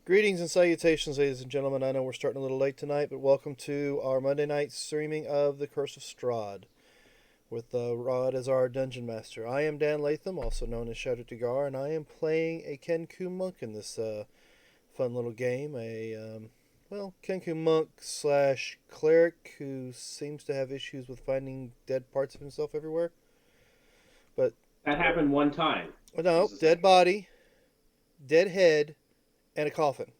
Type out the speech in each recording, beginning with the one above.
Greetings and salutations, ladies and gentlemen. I know we're starting a little late tonight, but welcome to our Monday night streaming of The Curse of Strahd, with Rod as our dungeon master. I am Dan Latham, also known as Shadow Tagar, and I am playing a Kenku monk in this fun little game. Kenku monk slash cleric who seems to have issues with finding dead parts of himself everywhere. But That happened one time. no, dead body, dead head, and a coffin.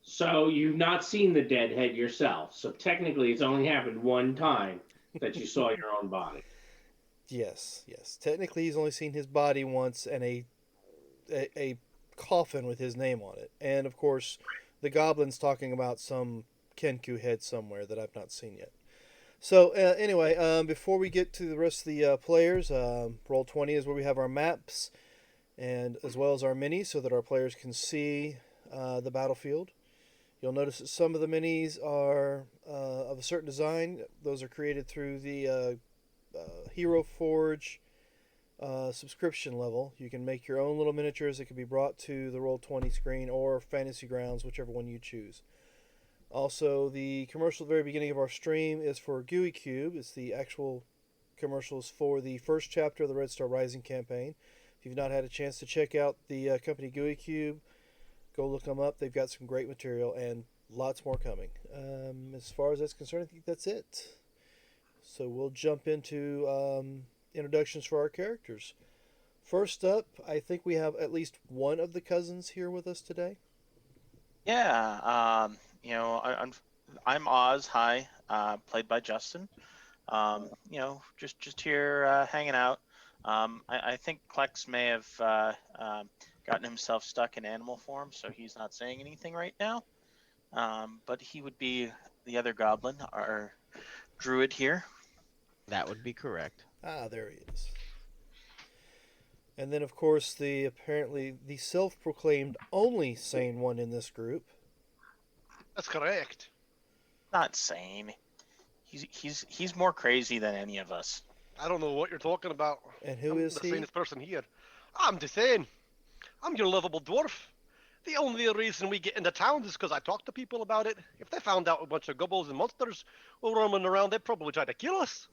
So you've not seen the dead head yourself. So technically, it's only happened one time that you saw your own body. Yes, yes. Technically, he's only seen his body once and a coffin with his name on it, and of course, the goblin's talking about some Kenku head somewhere that I've not seen yet. So anyway, before we get to the rest of the players, Roll20 is where we have our maps and as well as our minis, so that our players can see the battlefield. You'll notice that some of the minis are of a certain design. Those are created through the Hero Forge subscription level. You can make your own little miniatures that can be brought to the Roll20 screen or Fantasy Grounds, whichever one you choose. Also, the commercial at the very beginning of our stream is for GUI Cube. It's the actual commercials for the first chapter of the Red Star Rising campaign. If you've not had a chance to check out the company GUI Cube, go look them up. They've got some great material and lots more coming. As far as that's concerned, I think that's it. So we'll jump into introductions for our characters. First up, I think we have at least one of the cousins here with us today. Yeah, I'm Oz. Hi, played by Justin. Just here hanging out. I think Klex may have gotten himself stuck in animal form, so he's not saying anything right now. But he would be the other goblin, our druid here. That would be correct. Ah, there he is. And then, of course, apparently the self-proclaimed only sane one in this group. That's correct. Not sane. He's more crazy than any of us. I don't know what you're talking about. And who I'm is the he? sanest person here. I'm the sane. I'm your lovable dwarf. The only reason we get into towns is because I talk to people about it. If they found out a bunch of gobbles and monsters were roaming around, they'd probably try to kill us.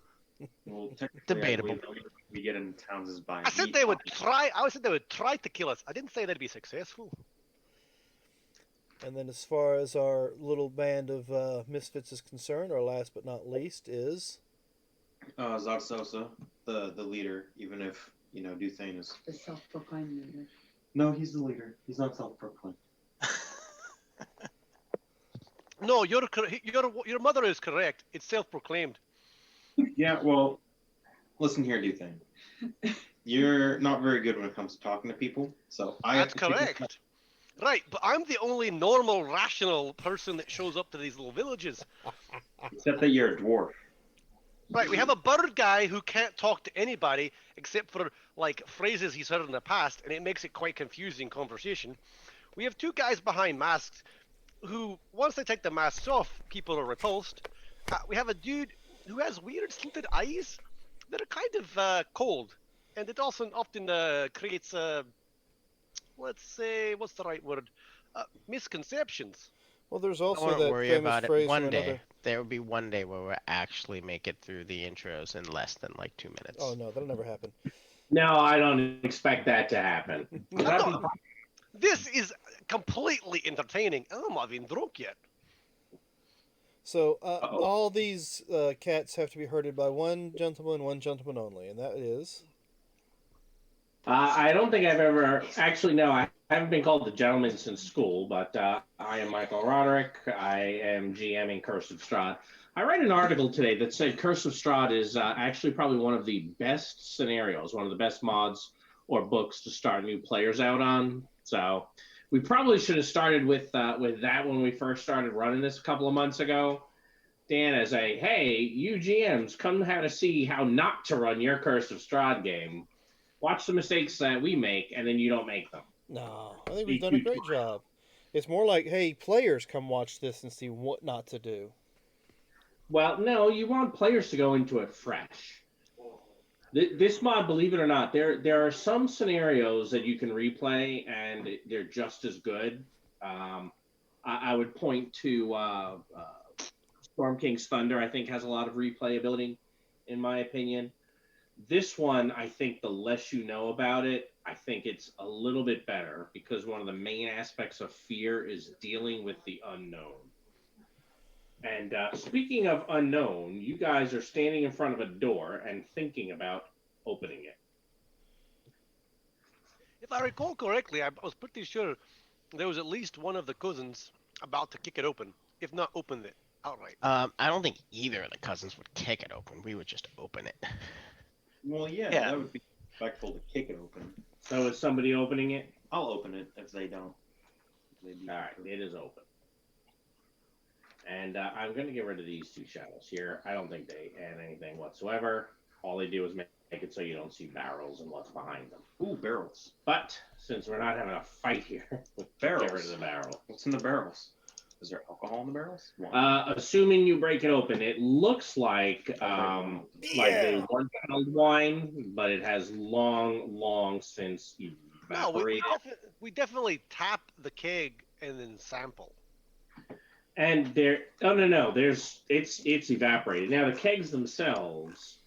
Well, technically, Debatable. I believe we get into towns is by I said they would try. I said they would try to kill us. I didn't say they'd be successful. And then, as far as our little band of misfits is concerned, our last but not least is Zog Sosa, the leader, even if, Duthane is... The self-proclaimed leader. No, he's the leader. He's not self-proclaimed. No, your mother is correct. It's self-proclaimed. Yeah, well, listen here, Duthane. You're not very good when it comes to talking to people, so I have That's to take correct. Right, but I'm the only normal, rational person that shows up to these little villages. Except that you're a dwarf. Right, we have a bird guy who can't talk to anybody except for like phrases he's heard in the past, and it makes it quite confusing conversation. We have two guys behind masks who, once they take the masks off, people are repulsed. We have a dude who has weird slanted eyes that are kind of cold, and it also often creates let's say, what's the right word? Misconceptions. well. There's also Don't that worry famous about it. phrase One from day, another. there will be one day where we'll actually make it through the intros in less than like 2 minutes. Oh no, that'll never happen. No, I don't expect that to happen. This is completely entertaining. I'm not even drunk yet. So all these cats have to be herded by one gentleman only, and that is. I don't think I've ever actually. No, I haven't been called the gentleman since school. But I am Michael Roderick. I am GMing Curse of Strahd. I read an article today that said Curse of Strahd is actually probably one of the best scenarios, one of the best mods or books to start new players out on. So we probably should have started with that when we first started running this a couple of months ago. Dan, as a hey, you GMs, come how to see how not to run your Curse of Strahd game. Watch the mistakes that we make, and then you don't make them. No, I think we've done a great job. It's more like, hey, players, come watch this and see what not to do. Well, no, you want players to go into it fresh. This mod, believe it or not, there are some scenarios that you can replay, and they're just as good. I would point to Storm King's Thunder. I think has a lot of replayability, in my opinion. This one, I think the less you know about it, I think it's a little bit better because one of the main aspects of fear is dealing with the unknown. And speaking of unknown, you guys are standing in front of a door and thinking about opening it. If I recall correctly, I was pretty sure there was at least one of the cousins about to kick it open, if not open it outright. I don't think either of the cousins would kick it open. We would just open it. Well, yeah, Yeah. that would be respectful to kick it open. So is somebody opening it? I'll open it if they don't. If they do. All right, it is open. And I'm going to get rid of these two shadows here. I don't think they add anything whatsoever. All they do is make it so you don't see barrels and what's behind them. Ooh, barrels. But since we're not having a fight here, we'll Barrels. get rid of the barrel. What's in the barrels? Is there alcohol in the barrels? Assuming you break it open, it looks like the one-pound wine, but it has long since No, evaporated. we definitely tap the keg and then sample. And it's evaporated. Now the kegs themselves.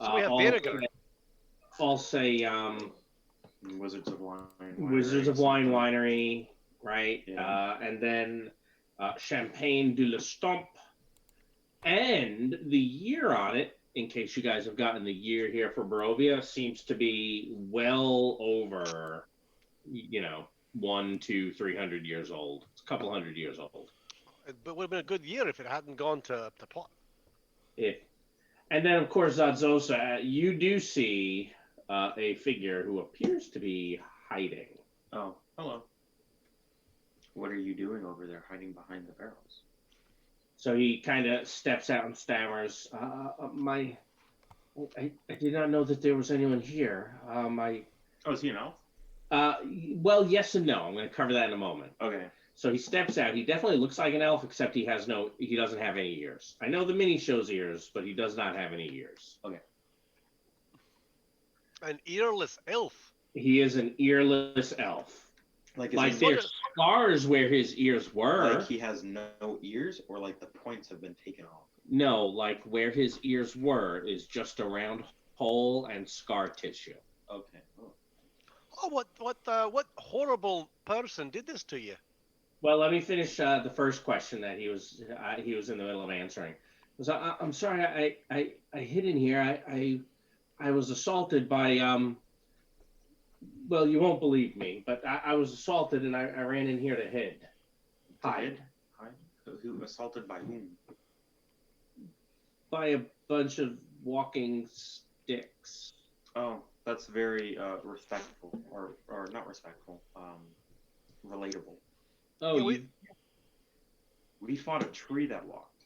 So we have vinegar. I'll say Wizards of Wine. Wizards of Wine Winery, right? Yeah. And then Champagne de l'Estompe, and the year on it, in case you guys have gotten the year here for Barovia, seems to be well over, 100 to 300 years old. It's a couple hundred years old. It would have been a good year if it hadn't gone to pot. And then, of course, Zadzosa, you do see a figure who appears to be hiding. Oh, hello. What are you doing over there hiding behind the barrels? So he kind of steps out and stammers, I did not know that there was anyone here. Oh, is he an elf? Well, yes and no. I'm going to cover that in a moment. Okay. So he steps out. He definitely looks like an elf, except he doesn't have any ears. I know the mini shows ears, but he does not have any ears. Okay. An earless elf. He is an earless elf. Like There's scars where his ears were. Like he has no ears, or like the points have been taken off? No, like where his ears were is just a round hole and scar tissue. Okay. Oh, what horrible person did this to you? Well, let me finish the first question that he was in the middle of answering. I'm sorry, I hid in here. I was assaulted by well, you won't believe me, but I was assaulted and I ran in here to hide. Hide? Who assaulted by whom? By a bunch of walking sticks. Oh, that's very respectful, or not respectful. Relatable. Oh, Yeah, We fought a tree that walked.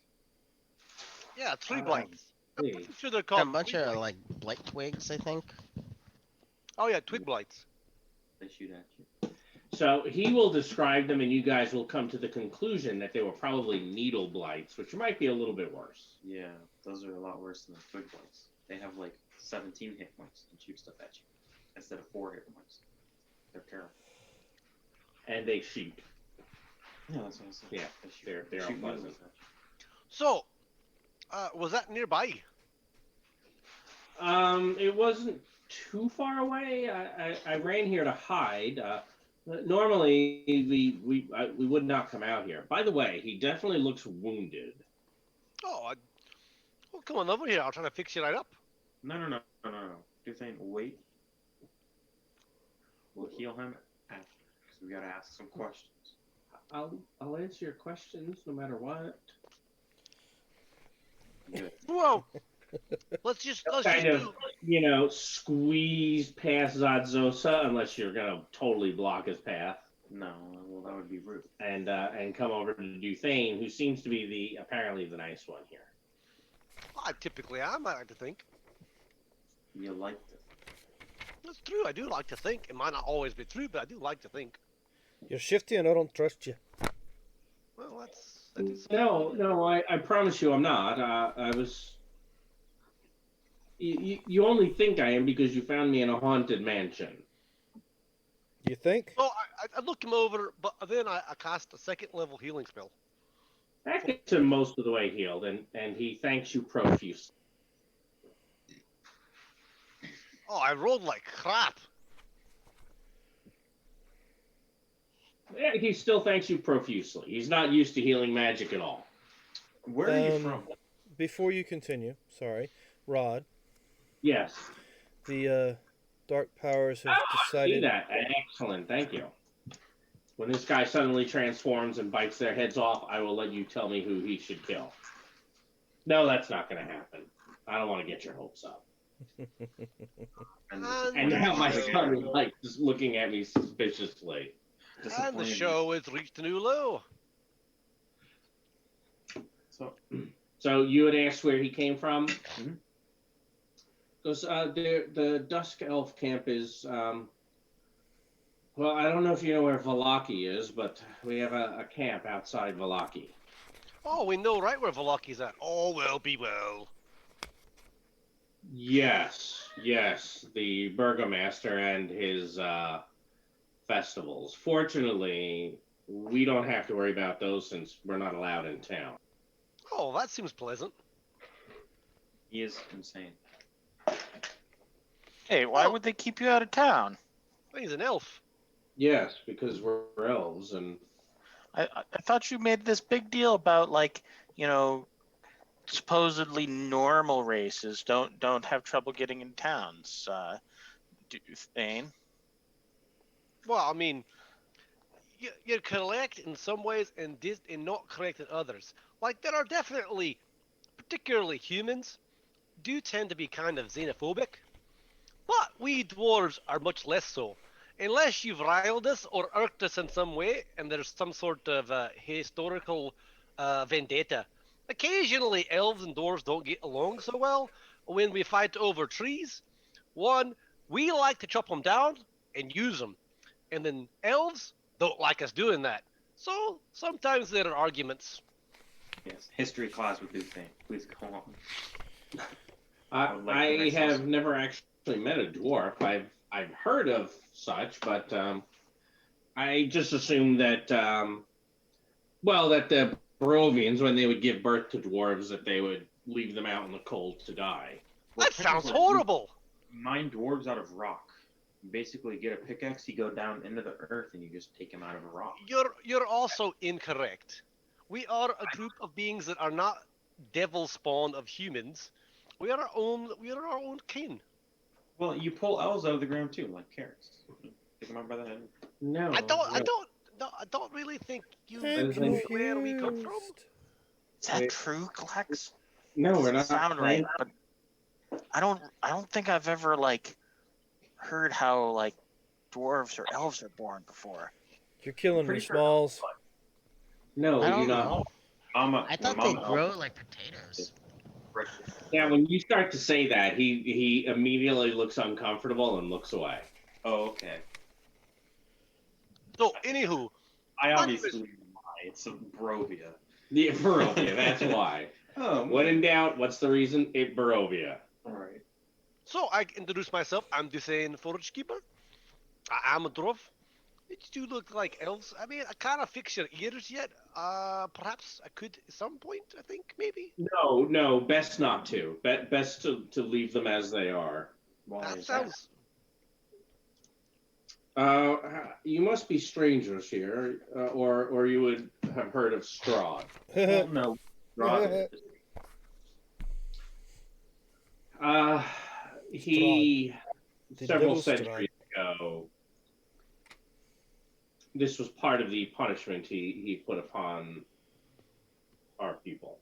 Yeah, tree blights. I'm see. pretty sure they're called. A bunch tree of blights. like blight twigs, I think. Oh yeah, twig blights. They shoot at you. So he will describe them, and you guys will come to the conclusion that they were probably needle blights, which might be a little bit worse. Yeah, those are a lot worse than the twig blights. They have like 17 hit points and shoot stuff at you instead of 4 hit points. They're terrible. And they shoot. Yeah, that's what I said. Yeah, They shoot, they're shoot unpleasant. needles at you. So, was that nearby? It wasn't too far away. I ran here to hide. Normally we would not come out here. By the way, he definitely looks wounded. Oh, well, come on over here. I'll try to fix you right up. No. Do thing. Wait. We'll heal him after, because we gotta ask some questions. I'll answer your questions no matter what. Good. Whoa. let's just Kind of, do. squeeze past Zadzosa unless you're gonna totally block his path, No, well that would be rude. and come over to Duthane, who seems to be apparently the nice one here. I typically am. I like to think. You liked it. That's true. I do like to think. It might not always be true, but I do like to think. You're shifty and I don't trust you. Well, that is. No, I promise you I'm not. I was. You only think I am because you found me in a haunted mansion. You think? Oh, I look him over, but then I cast a second level healing spell. That gets him most of the way healed, and he thanks you profusely. Oh, I rolled like crap. Yeah, he still thanks you profusely. He's not used to healing magic at all. Where are you from? Before you continue, sorry, Rod, Yes. the dark powers have See decided. that? Excellent. Thank you. When this guy suddenly transforms and bites their heads off, I will let you tell me who he should kill. No, that's not going to happen. I don't want to get your hopes up. And now my son is like just looking at me suspiciously. And the show has reached a new low. So you had asked where he came from? Mhm. Because the Dusk Elf camp is, well, I don't know if you know where Valaki is, but we have a camp outside Valaki. Oh, we know right where Valaki's at. All will be well. Yes, the Burgomaster and his festivals. Fortunately, we don't have to worry about those since we're not allowed in town. Oh, that seems pleasant. He is insane. Hey, why Oh. would they keep you out of town? He's an elf. Yes, because we're elves, and I thought you made this big deal about, like, you know, supposedly normal races don't have trouble getting in towns. Thane. Well, I mean, you're correct in some ways and not correct in others. Like, there are definitely, particularly humans, do tend to be kind of xenophobic. But we dwarves are much less so. Unless you've riled us or irked us in some way, and there's some sort of historical vendetta. Occasionally, elves and dwarves don't get along so well when we fight over trees. One, we like to chop them down and use them, and then elves don't like us doing that. So sometimes there are arguments. Yes, history class with Duthane. Please go on. I, would like I to have myself. never actually met a dwarf. I've heard of such, but I just assumed that well, that the Barovians, when they would give birth to dwarves, that they would leave them out in the cold to die. That sounds horrible. Mine dwarves out of rock. You basically get a pickaxe, you go down into the earth, and you just take them out of a rock. You're also incorrect. We are a group of beings that are not devil spawn of humans. We are our own kin. Well, you pull elves out of the ground too, like carrots. Pick them up by the head. No, I don't really think you I'm know where we come from. confused. Is that Wait. true, Glex? no, we're Doesn't not sound playing. right, but I don't think I've ever like heard how like dwarves or elves are born before. You're killing me, pretty sure- Smalls. No, I we do don't not. know. Mama, I thought Mama they grow like potatoes. Yeah, when you start to say that, he immediately looks uncomfortable and looks away. Oh, okay. So, anywho, I obviously lie. It's a Barovia. The Barovia, that's why. Oh, When in doubt, what's the reason? It Barovia. all right. so I introduce myself. I'm Dusane Forage Keeper. I am a dwarf. You do look like elves. I mean, I can't fix your ears yet. Perhaps I could at some point. I think maybe. No, best not to. Best to leave them as they are. Why That is sounds. You must be strangers here, or you would have heard of Strahd. that? Well, no. Strahd is. He The several little centuries ago. This was part of the punishment he put upon our people.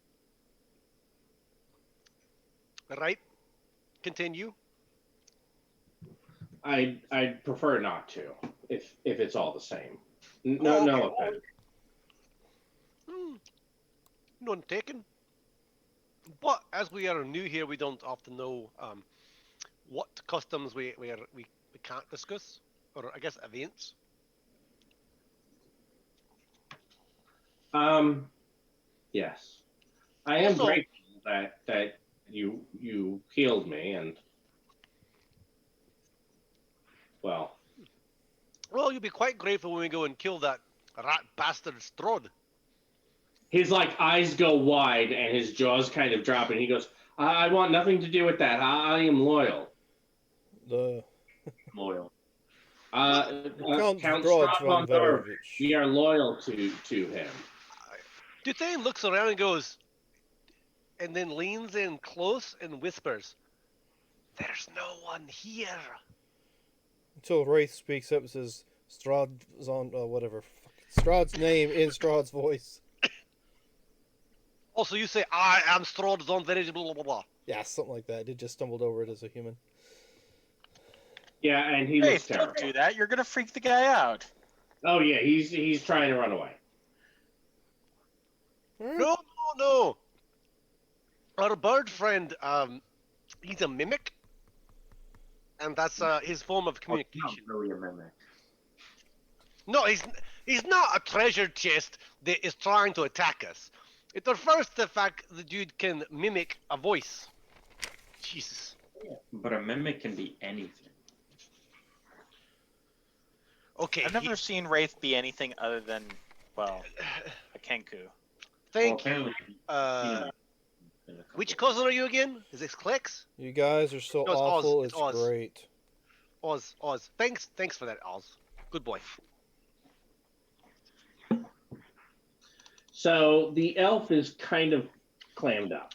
Right. Continue. I'd prefer not to, if it's all the same. No, Oh, okay. no offense. None taken. But as we are new here, we don't often know what customs we can't discuss, or I guess events. Yes, I am Also- grateful that you healed me, and well, Well, you'll be quite grateful when we go and kill that rat bastard Strahd. His like eyes go wide and his jaws kind of drop, and he goes, "I want nothing to do with that. I am loyal." The Loyal. Count Count Strahd Strahd von von Thurv, Verovich. we are loyal to him. Duthane looks around and goes, and then leans in close and whispers, "There's no one here." Until Wraith speaks up and says Strahd's on whatever. Strahd's name in Strahd's voice. Also, you say, "I am Strahd von Verovich," blah, blah, blah, blah. Yeah, something like that. He just stumbled over it as a human. Yeah, and he looks Hey, don't terrible. do that. You're gonna freak the guy out. Oh yeah, he's trying to run away. No, no, no. Our bird friend, he's a mimic, and that's his form of Not communication. really a mimic. No, he's not a treasure chest that is trying to attack us. It refers to the fact the dude can mimic a voice. Jesus. But a mimic can be anything. Okay. I've never seen Wraith be anything other than, well, a Kenku. Thank Well, you. apparently, Which cousin are you again? Is it Clex? You guys are so No, it's Oz. awful. It's It's Oz. great. Oz. Thanks for that, Oz. Good boy. So the elf is kind of clammed up,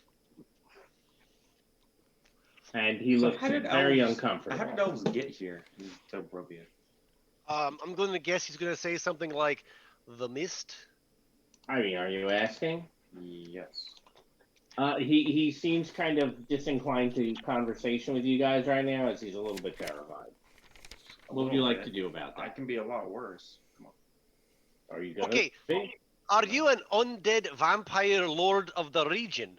and he So looks how did very elves- uncomfortable. How did elves get here to Brovia? I'm going to guess he's going to say something like, "The mist." I mean, are you asking? Yes. He seems kind of disinclined to conversation with you guys right now, as he's a little bit terrified. What would you like to do about I that? can be a lot worse. Come on. Are you gonna? Okay. be? Are you an undead vampire lord of the region?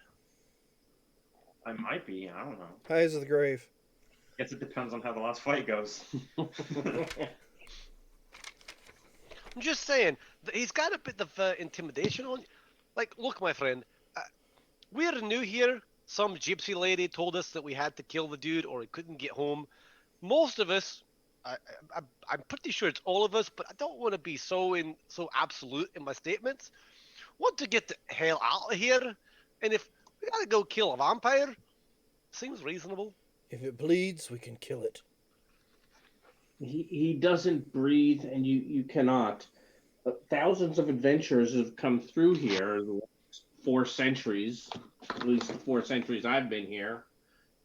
I might be. I don't know. Eyes of the grave. Guess it depends on how the last fight goes. I'm just saying, he's got a bit of intimidation on you. Like, look, my friend, we're new here. Some gypsy lady told us that we had to kill the dude or he couldn't get home. Most of us, I'm pretty sure it's all of us, but I don't want to be so absolute in my statements. Want to get the hell out of here, and if we gotta go kill a vampire, seems reasonable. If it bleeds, we can kill it. He doesn't breathe, and you cannot. Thousands of adventurers have come through here the last 4 centuries, at least the 4 centuries I've been here,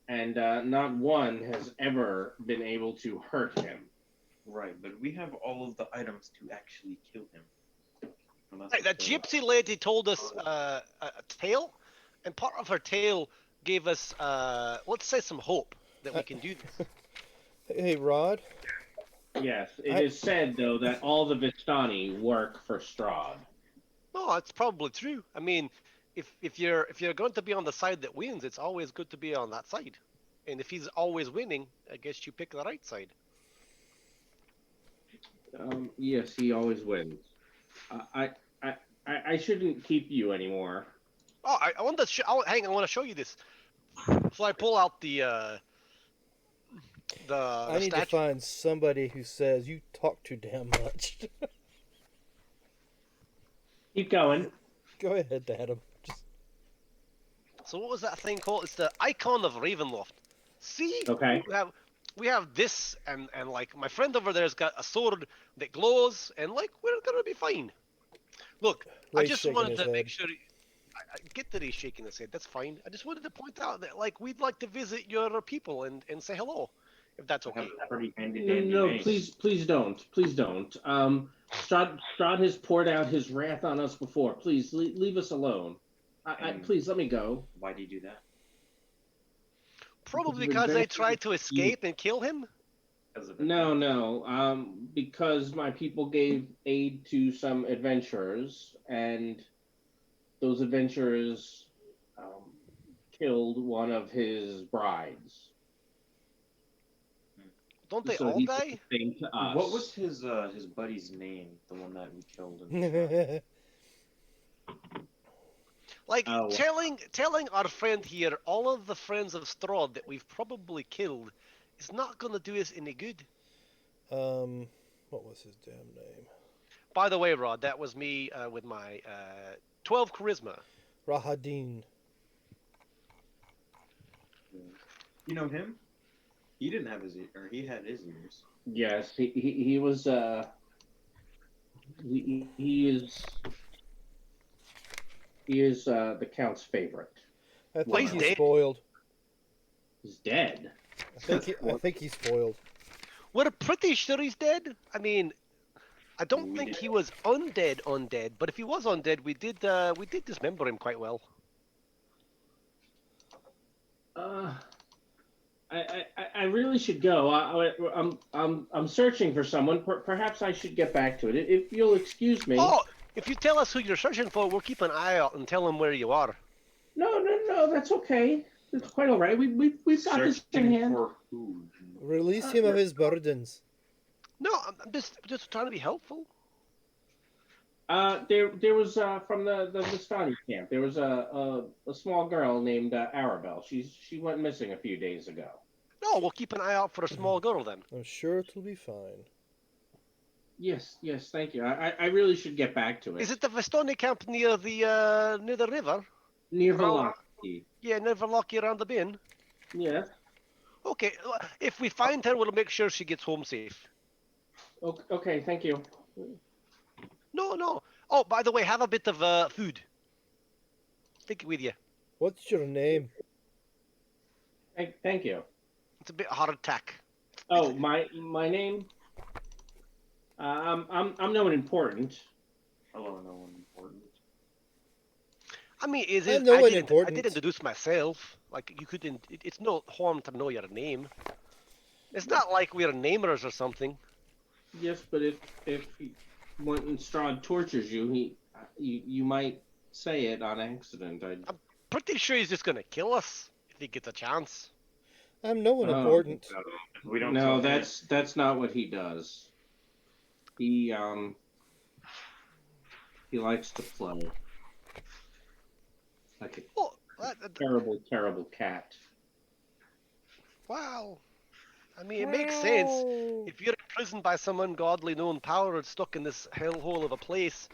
and not one has ever been able to hurt him. Right, but we have all of the items to actually kill him. And that's Right, that the thing. gypsy lady told us a tale, and part of her tale gave us, let's say, some hope that we can do this. Hey, Rod. Yes, it is said though that all the Vistani work for Strahd. No, that's probably true. I mean, if you're going to be on the side that wins, it's always good to be on that side. And if he's always winning, I guess you pick the right side. Yes, he always wins. I shouldn't keep you anymore. Oh, I want to hang on, I want to show you this. So I pull out the I need to statue. find somebody who says you talk too damn much. Keep going. Go ahead, Adam. Just So what was that thing called? It's the icon of Ravenloft. See? Okay. We have this, and like my friend over there's got a sword that glows, and like we're gonna be fine. Look, I Ray's just shaking wanted his to head. make sure. I get that he's shaking his head. That's fine. I just wanted to point out that like we'd like to visit your people and say hello, if that's I okay. have a pretty handy dandy No, mace. please don't. Please don't. Strahd has poured out his wrath on us before. Please leave us alone. Please let me go. Why do you do that? Probably Because because they adventure- tried to escape and kill him. Because of No. Because my people gave aid to some adventurers, and those adventurers killed one of his brides. Don't they So all he did die? the same to us. What was his buddy's name? The one that we killed. In Like Oh. telling our friend here all of the friends of Strahd that we've probably killed is not gonna do us any good. What was his damn name? By the way, Rod, that was me with my 12 charisma. Rahadin. You know him? He didn't have his or he had his ears. Yes, he was he is the count's favorite. I Well, think he's he's dead. spoiled. He's dead. I think he's spoiled. We're pretty sure he's dead. I mean, I don't We think did. he was undead, but if he was undead, we did dismember him quite well. Uh, I really should go. I'm searching for someone. Perhaps I should get back to it. If you'll excuse me. Oh, if you tell us who you're searching for, we'll keep an eye out and tell him where you are. No, that's okay. It's quite all right. We've got this in Searching hand. for who? Release him of his burdens. No, I'm just trying to be helpful. There was from the Vistani camp. There was a small girl named Arabelle. She went missing a few days ago. No, we'll keep an eye out for a small girl then. I'm sure it'll be fine. Yes, thank you. I really should get back to it. Is it the Vestoni camp near the river? Near Well, Velocity? Yeah, near Verlocky around the bin. Yes. Okay, if we find her, we'll make sure she gets home safe. Okay, thank you. No. Oh, by the way, have a bit of food. Take it with you. What's your name? Thank you. It's a bit hard attack. Oh, my name. I'm no one important. Hello, no one important. I mean, I'm no one I did important. introduce myself. Like you couldn't. It's no harm to know your name. It's not like we're namers or something. Yes, but if when Strahd tortures you, you might say it on accident. Pretty sure he's just gonna kill us if he gets a chance. I'm no one Oh. important. We don't. No, tell him. that's not what he does. He likes to play like a Oh, terrible cat. wow. I mean, it makes sense. If you're imprisoned by some ungodly known power and stuck in this hellhole of a place,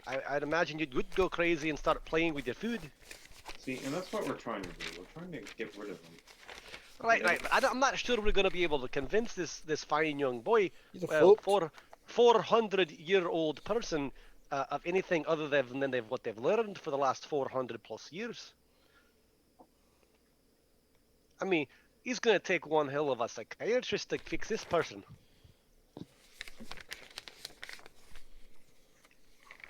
I'd imagine you would go crazy and start playing with your food. See, and that's what we're trying to do. We're trying to get rid of him. Right. I'm not sure we're going to be able to convince this fine young boy, He's a well, foot. 400-year-old person, of anything other than what they've learned for the last 400 plus years. I mean, he's going to take one hell of a psychiatrist to fix this person.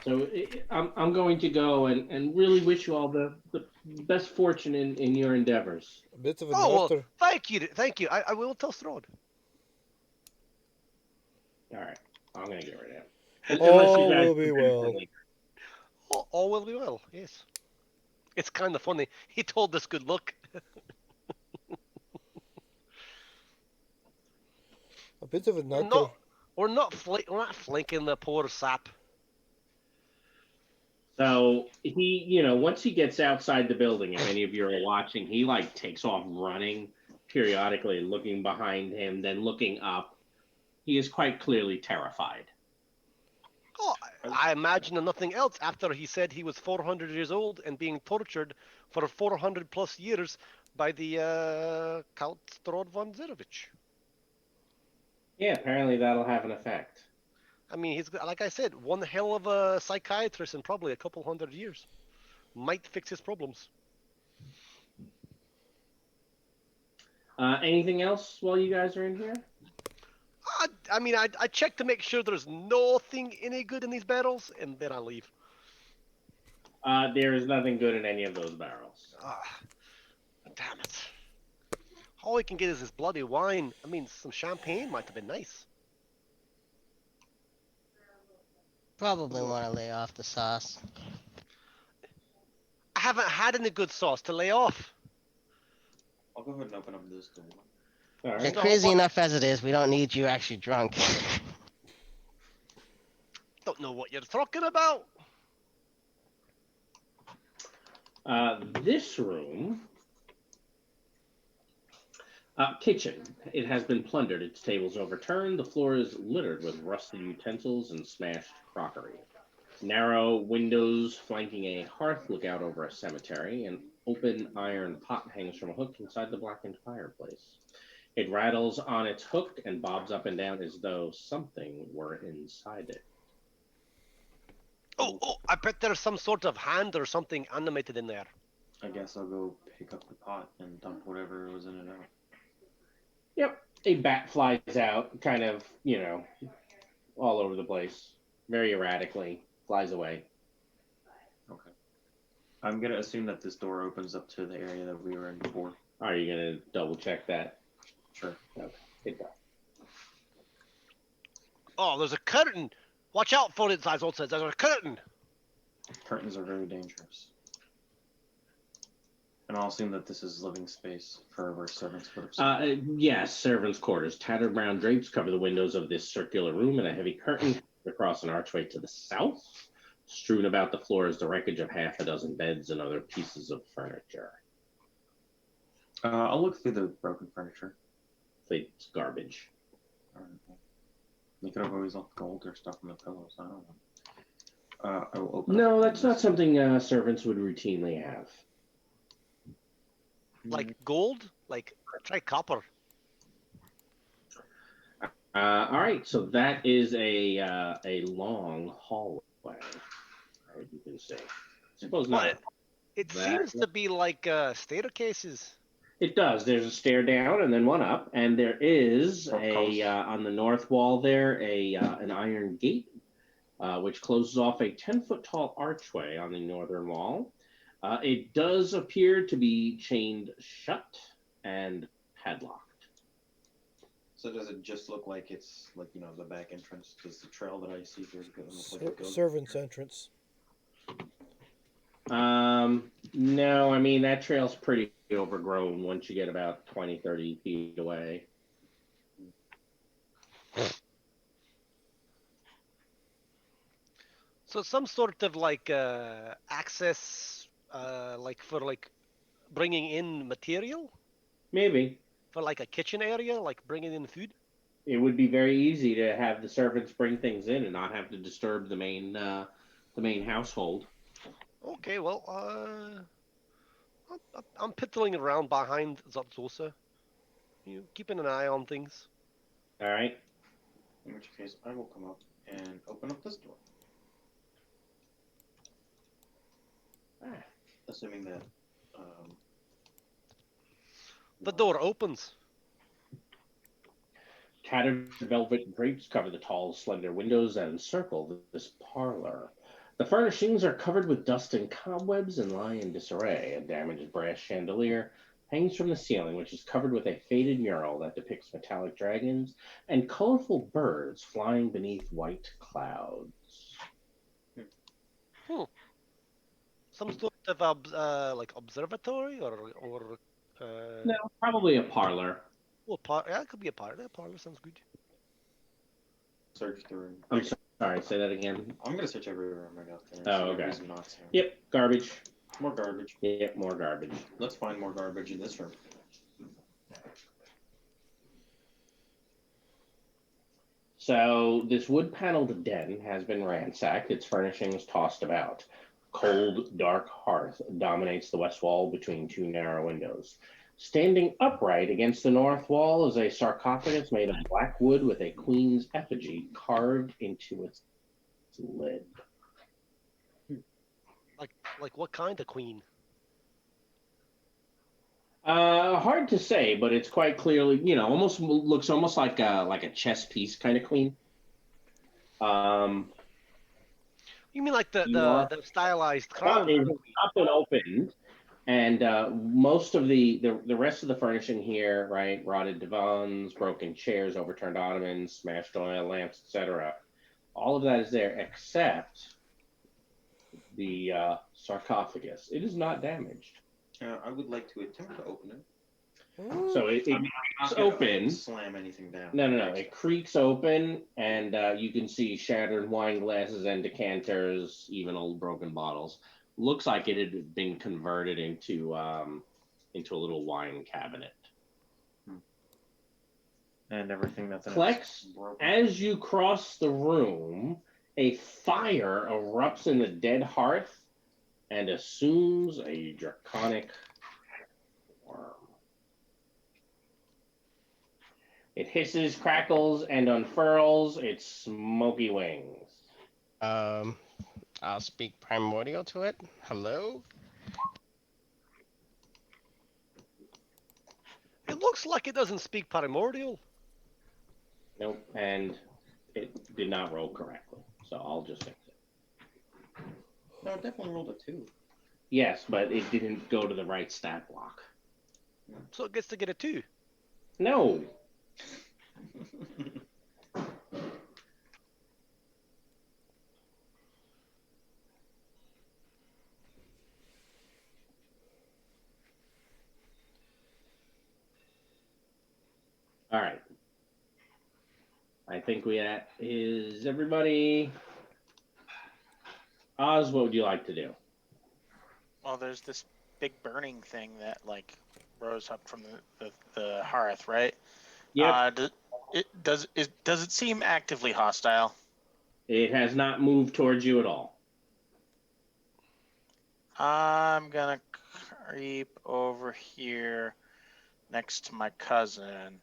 So I'm going to go and really wish you all the best fortune in your endeavors. A bit of a Oh, well, nutter. thank you. I will tell Strahd. All right, I'm gonna get rid of him. All will be well. All will be well, yes. It's kind of funny. He told us good luck. A bit of a nutter. We're not flanking the poor sap. So he, once he gets outside the building, if any of you are watching, he like takes off running periodically, looking behind him, then looking up. He is quite clearly terrified. Oh, I imagine nothing else after he said he was 400 years old and being tortured for 400 plus years by the Count Strahd von Zerovich. Yeah, apparently that'll have an effect. I mean, he's, like I said, one hell of a psychiatrist in probably a couple hundred years. Might fix his problems. Anything else while you guys are in here? I mean, I check to make sure there's nothing any good in these barrels, and then I leave. There is nothing good in any of those barrels. Damn it. All we can get is this bloody wine. I mean, some champagne might have been nice. Probably want to lay off the sauce. I haven't had any good sauce to lay off. I'll go ahead and open up this door. All You're right. crazy enough as it is. We don't need you actually drunk. Don't know what you're talking about. This room Kitchen. It has been plundered. Its tables overturned. The floor is littered with rusted utensils and smashed crockery. Narrow windows flanking a hearth look out over a cemetery. An open iron pot hangs from a hook inside the blackened fireplace. It rattles on its hook and bobs up and down as though something were inside it. Oh, I bet there's some sort of hand or something animated in there. I guess I'll go pick up the pot and dump whatever was in it out. Yep. A bat flies out, kind of, all over the place, very erratically, flies away. Okay. I'm gonna assume that this door opens up to the area that we were in before. Are you going to double check that? Sure. Okay, it does. Oh, there's a curtain. Watch out for it, Zizol says. There's a curtain. Curtains are very dangerous. And I'll assume that this is living space for where servants would have slept. Yes, servants' quarters. Tattered brown drapes cover the windows of this circular room, and a heavy curtain across an archway to the south. Strewn about the floor is the wreckage of half a dozen beds and other pieces of furniture. I'll look through the broken furniture. It's garbage. They could have always left gold or stuff on the pillows. I don't know. I will open. No, that's not something servants would routinely have. Like gold? Like, try copper. All right, so that is a long hallway. As you can see. Suppose Well, not. it That- seems to be like staircases. It does. There's a stair down and then one up, and there is Of course. on the north wall there an iron gate, which closes off a 10-foot tall archway on the northern wall. It does appear to be chained shut and padlocked. So does it just look like it's like the back entrance? Does the trail that I see here look like it goes? Servant's entrance. No, I mean that trail's pretty overgrown once you get about 20, 30 feet away. So some sort of like access, like for like bringing in material Maybe. for like a kitchen area, like bringing in food. It would be very easy to have the servants bring things in and not have to disturb the main household. Okay, well, I'm piddling around behind Zatzosa, keeping an eye on things. All right. In which case, I will come up and open up this door. Assuming that. The door opens. Tattered velvet drapes cover the tall, slender windows that encircle this parlor. The furnishings are covered with dust and cobwebs and lie in disarray. A damaged brass chandelier hangs from the ceiling, which is covered with a faded mural that depicts metallic dragons and colorful birds flying beneath white clouds. Some sort of like observatory or No, probably a parlor. yeah, it could be a parlor. Yeah, parlor sounds good. Search through. I'm sorry, say that again. I'm gonna search every room right now. Oh, okay. Not to. Yep, garbage. More garbage. Yep, more garbage. Let's find more garbage in this room. So this wood-paneled den has been ransacked, its furnishings tossed about. Cold, dark hearth dominates the west wall between two narrow windows. Standing upright against the north wall is a sarcophagus made of black wood with a queen's effigy carved into its lid. Like what kind of queen? Hard to say, but it's quite clearly, almost looks almost like a chess piece kind of queen. You mean like the stylized But crown? it's up and opened, and most of the rest of the furnishing here, right, rotted divans, broken chairs, overturned ottomans, smashed oil lamps, etc. All of that is there except the sarcophagus. It is not damaged. I would like to attempt to open it. So it I'm creaks not gonna open. Slam anything down. No. It creaks open, and you can see shattered wine glasses and decanters, even old broken bottles. Looks like it had been converted into a little wine cabinet. and everything that's in Plex, it's broken. as you cross the room, a fire erupts in the dead hearth and assumes a draconic form. It hisses, crackles, and unfurls its smoky wings. I'll speak primordial to it. Hello? It looks like it doesn't speak primordial. Nope, and it did not roll correctly, so I'll just fix it. No, it definitely rolled a 2. Yes, but it didn't go to the right stat block. So it gets to get a 2. No. All right. I think is everybody. Oz, what would you like to do? Well, there's this big burning thing that like rose up from the hearth, right? Yep. Does it seem actively hostile? It has not moved towards you at all. I'm gonna creep over here next to my cousin,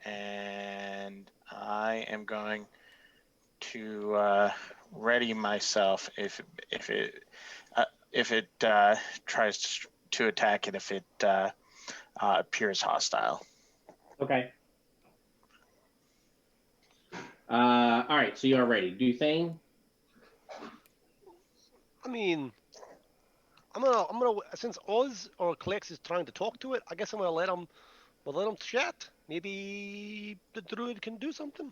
and I am going to ready myself if it tries to attack it if it appears hostile. Okay. All right, so you are ready. Do Thane? I mean, I'm gonna since Oz or Klex is trying to talk to it, I guess I'm gonna let him chat. Maybe the druid can do something.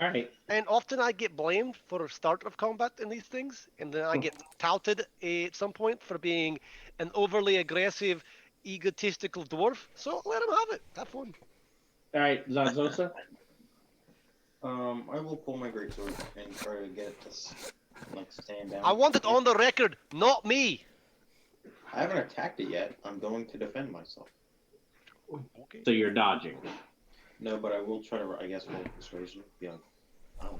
All right. And often I get blamed for start of combat in these things, and then I get touted at some point for being an overly aggressive, egotistical dwarf. So let him have it. Have fun. All right, Zazosa. I will pull my greatsword and try to get it to stand down. I want it on the record, not me. I haven't attacked it yet. I'm going to defend myself. Okay. So you're dodging. No, but I will try to, I guess, roll persuasion. Yeah. I don't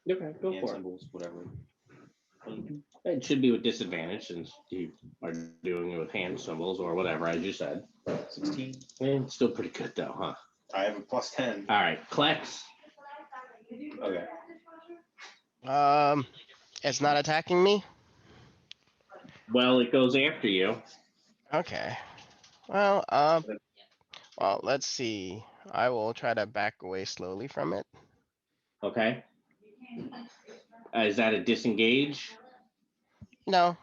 know. Okay, go Hand for it. symbols, whatever. It should be with disadvantage since you are doing it with hand symbols or whatever, as you said. 16. It's still pretty good though, huh? I have a plus 10. All right, Klex. Okay. It's not attacking me? Well, it goes after you. Okay. Well, let's see. I will try to back away slowly from it. Okay. Is that a disengage? No,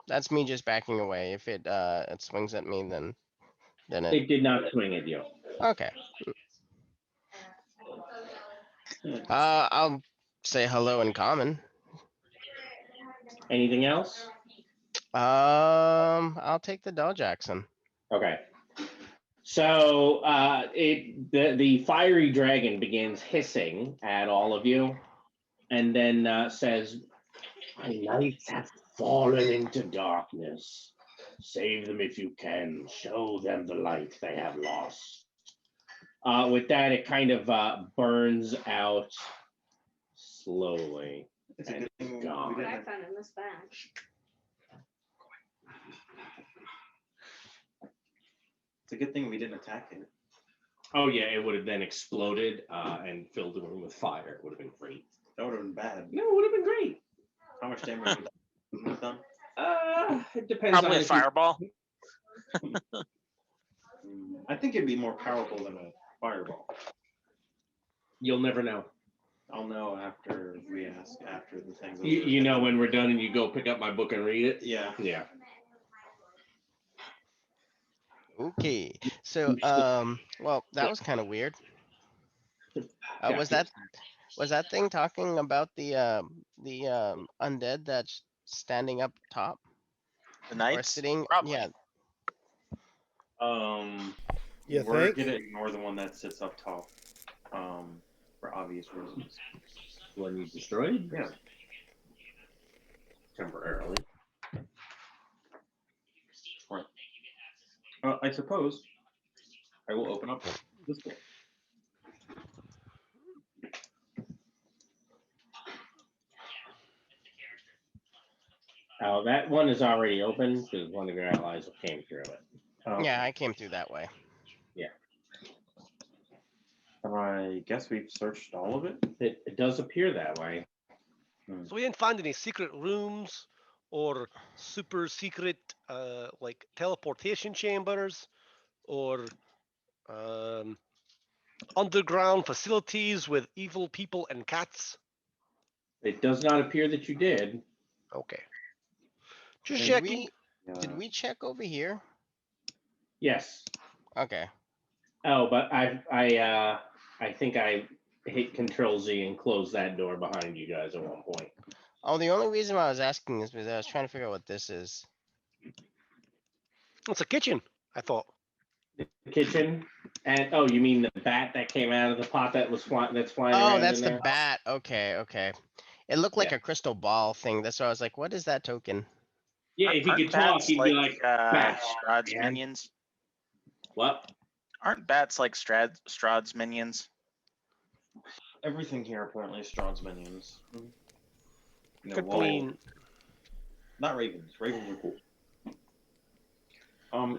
that's me just backing away. If it swings at me, then It did not swing at you. okay. I'll say hello in common. Anything else? I'll take the Del Jackson. Okay. So the fiery dragon begins hissing at all of you, and then says, "My knights have fallen into darkness. Save them if you can. Show them the light they have lost." With that, it kind of burns out slowly. It's a And good thing we gone. didn't- I found in this batch. It's a good thing we didn't attack it. Oh yeah, it would have then exploded and filled the room with fire. It would have been great. That would have been bad. No, it would have been great. How much damage would that have done? It depends on Probably a if you- fireball. I think it'd be more powerful than a fireball. You'll never know. I'll know after we ask, after the thing's over. You know when we're done and you go pick up my book and read it? Yeah. Yeah. Okay. So well, that was kind of weird. Yeah. Was that thing talking about the undead that's standing up top The or knights. sitting? Probably. Yeah. You We're think? gonna ignore the one that sits up top. For obvious reasons. When you destroyed? Yeah. Temporarily. I suppose I will open up this book. Oh, that one is already open because one of your allies came through it. Oh, Yeah, I came through that way. I guess we've searched all of it. It does appear that way. So we didn't find any secret rooms or super secret like teleportation chambers or um, underground facilities with evil people and cats. It does not appear that you did. Okay. Just Did checking. Did we check over here? Yes. Okay. Oh, but I think I hit Control Z and closed that door behind you guys at one point. Oh, the only reason why I was asking is because I was trying to figure out what this is. It's a kitchen, I thought. The kitchen, and oh, you mean the bat that came out of the pot that was that's flying Oh, around that's in the there? bat. Okay, okay. It looked like Yeah. a crystal ball thing. That's why I was like, what is that token? Yeah, if he Aren't could talk, bats he'd be like, "Bat, Strahd's man." minions? What? Aren't bats like Strahd's minions? Everything here apparently is Strahd's minions. No, I mean, not ravens. Ravens are cool.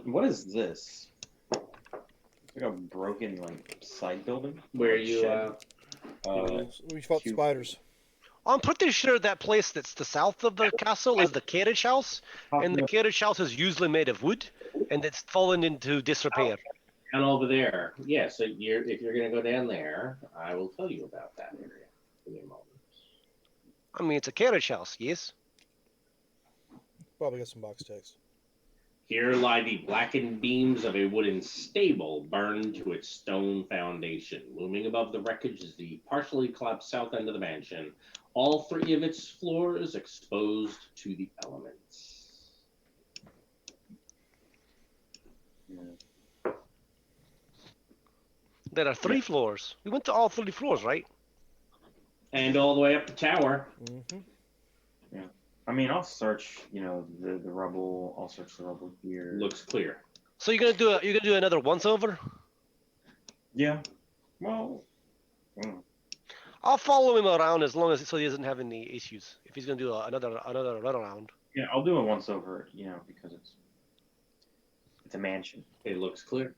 What is this? It's like a broken side building. Where Like, you? shed. We fought Cute. spiders. I'm pretty sure that place that's the south of the castle is the carriage house, and the carriage house is usually made of wood, and it's fallen into disrepair. Down over there. Yeah. So if you're gonna go down there, I will tell you about that area in a moment. I mean, it's a carriage house, yes. Probably got some box text. Here lie the blackened beams of a wooden stable burned to its stone foundation. Looming above the wreckage is the partially collapsed south end of the mansion, all three of its floors exposed to the elements. There are 3 floors. We went to all 3 floors, right? And all the way up the tower. Mm-hmm. I mean, I'll search. The rubble. I'll search the rubble here. Looks clear. So you're gonna do another once over? Yeah. Well. I'll follow him around as long as so he doesn't have any issues. If he's gonna do another run around. Yeah, I'll do it once over. Because it's a mansion. It looks clear.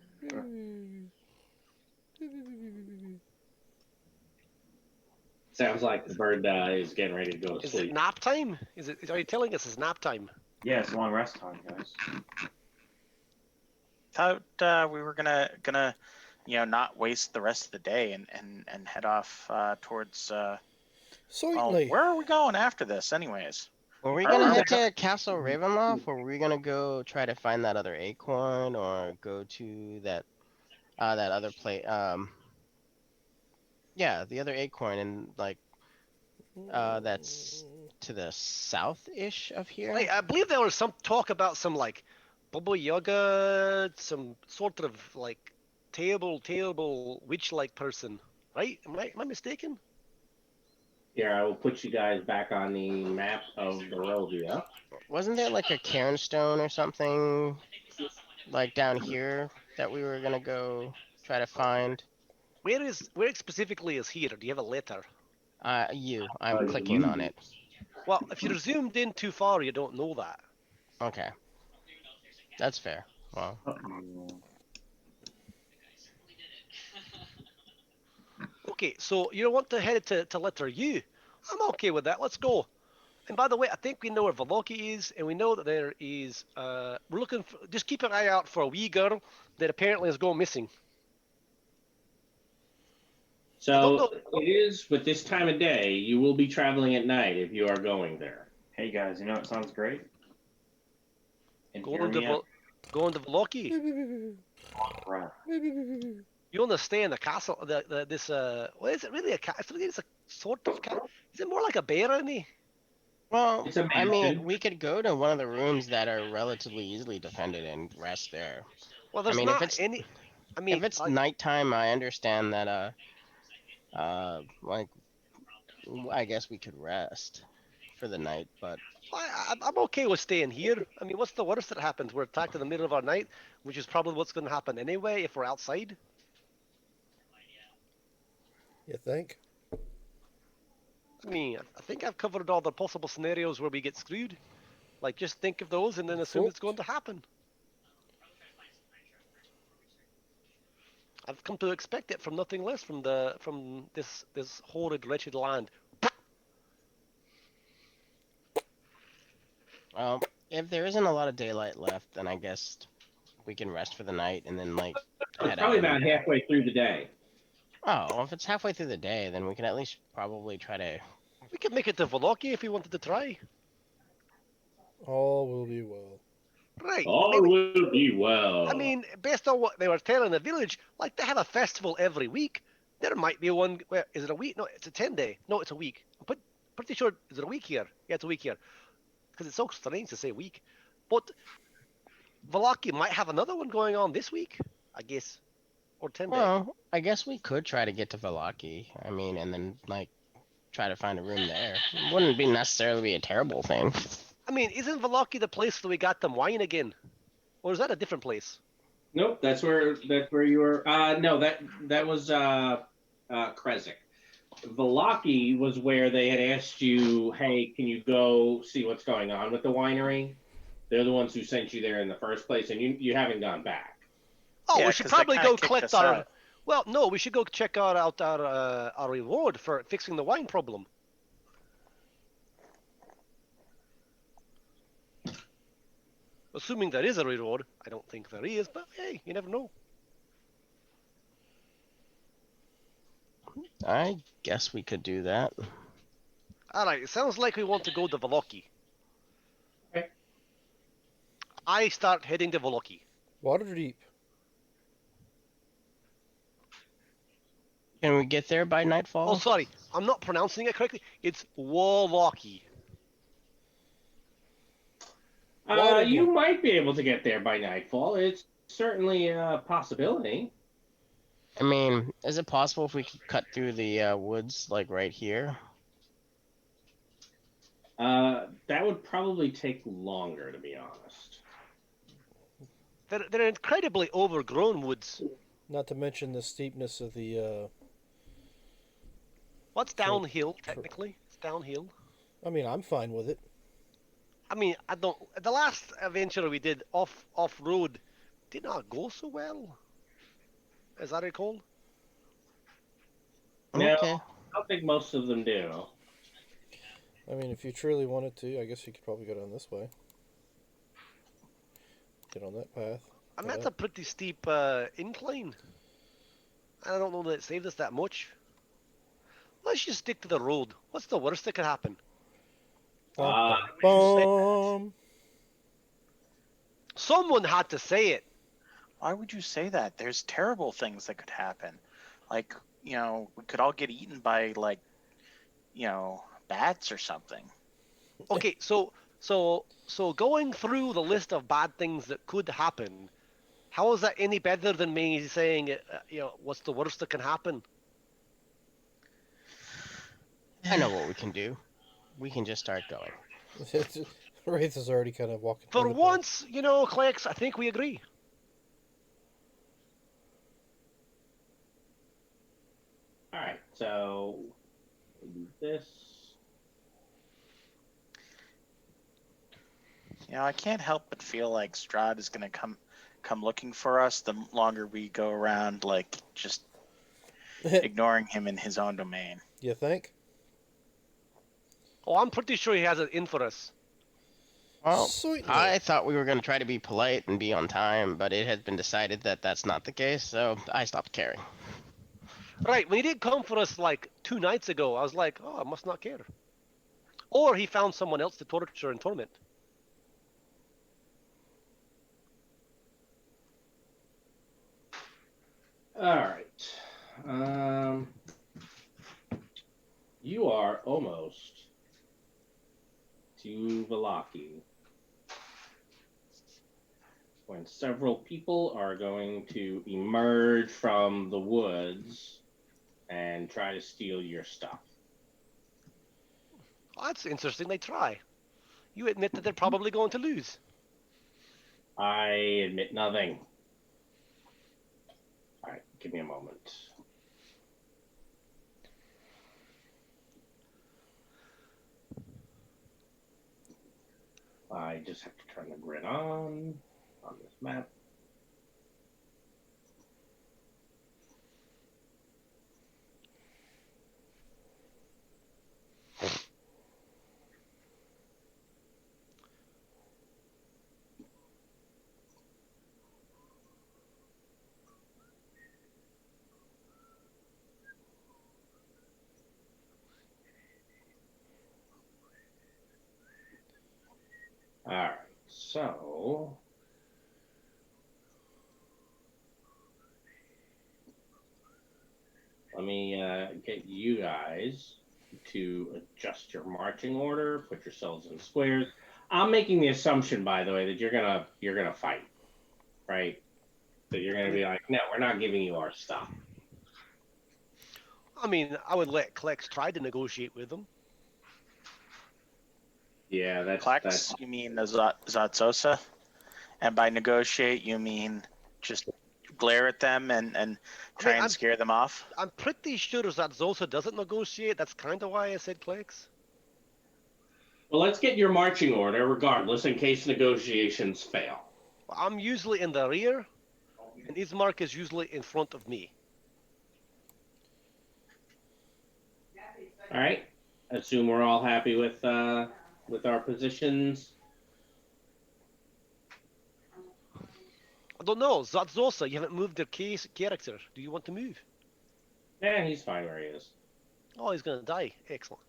Sounds like the bird is getting ready to go to Is sleep. it nap time? Are you telling us it's nap time? Yeah, it's long rest time, guys. Thought we were gonna not waste the rest of the day and head off towards. Well, Certainly. where are we going after this, anyways? Were we gonna head to Castle Ravenloft, or were we gonna go try to find that other acorn, or go to that other place? Yeah, the other acorn, and that's to the south-ish of here. I believe there was some talk about some Baba Yaga, some sort of terrible witch-like person, right? Am I mistaken? Here, I will put you guys back on the map of Barovia. Wasn't there like a cairnstone or something down here that we were gonna go try to find? Where specifically is here? Do you have a letter? I'm clicking on it. Well, if you're zoomed in too far, you don't know that. Okay. That's fair. Well, Okay, so you want to head to letter U. I'm okay with that. Let's go. And by the way, I think we know where Valoki is, and we know that there is. We're looking for. Just keep an eye out for a wee girl that apparently has gone missing. So it is, with this time of day, you will be traveling at night if you are going there. Hey guys, it sounds great. And Going to Valoki. Right. You want to stay in the castle? This what is it really a castle? It's a sort of castle. Is it more like a barony? well, It's a I mean, mansion. we could go to one of the rooms that are relatively easily defended and rest there. Well, there's mean, if not it's- any. I mean, If it's nighttime, I understand that I guess we could rest for the night, but I'm okay with staying here. I mean, what's the worst that happens? We're attacked in the middle of our night, which is probably what's going to happen anyway if we're outside. You think? I mean, I think I've covered all the possible scenarios where we get screwed. Like, just think of those and then assume it's going to happen. I've come to expect it from nothing less from this horrid, wretched land. Well, if there isn't a lot of daylight left, then I guess we can rest for the night and then like It's head probably out. about halfway through the day. Oh, well, if it's halfway through the day, then we can at least probably try to. We could make it to Voloki if we wanted to try. All will be well. Right. All Maybe. will be well. I mean, based on what they were telling the village, like they have a festival every week. There might be one. Where is it a week? No, it's a 10-day. No, it's a week. I'm pretty sure. Is it a week here? Yeah, it's a week here. Because it's so strange to say week. But Valaki might have another one going on this week, I guess, or 10-day. Well, I guess we could try to get to Valaki. I mean, and then like try to find a room there. Wouldn't be necessarily be a terrible thing. I mean, isn't Valaki the place that we got them wine again, or is that a different place? Nope, that's where you were. No, that was Kresik. Velaki was where they had asked you, hey, can you go see what's going on with the winery? They're the ones who sent you there in the first place, and you haven't gone back. Oh, Yeah, we should 'cause they probably kinda go kicked collect us our. out. Well, no, we should go check out our reward for fixing the wine problem. Assuming there is a reward, I don't think there is, but hey, you never know. I guess we could do that. All right, it sounds like we want to go to Voloki. Okay. I start heading to Voloki. Waterdeep. Can we get there by nightfall? Oh, sorry, I'm not pronouncing it correctly. It's Woloki. You might be able to get there by nightfall. It's certainly a possibility. I mean, is it possible if we could cut through the woods like right here? That would probably take longer, to be honest. They're incredibly overgrown woods. Not to mention the steepness of the. What's downhill, technically? It's downhill. I mean, I'm fine with it. I mean, I don't. The last adventure we did off road did not go so well, as I recall. No, Okay. I don't think most of them do. I mean, if you truly wanted to, I guess you could probably go down this way. Get on that path. I mean, head that's a up. pretty steep incline. I don't know that it saved us that much. Let's just stick to the road. What's the worst that could happen? Bum, would bum, you bum. Someone had to say it. Why would you say that? There's terrible things that could happen. Like, we could all get eaten by, like, bats or something. Okay, so going through the list of bad things that could happen, how is that any better than me saying, what's the worst that can happen? I know what we can do. We can just start going. Wraith is already kind of walking. For on the path. once, Clex, I think we agree. All right, so we'll do this. I can't help but feel like Strahd is gonna come looking for us the longer we go around, like, just ignoring him in his own domain. You think? Oh, I'm pretty sure he has it in for us. Well, Sweet. I thought we were going to try to be polite and be on time, but it has been decided that that's not the case, so I stopped caring. Right, when he did come for us like 2 nights ago, I was like, oh, I must not care. Or he found someone else to torture and torment. All right. You are almost to Velaki, when several people are going to emerge from the woods and try to steal your stuff. Oh, that's interesting. They try. You admit that they're probably going to lose. I admit nothing. All right, give me a moment. I just have to turn the grid on this map. All right, so let me get you guys to adjust your marching order, put yourselves in squares. I'm making the assumption, by the way, that you're gonna fight, right? So you're gonna be like, no, we're not giving you our stuff. I mean, I would let Klex try to negotiate with them. Yeah, that's Plex, you mean the Zatzosa? And by negotiate, you mean just glare at them and try and scare them off? I'm pretty sure that Zosa doesn't negotiate. That's kind of why I said Klex. Well, let's get your marching order, regardless, in case negotiations fail. I'm usually in the rear, and Ismark is usually in front of me. All right. Assume we're all happy with our positions. I don't know. Zatzosa, you haven't moved their character. Do you want to move? Yeah, he's fine where he is. Oh, he's going to die. Excellent.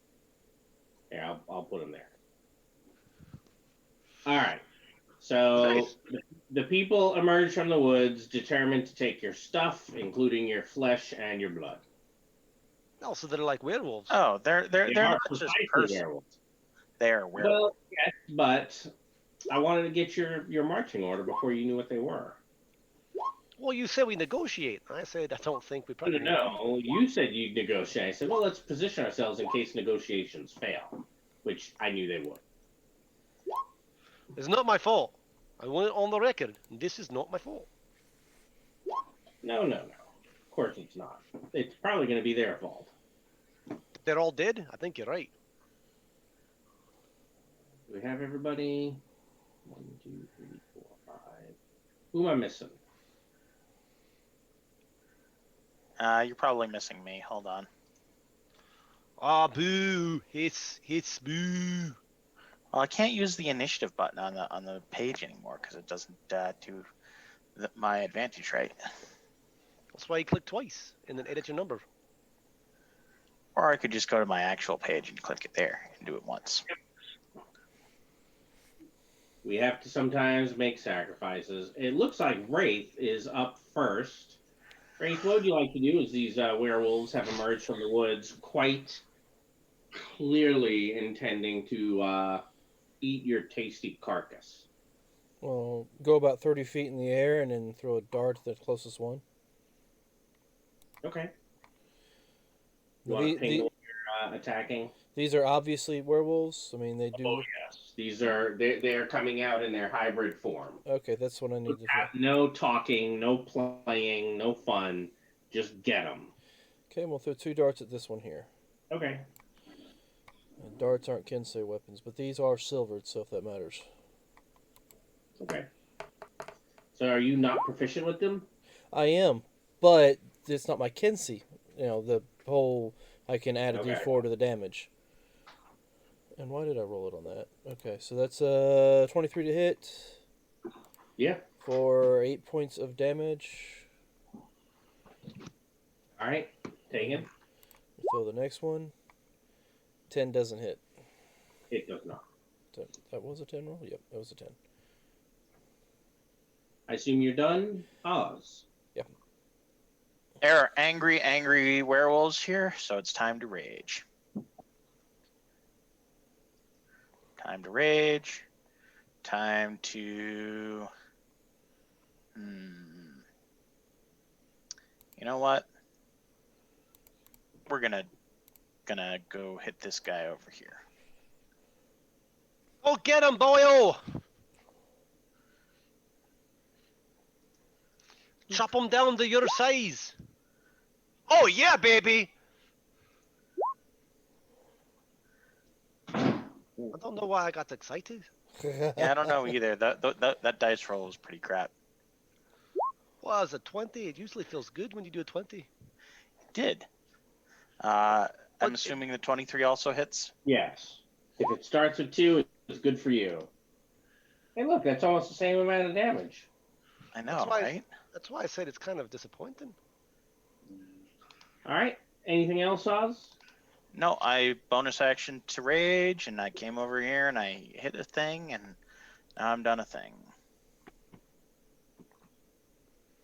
Yeah, I'll put him there. All right. So Nice. the people emerge from the woods, determined to take your stuff, including your flesh and your blood. Oh, so they're like werewolves. Oh, they're They are not just precisely person. werewolves. They're werewolves. Well, yes, but I wanted to get your marching order before you knew what they were. Well, you said we negotiate. I said I don't think we probably. No, you said you'd negotiate. I said, well, let's position ourselves in case negotiations fail, which I knew they would. It's not my fault. I want it on the record. This is not my fault. No. Of course it's not. It's probably going to be their fault. They're all dead? I think you're right. Do we have everybody? 1, 2, 3, 4, 5. Who am I missing? You're probably missing me. Hold on. Ah, boo! It's boo. Well, I can't use the initiative button on the page anymore because it doesn't do my advantage right. That's why you click twice and then edit your number. Or I could just go to my actual page and click it there and do it once. We have to sometimes make sacrifices. It looks like Wraith is up first. Wraith, what would you like to do as these werewolves have emerged from the woods, quite clearly intending to eat your tasty carcass? Well, go about 30 feet in the air and then throw a dart at the closest one. Okay. You want to ping you're attacking? These are obviously werewolves. I mean, they do. Oh yes, they're coming out in their hybrid form. Okay, that's what I need to do. No talking, no playing, no fun. Just get them. Okay, we'll throw 2 darts at this one here. Okay. And darts aren't Kensei weapons, but these are silvered, so if that matters. Okay. So are you not proficient with them? I am, but it's not my Kensei. You know, the whole I can add a d4 to the damage. And why did I roll it on that? Okay, so that's 23 to hit. Yeah. For 8 points of damage. All right. Take him. Throw the next one. 10 doesn't hit. It does not. That was a 10 roll? Yep, that was a 10. I assume you're done? Oz. Yep. There are angry werewolves here, so it's time to rage. Time to rage. Time to... You know what? We're gonna go hit this guy over here. Oh, get him, boyo! Chop him down to your size. Oh yeah, baby! I don't know why I got excited. Yeah, I don't know either. That dice roll was pretty crap. Well, it's a 20. It usually feels good when you do a 20. It did. I'm But assuming the 23 also hits. Yes. If it starts with 2, it's good for you. Hey, look, that's almost the same amount of damage. I That's know, why right? that's why I said it's kind of disappointing. All right. Anything else, Oz? No, I bonus action to rage, and I came over here and I hit a thing, and now I'm done a thing.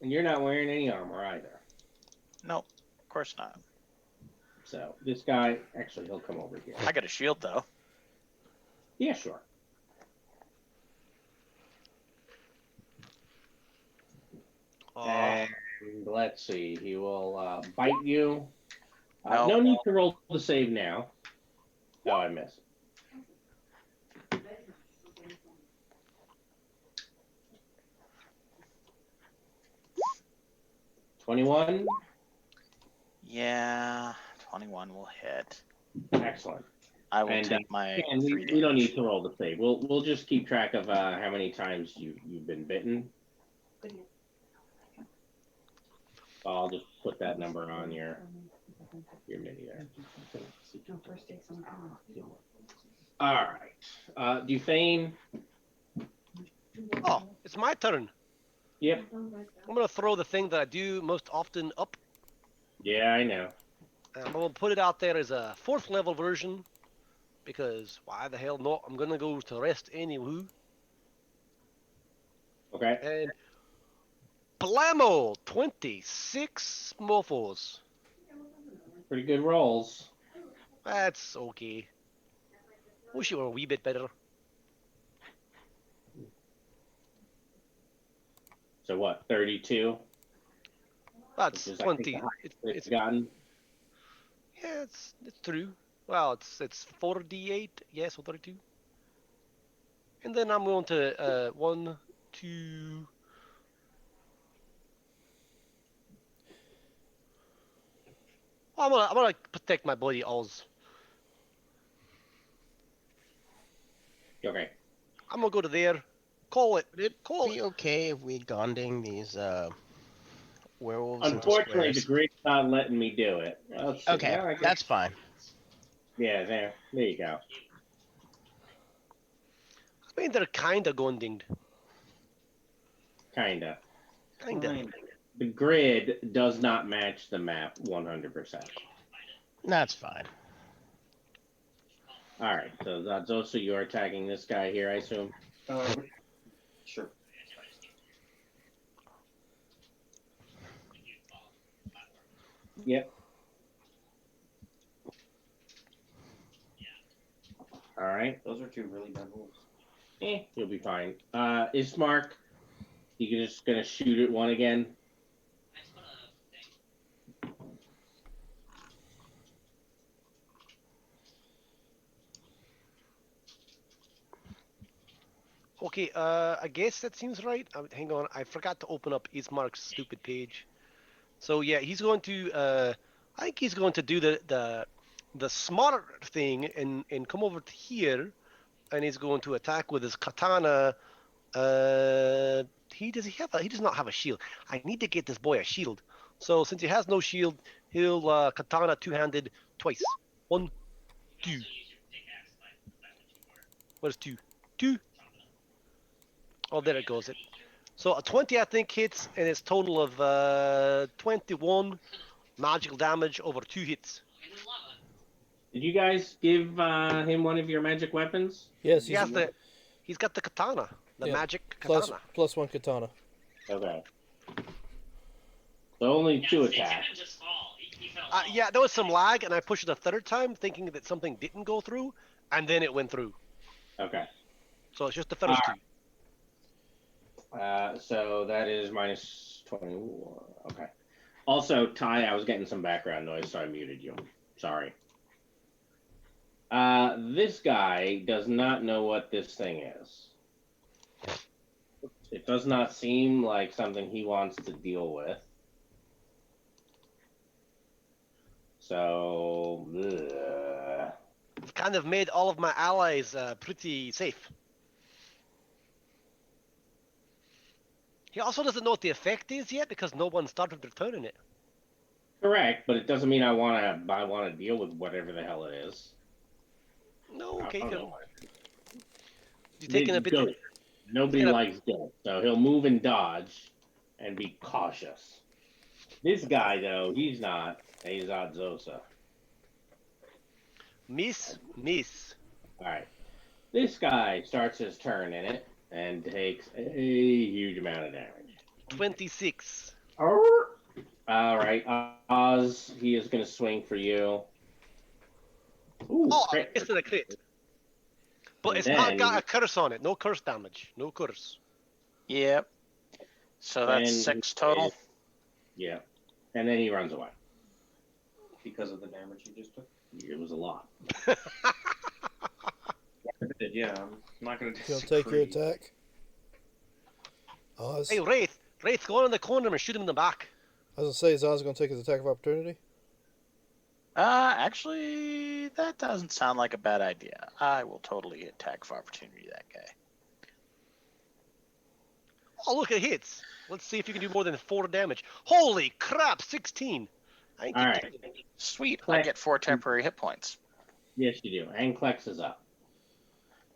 And you're not wearing any armor either. Nope, of course not. So this guy, actually, he'll come over here. I got a shield though. Yeah, sure. And let's see. He will bite you. No. No need to roll the save now. Oh, I missed. $21. Yeah, 21 will hit. Excellent. I will And take my and 3 we don't damage. need to roll the save. We'll just keep track of how many times you've been bitten. I'll just put that number on your mini there. All right. Do you feign? Oh, it's my turn. Yep. I'm gonna throw the thing that I do most often up. Yeah, I know. I'm gonna put it out there as a 4th level version, because why the hell not? I'm gonna go to rest anywho. Okay. And blammo, 26 mofos. Pretty good rolls. That's okay. Wish you were a wee bit better. So what? 32. That's Which is, I think, 20. the highest It's it's gotten. yeah, it's true. Well, it's 4d8. Yeah, so 32. And then I'm going to 1, 2. I'm gonna protect my buddy Oz. Okay. I'm gonna go to there. Call it. Would it Call it. be okay if we gonding these werewolves into Unfortunately, the squares? grid's not letting me do it. Let's see. Okay, Well, I guess, that's fine. yeah, there you go. I mean, they're kinda gondinged. Kinda. Kinda. The grid does not match the map 100%. That's fine. All right, so that's also you're attacking this guy here, I assume. Sure. Yep. All right. Those are 2 really bad rolls. You'll be fine. Ismark, you just gonna shoot at one again? Okay, I guess that seems right. Hang on, I forgot to open up Ismark's stupid page. So yeah, he's going to. I think he's going to do the smart thing and come over to here, and he's going to attack with his katana. He does not have a shield. I need to get this boy a shield. So since he has no shield, he'll katana 2-handed twice. 1, 2. What is 2? 2. Oh, there it goes. So a 20, I think, hits, and it's total of 21 magical damage over 2 hits. Did you guys give him one of your magic weapons? Yes, He's got the katana, the Yeah. magic plus katana. plus 1 katana. Okay. So only 2 attacks. Yeah, there was some lag, and I pushed it a 3rd time, thinking that something didn't go through, and then it went through. Okay. So it's just the first 2. So that is minus 21. Okay. Also, Ty, I was getting some background noise, so I muted you. Sorry. This guy does not know what this thing is. It does not seem like something he wants to deal with. So, I've kind of made all of my allies pretty safe. He also doesn't know what the effect is yet because no one started returning it. Correct, but it doesn't mean I wanna deal with whatever the hell it is. No, I okay, don't good. know. You're taking a It's bit. ghost. Nobody gonna- likes ghosts, so he'll move and dodge, and be cautious. This guy though, he's not. Azad Zosa. Miss. All right. This guy starts his turn in it and takes a huge amount of damage. 26. All right, Oz. He is going to swing for you. Ooh, Oh, crit. it's a crit. But And it's not got a then- curse on it. No curse damage. No curse. Yep. So that's And 6 total. Yeah, and then he runs away. Because of the damage you just took. It was a lot. Yeah, I'm not gonna He'll disagree. take your attack. Oz. Hey, Wraith, go in the corner and shoot him in the back. I was gonna say, is Oz gonna take his attack of opportunity? Actually, that doesn't sound like a bad idea. I will totally attack for opportunity that guy. Oh, look, it hits. Let's see if you can do more than 4 damage. Holy crap, 16. I think All you right. killed him. Sweet, I get 4 temporary hit points. Yes, you do. And Klex is up.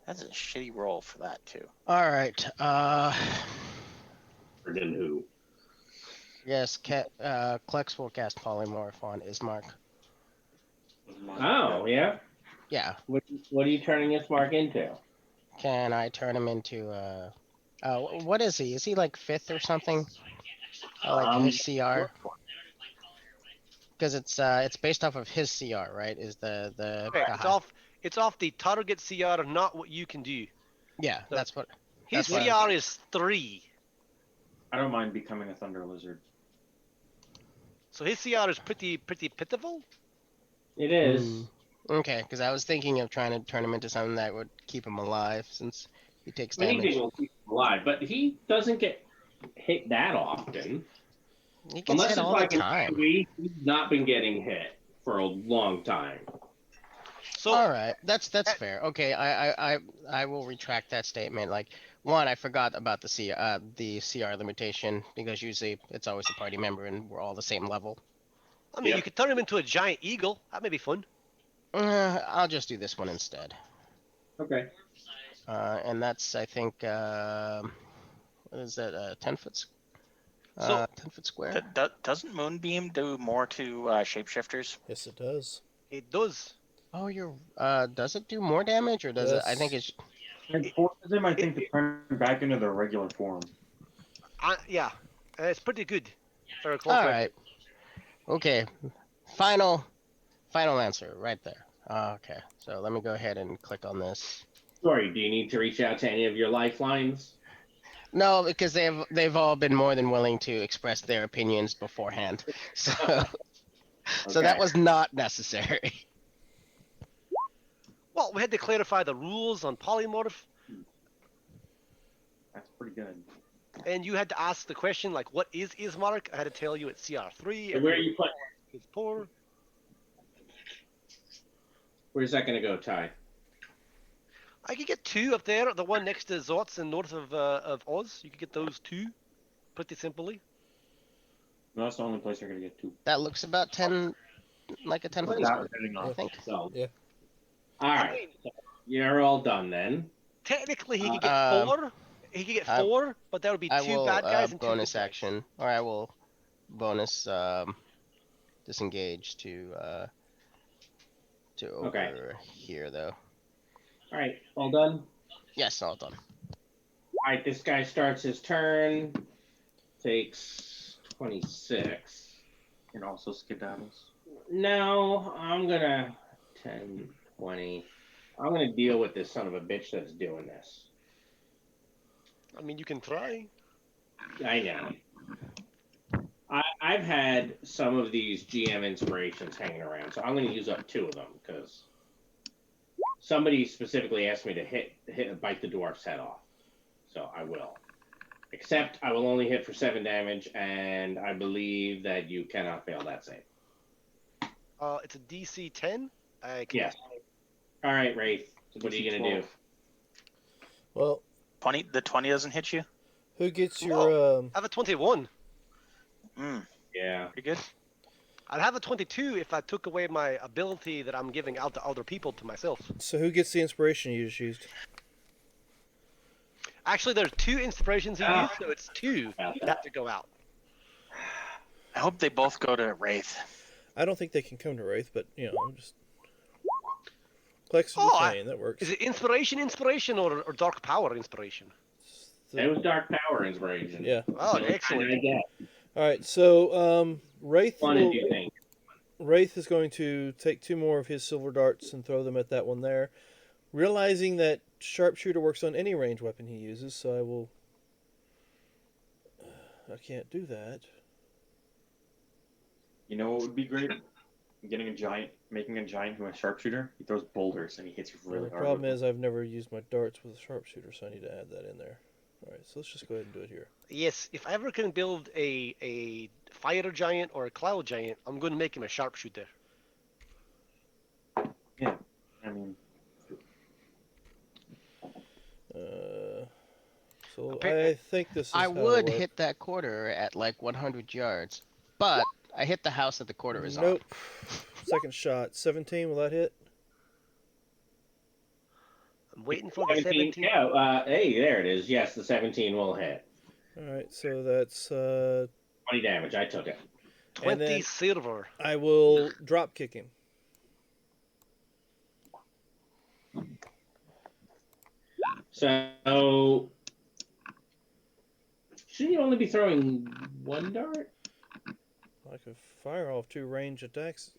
That's a shitty roll for that too. All right. Or then who? Yes, Klex will cast Polymorph on Ismark. Oh, yeah. Yeah. What are you turning this mark into? Can I turn him into what is he? Is he like 5th or something? Like his CR? Because it's based off of his CR, right? Is the Correct. high- It's off the target CR, not what you can do. Yeah, So- that's what. His That's CR is 3. I don't mind becoming a Thunder Lizard. So his CR is pretty pitiful. It is. Okay, because I was thinking of trying to turn him into something that would keep him alive, since he takes Anything damage. will keep him alive, but he doesn't get hit that often. He gets Unless hit it's all like the time. in he's not been getting hit for a long time. So All right, that's fair. Okay, I will retract that statement. Like, one, I forgot about the CR limitation, because usually it's always the party member and we're all the same level. I mean, Yep. you could turn him into a giant eagle. That may be fun. I'll just do this one instead. Okay. And that's, I think, what is that? 10 foot. So- 10 foot square. Doesn't Moonbeam do more to shapeshifters? Yes, it does. It does. Oh, does it do more damage, or does it? I think it's. It forces them, I think, to turn back into their regular form. Yeah, it's pretty good. For a All close right. Okay. Final answer right there. Okay. So let me go ahead and click on this. Sorry, do you need to reach out to any of your lifelines? No, because they've all been more than willing to express their opinions beforehand. So so that Okay. was not necessary. Well, we had to clarify the rules on polymorph, That's pretty good. and you had to ask the question like, "What is Ismark?" I had to tell you it's CR3. So where are you put? It's poor. Where's that going to go, Ty? I could get 2 up there, the one next to Zots and north of Oz. You could get those 2, pretty simply. No, that's the only place you're gonna get to. That looks about 10, like a 10 foot square, Depending I on. think. So, Yeah. all right. So you're all done then. Technically, he could get Um, 4. He could get I- 4, but that would be 2 I will bad guys and 2 bonus good guys. action, or I will bonus disengage to over Okay. here though. All right, all done. Yes, all done. All right, this guy starts his turn. Takes 26. And also skedaddles. No, I'm gonna 10, 20. I'm gonna deal with this son of a bitch that's doing this. I mean, you can try. I know. I've had some of these GM inspirations hanging around, so I'm gonna use up 2 of them because somebody specifically asked me to bite the dwarf's head off, so I will. Except I will only hit for 7 damage, and I believe that you cannot fail that save. It's a DC 10. I can Yes. All right, Wraith. What are you gonna do? Well, 20. The 20 doesn't hit you. Who gets Whoa. your I have a 21. Yeah. Pretty good. I'd have a 22 if I took away my ability that I'm giving out to other people to myself. So who gets the inspiration you just used? Actually, there's 2 inspirations he Ah. used, so it's 2 About that have to go out. I hope they both go to Wraith. I don't think they can come to Wraith, but I'm just Plex is Oh, saying that works. Is it inspiration, or dark power inspiration? It was Dark Power inspiration. Yeah. Oh, The only excellent. kind I get. All right. So Wraith Fun and will, do things. Wraith is going to take 2 more of his silver darts and throw them at that one there, realizing that sharpshooter works on any range weapon he uses. So I will. I can't do that. You know what would be great? Making a giant who has sharpshooter. He throws boulders and he hits you really The hard. problem with is I've never used my darts with a sharpshooter, so I need to add that in there. All right, so let's just go ahead and do it here. Yes, if I ever can build a fire giant or a cloud giant, I'm going to make him a sharpshooter. them. I mean, So Appa- I think this is I how it'll would work. hit that quarter at like 100 yards, but I hit the house that the quarter is Nope. Second shot. 17, will that hit? I'm waiting for the 17. Yeah, hey, there it is. Yes, the 17 will hit. All right, so that's 20 damage. I took it. 20 then- silver. I will drop kick him. So, shouldn't you only be throwing 1 dart? I could fire off 2 range attacks.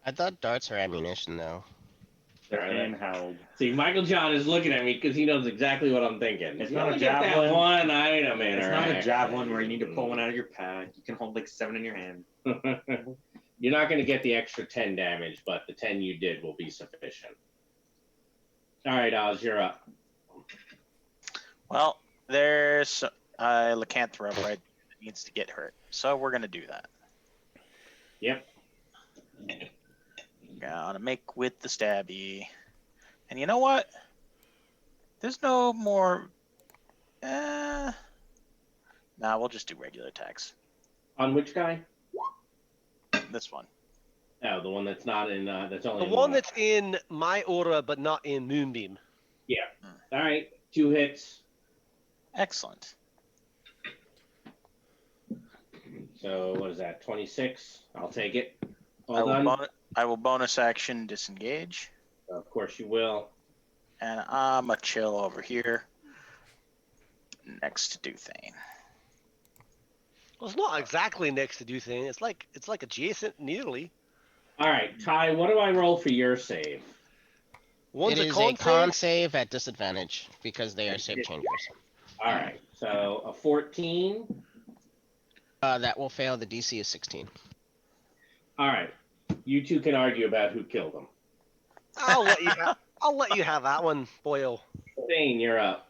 I thought darts are ammunition though. they're Alright. handheld. See, Michael John is looking at me because he knows exactly what I'm thinking. It's You not a only get that javelin. one item in. It's all not a right? javelin where you need to pull one out of your pack. You can hold like 7 in your hand. You're not going to get the extra 10 damage, but the 10 you did will be sufficient. All right, Oz, you're up. Well, there's a lycanthrope right that needs to get hurt, so we're gonna do that. Yep. Gotta make with the stabby, and you know what? There's no more. Nah, we'll just do regular attacks. On which guy? This one. Oh, the one that's not in. That's only The in one that's in my aura but not in Moonbeam. All right, 2 hits. Excellent. So what is that? 26. I'll take it. I All will, done. I will bonus action disengage, Of course you will. and I'm a chill over here next to Duthane. Well, it's not exactly next to Duthane. It's like adjacent, nearly. All right, Ty. What do I roll for your save? One's It a is con a con save. save at disadvantage because they are shape changers. All right, so a 14. That will fail. The DC is 16. All right, you two can argue about who killed him. I'll let you have that one, Boyle. Thane, you're up.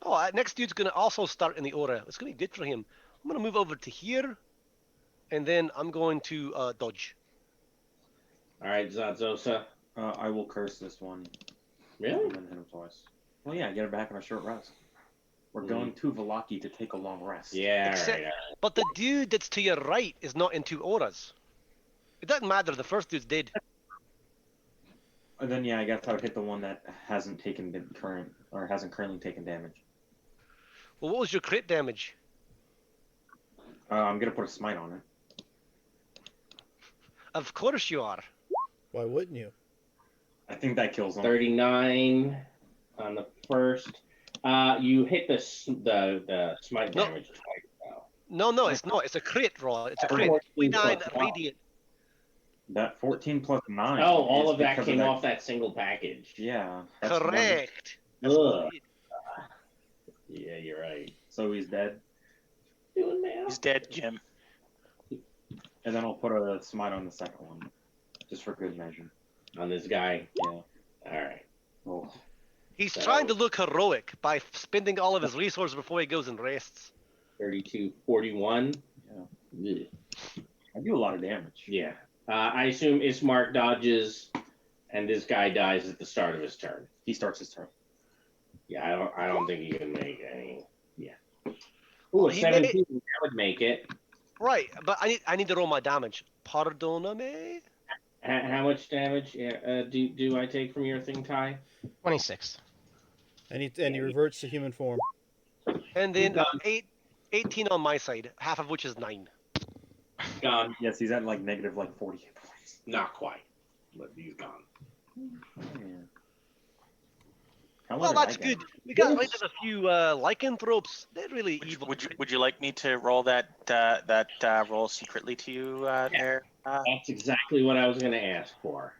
Oh, next dude's gonna also start in the aura. It's gonna be good for him. I'm gonna move over to here, and then I'm going to dodge. All right, Zadzosa. I will curse this one. Really? And then hit him twice. Well, yeah, get her back on a short rest. We're going to Velaki to take a long rest. Yeah, Except- all right. But the dude that's to your right is not in 2 auras. It doesn't matter. The first dude's dead. And then, yeah, I guess I would hit the one that hasn't currently taken damage. Well, what was your crit damage? I'm gonna put a smite on it. Of course you are. Why wouldn't you? I think that kills him. 39 on the first. You hit the smite No. damage twice. Though. No, it's not. It's a crit roll. It's a crit. 14 29 plus radiant. That 14 plus 9. Oh, all is of that because came off that single package. Yeah. that's one. Correct. Ugh. Yeah, you're right. So he's dead. Doing now. He's dead, Jim. And then I'll put a smite on the second one. Just for good measure. On this guy. Yeah. All right. Oh. He's So- trying to look heroic by spending all of his resources before he goes and rests. 32, 41. Yeah. Ugh. I do a lot of damage. Yeah. I assume Ismark dodges, and this guy dies at the start of his turn. He starts his turn. Yeah, I don't think he can make any. Ooh, a he may 17, that would make it. right, but I need to roll my damage. Pardoname. How much damage do I take from your thing, Ty? 26. And he Yeah, reverts to human form. And he's then 18 on my side, half of which is 9. gone. Yes, he's at like negative like 40 hit points. Not quite, but he's gone. Yeah. How Well, low did I that's get? good. We got rid of a few lycanthropes. They're really evil. Would you like me to roll that roll secretly to you there? That's exactly what I was going to ask for.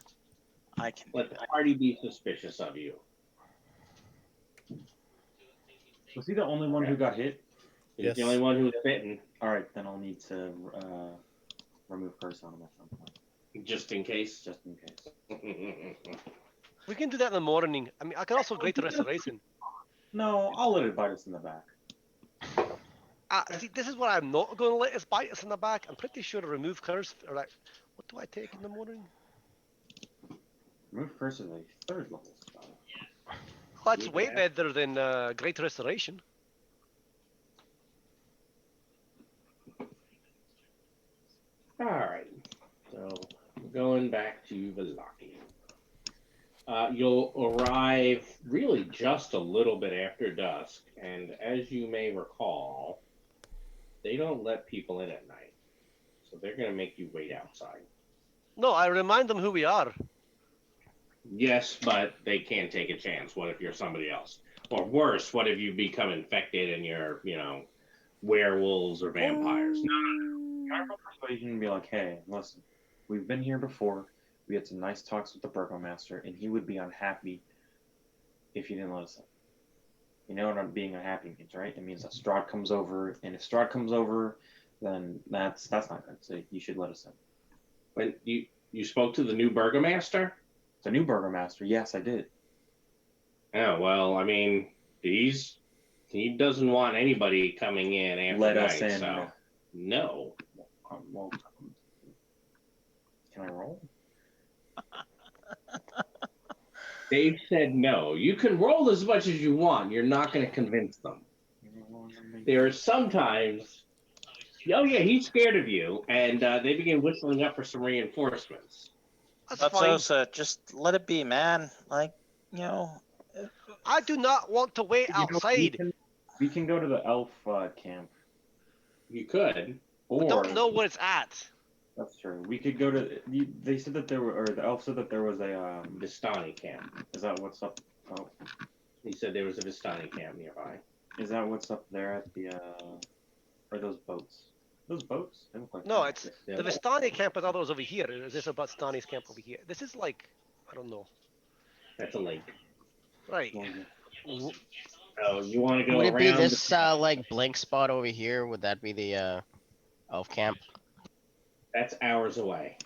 I can. Let the party be suspicious of you. Was he the only one who got hit? He's Yes. the only one who's bitten, All right, then I'll need to remove curse on him at some point, just in case. just in case. We can do that in the morning. I mean, I can also Greater Restoration. No, I'll let it bite us in the back. See, this is what I'm not going to let us bite us in the back. I'm pretty sure to remove curse. Or like, what do I take in the morning? Remove curse is a third level spell. That's way better than Great Restoration. All right. So going back to Velaki. You'll arrive really just a little bit after dusk, and as you may recall, they don't let people in at night, so they're going to make you wait outside. No, I remind them who we are. Yes, but they can't take a chance. What if you're somebody else? Or worse, what if you become infected and you're, werewolves or vampires? Can I roll persuasion and be like, hey, listen, we've been here before. We had some nice talks with the burgomaster, and he would be unhappy if you didn't let us in. You know what being unhappy means, right? It means that Strahd comes over, and if Strahd comes over, then that's not good. So you should let us in. When you spoke to the new burgomaster? The new burgomaster, yes, I did. Oh, well, I mean, he doesn't want anybody coming in after Let night, us in. so no. Well, can I roll? Dave said no. You can roll as much as you want. You're not going to convince them. There are sometimes, oh yeah, he's scared of you, and they begin whistling up for some reinforcements. That's But fine. Zosa, just let it be, man. Like, I do not want to wait outside. We can go to the elf camp. You could. Or, We don't know where it's at. That's true. We could go to. They said that there were, or the elf said that there was a. Vistani camp. Is that what's up? Oh, He said there was a Vistani camp nearby. is that what's up there at the? Or those boats? Those boats? They look like No, boats. it's the Vistani camp. I thought it was over here. Is this a Vistani's camp over here? This is like, I don't know. That's a lake. Right. Oh, you want to go Would it be around? this like blank spot over here? Would that be the elf camp? That's hours away.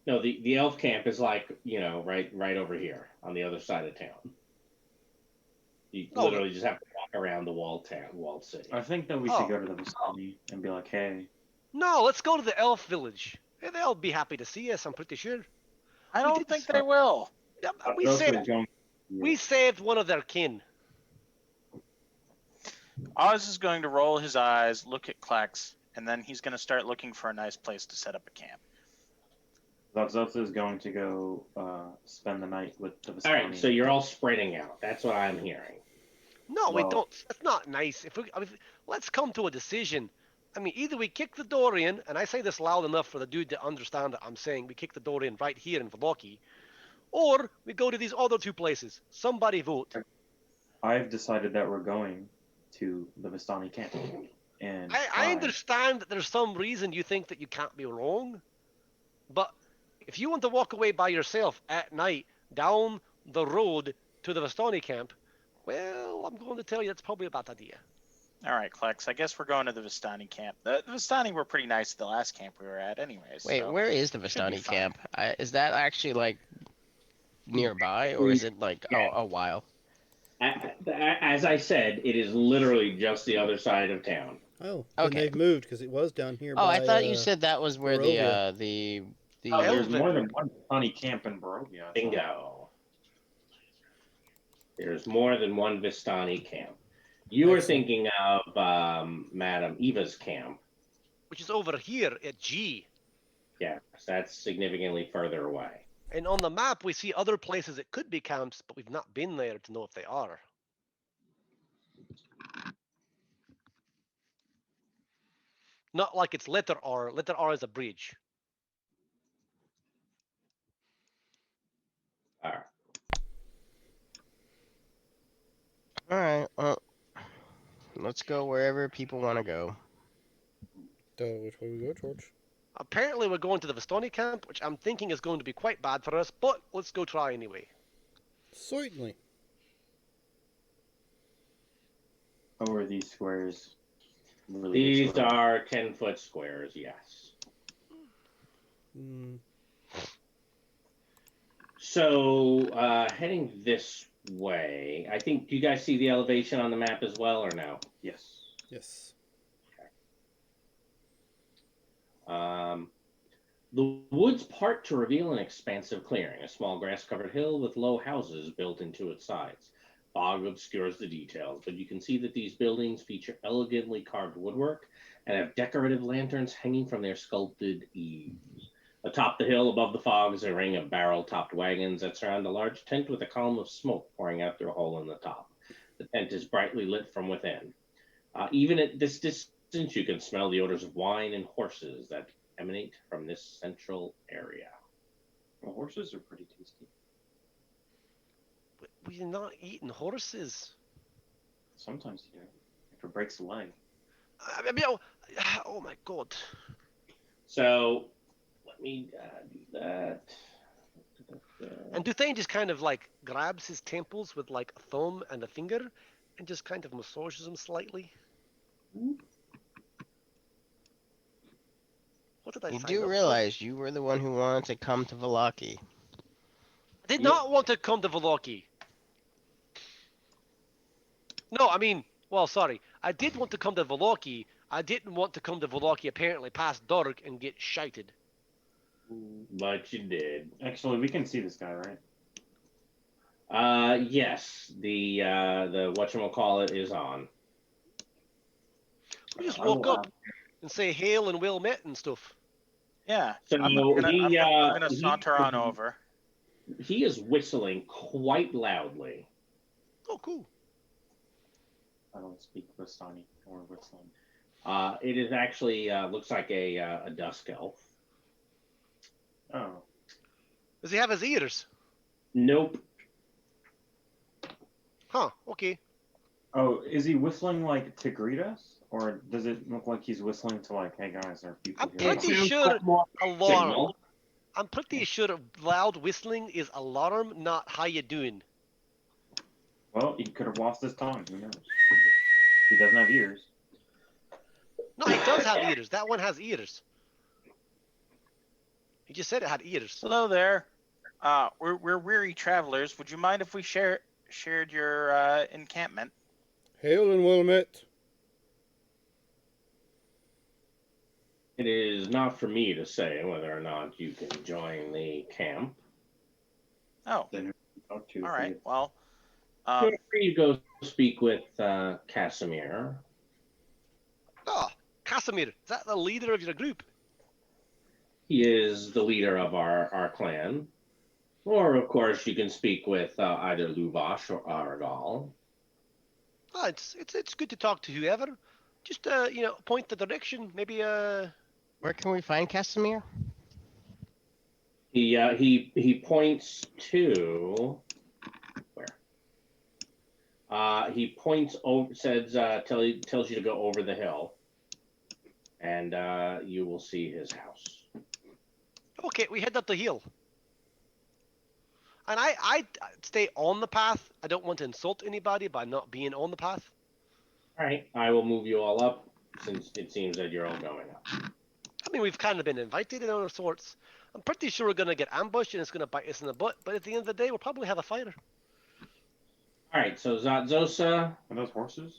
No, the elf camp is like, right over here on the other side of town. You literally just have to walk around the walled city. I think that we should go to the Vistani and be like, hey. No, let's go to the elf village. Yeah, they'll be happy to see us. I'm pretty sure. I don't think they will. Yeah, Zosa's we saved one of their kin. Oz is going to roll his eyes, look at Klex, and then he's going to start looking for a nice place to set up a camp. Zosa is going to go spend the night with the Vistani. All right, so you're all spreading out. That's what I'm hearing. No, we Well- don't. That's not nice. Let's come to a decision. I mean, either we kick the door in, and I say this loud enough for the dude to understand that I'm saying we kick the door in right here in Valoki, or we go to these other two places. Somebody vote. I've decided that we're going to the Vistani camp. And I understand that there's some reason you think that you can't be wrong, but if you want to walk away by yourself at night down the road to the Vistani camp, well, I'm going to tell you that's probably a bad idea. All right, Klex, I guess we're going to the Vistani camp. The Vistani were pretty nice at the last camp we were at anyways. Wait, so where is the should be Vistani fine. camp? Is that actually like nearby, or is it like a while? As I said, it is literally just the other side of town. Oh, then Okay. they've moved because it was down here. Oh, I by, thought you said that was where Barovia. the Oh, there's Elven. more than one Vistani camp in Barovia. Bingo. There's more than one Vistani camp. You were Excellent. thinking of Madam Eva's camp. Which is over here at G. Yes, that's significantly further away. And on the map, we see other places that could be camps, but we've not been there to know if they are. Not like it's letter R. Letter R is a bridge. All right. All right. Well, let's go wherever people want to go. Which way we go, George? Apparently, we're going to the Vistani camp, which I'm thinking is going to be quite bad for us, but let's go try anyway. Certainly. Oh, are these squares really big These squares? are 10-foot squares, yes. Mm, So, heading this way, I think, do you guys see the elevation on the map as well, or no? Yes. yes. The woods part to reveal an expansive clearing, a small grass-covered hill with low houses built into its sides. Fog obscures the details, but you can see that these buildings feature elegantly carved woodwork and have decorative lanterns hanging from their sculpted eaves. Atop the hill, above the fog, is a ring of barrel-topped wagons that surround a large tent with a column of smoke pouring out through a hole in the top. The tent is brightly lit from within. Even at this distance, you can smell the odors of wine and horses that emanate from this central area. Well, horses are pretty tasty. We're not eating horses. Sometimes you do. If it breaks the leg. I mean, oh my god. So let me do that. And Duthane just kind of like grabs his temples with like a thumb and a finger and just kind of massages them slightly. What did I You sign do up for? realize you were the one who wanted to come to Velaki. I did not want to come to Velaki. No, I mean, well, sorry. I did want to come to Velaki. I didn't want to come to Velaki apparently past dark and get shouted. But you did. Actually, we can see this guy, right? Yes, the whatchamacallit is on. We just I will walk up and say hail and well met and stuff. Yeah. So I'm gonna saunter on over. He is whistling quite loudly. Oh, cool. I don't speak Vistani or whistling. It is actually looks like a dusk elf. Oh. Does he have his ears? Nope. Huh, okay. Oh, is he whistling like to greet us? Or does it look like he's whistling to like, hey guys, there are people I'm here? pretty Sounds sure more alarm. signal. I'm pretty sure loud whistling is alarm, not how you doing. Well, he could have lost his tongue. Who knows? He doesn't have ears. No, he does have ears. That one has ears. He just said it had ears. Hello there. We're weary travelers. Would you mind if we shared your encampment? Hail and well met. It is not for me to say whether or not you can join the camp. Oh, Then who do you talk to? all right. Well, Feel free to go speak with Casimir. Ah, Casimir, is that the leader of your group? He is the leader of our clan. Or, of course, you can speak with either Luvash or Argal. Ah, it's good to talk to whoever. Just point the direction. Maybe Where can we find Casimir? He points to where? He points over. Says tells you to go over the hill, and you will see his house. okay, we head up the hill. And I stay on the path. I don't want to insult anybody by not being on the path. All right, I will move you all up since it seems that you're all going up. I mean, we've kind of been invited in all sorts. I'm pretty sure we're going to get ambushed and it's going to bite us in the butt. But at the end of the day, we'll probably have a fire. All right, so Zatzosa, Are those horses?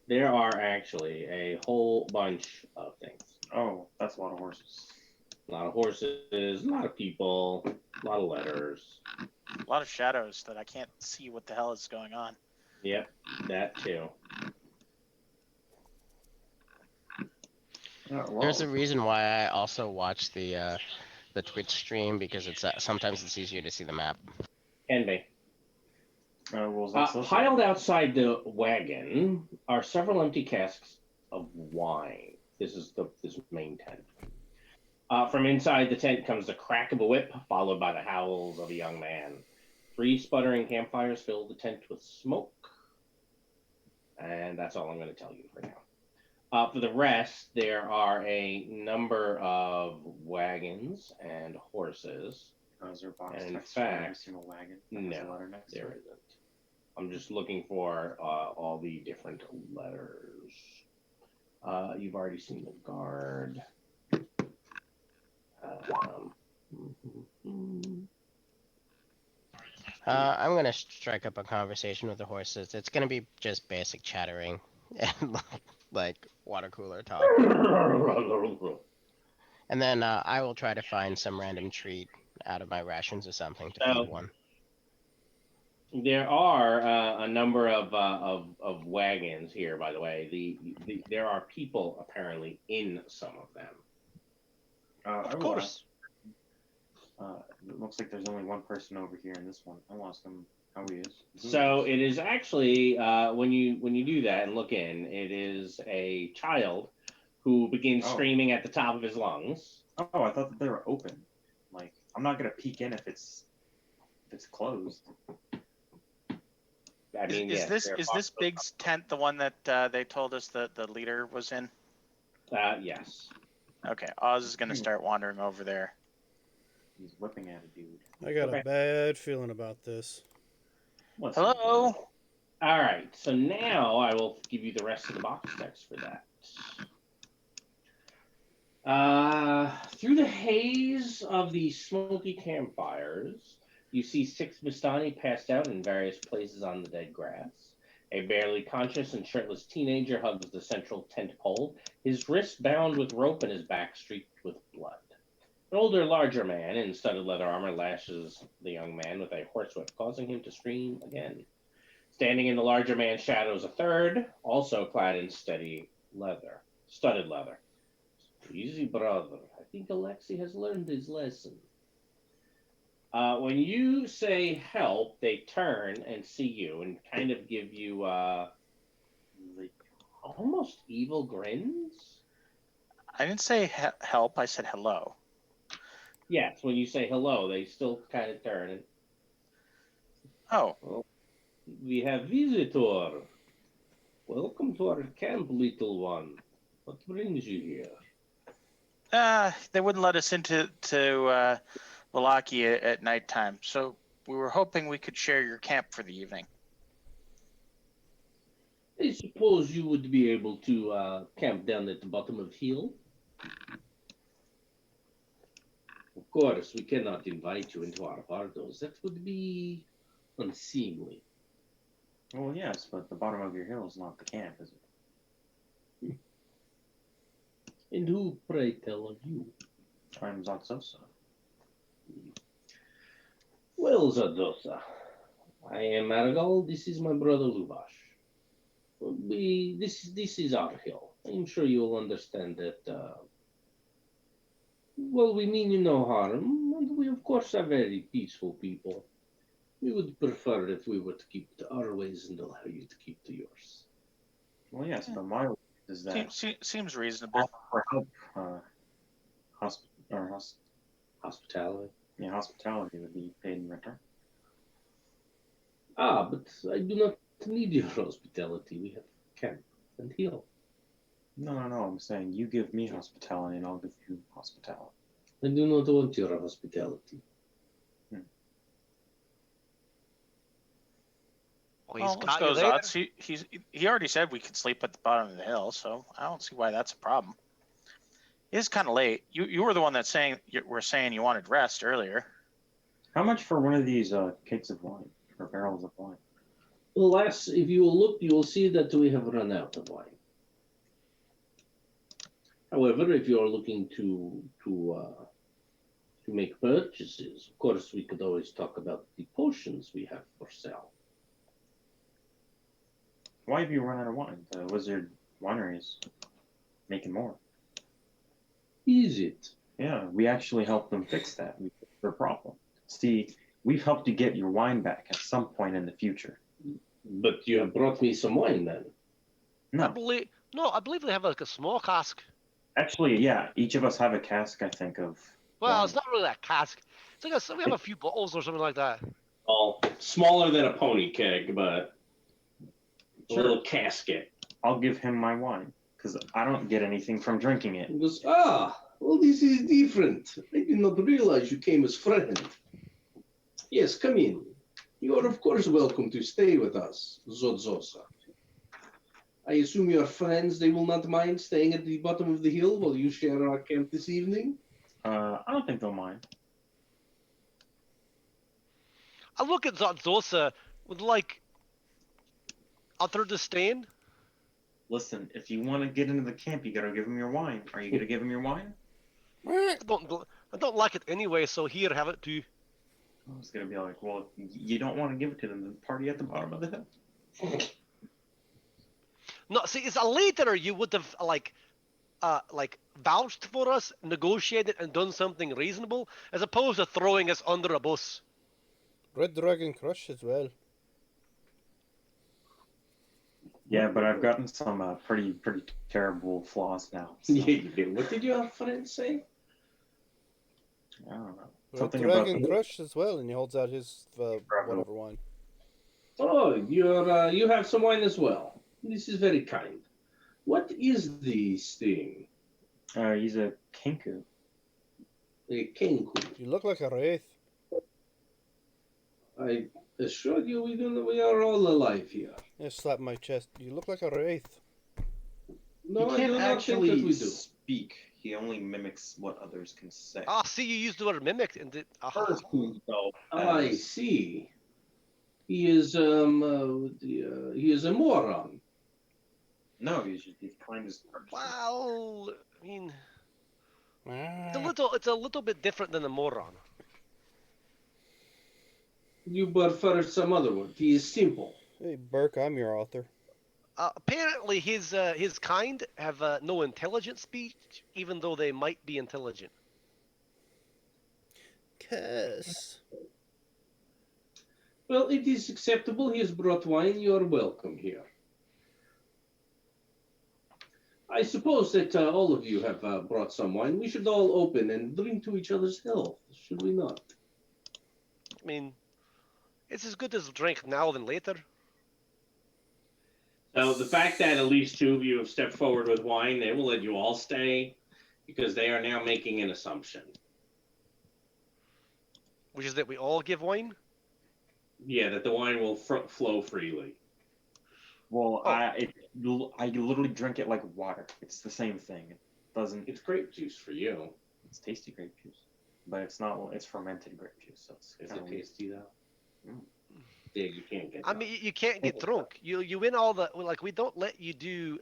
there are actually a whole bunch of things. Oh, that's a lot of horses. A lot of horses, a lot of people, a lot of letters. a lot of shadows that I can't see what the hell is going on. Yep, that too. There's a reason why I also watch the Twitch stream because it's sometimes it's easier to see the map. Can be. Well, let's Piled outside the wagon are several empty casks of wine. This is this main tent. From inside the tent comes the crack of a whip, followed by the howls of a young man. 3 sputtering campfires fill the tent with smoke. And that's all I'm going to tell you for now. For the rest, there are a number of wagons and horses. Is there a box And in text for every fact, single wagon? no, there isn't. I'm just looking for all the different letters. You've already seen the guard. I'm gonna strike up a conversation with the horses. It's gonna be just basic chattering and like water cooler talk. And then I will try to find some random treat out of my rations or something to feed one. There are a number of wagons here, by the way. There are people apparently in some of them. Of course. It looks like there's only one person over here in this one. I'll ask him how he is. So it is actually when you do that and look in, it is a child who begins screaming at the top of his lungs. Oh, I thought that they were open. Like, I'm not gonna peek in if it's closed. I mean, is this big tent the one that they told us that the leader was in? Yes. Okay, Oz is gonna start wandering over there. He's whipping at a dude. I got a bad feeling about this. Hello? All right, so now I will give you the rest of the box text for that. Through the haze of the smoky campfires, you see 6 Vistani passed out in various places on the dead grass. A barely conscious and shirtless teenager hugs the central tent pole, his wrist bound with rope and his back streaked with blood. An older, larger man in studded leather armor lashes the young man with a horsewhip, causing him to scream again. Standing in the larger man's shadow is a third, also clad in studded leather. Easy, brother. I think Alexei has learned his lesson. When you say help, they turn and see you and kind of give you almost evil grins. I didn't say help. I said hello. Yes, when you say hello, they still kind of turn. And, well, we have visitor. Welcome to our camp, little one. What brings you here? They wouldn't let us into Wallachia at nighttime, so we were hoping we could share your camp for the evening. I suppose you would be able to camp down at the bottom of the hill. Of course, we cannot invite you into our bardos. That would be unseemly. Well, yes, but the bottom of your hill is not the camp, is it? And who, pray tell, are you? I'm Zatsosa. Well, Zadosa, I am Marigold. This is my brother Lubash. This is our hill. I'm sure you'll understand that. Well, we mean you no harm, and we of course are very peaceful people. We would prefer if we were to keep to our ways and allow you to keep to yours. Well, yes, but my way is that seems reasonable. For help, hospitality. Yeah, hospitality would be paid in return. But I do not need your hospitality. We have camp and heal. No. I'm saying you give me hospitality, and I'll give you hospitality. I do not want your hospitality. Well, let's go, Zots. He already said we could sleep at the bottom of the hill, so I don't see why that's a problem. It is kind of late. You were the one that were saying you wanted rest earlier. How much for one of these kegs of wine or barrels of wine? Well, if you will look, you will see that we have run out of wine. However, if you are looking to make purchases, of course, we could always talk about the potions we have for sale. Why have you run out of wine? The Wizard Winery is making more. Is it? Yeah, we actually helped them fix that. We fixed their problem. See, we've helped you get your wine back at some point in the future. But you have brought me some wine then. I No, believe I believe they have like a small cask. actually, yeah, each of us have a cask, I think, of Well, wine. it's not really a cask. It's like we have a few bottles or something like that. Well, smaller than a pony keg, but a Sure. little casket. I'll give him my wine because I don't get anything from drinking it. He goes, well, this is different. I did not realize you came as friend. Yes, come in. You are, of course, welcome to stay with us, Zodzosa. I assume you are friends. They will not mind staying at the bottom of the hill while you share our camp this evening. I don't think they'll mind. I look at Zotzosa with like utter disdain. Listen, if you want to get into the camp, you gotta give him your wine. Are you gonna give him your wine? I don't like it anyway, so here, have it too. I was gonna be like, well, you don't want to give it to them, then party at the bottom of the hill. No, see, it's a later you would have like vouched for us, negotiated, and done something reasonable, as opposed to throwing us under a bus. Red Dragon Crush as well. Yeah, but I've gotten some pretty terrible flaws now. So, Yeah, you did. What did your friend say? I don't know. Red Something Dragon about Crush as well, and he holds out his whatever wine. Oh, you have some wine as well. This is very kind. What is this thing? he's a kinku. A kenku. You look like a wraith. I assure you, we are all alive here. Yeah, slap my chest. You look like a wraith. No, he I can't do not think that actually we do. speak. He only mimics what others can say. Ah, see, you used the word mimic, and Refers to himself I as- see. He is he is a moron. No, he's kind as. well, I mean, Ah. it's a little bit different than a moron. You prefer some other word. He is simple. Hey, Burke, I'm your author. Apparently, his kind have no intelligent speech, even though they might be intelligent. Curse. Well, it is acceptable. He has brought wine. You are welcome here. I suppose that all of you have brought some wine. We should all open and drink to each other's health, should we not? I mean, it's as good as drink now than later. So the fact that at least two of you have stepped forward with wine, they will let you all stay because they are now making an assumption. Which is that we all give wine? Yeah, that the wine will flow freely. Well, Oh. I literally drink it like water. It's the same thing. It doesn't. It's grape juice for you. It's tasty grape juice, but it's not. It's fermented grape juice, so it's Is kind it of weird. tasty though? Mm. Yeah, you can't get. I mean, you can't get drunk. You win all the like. We don't let you do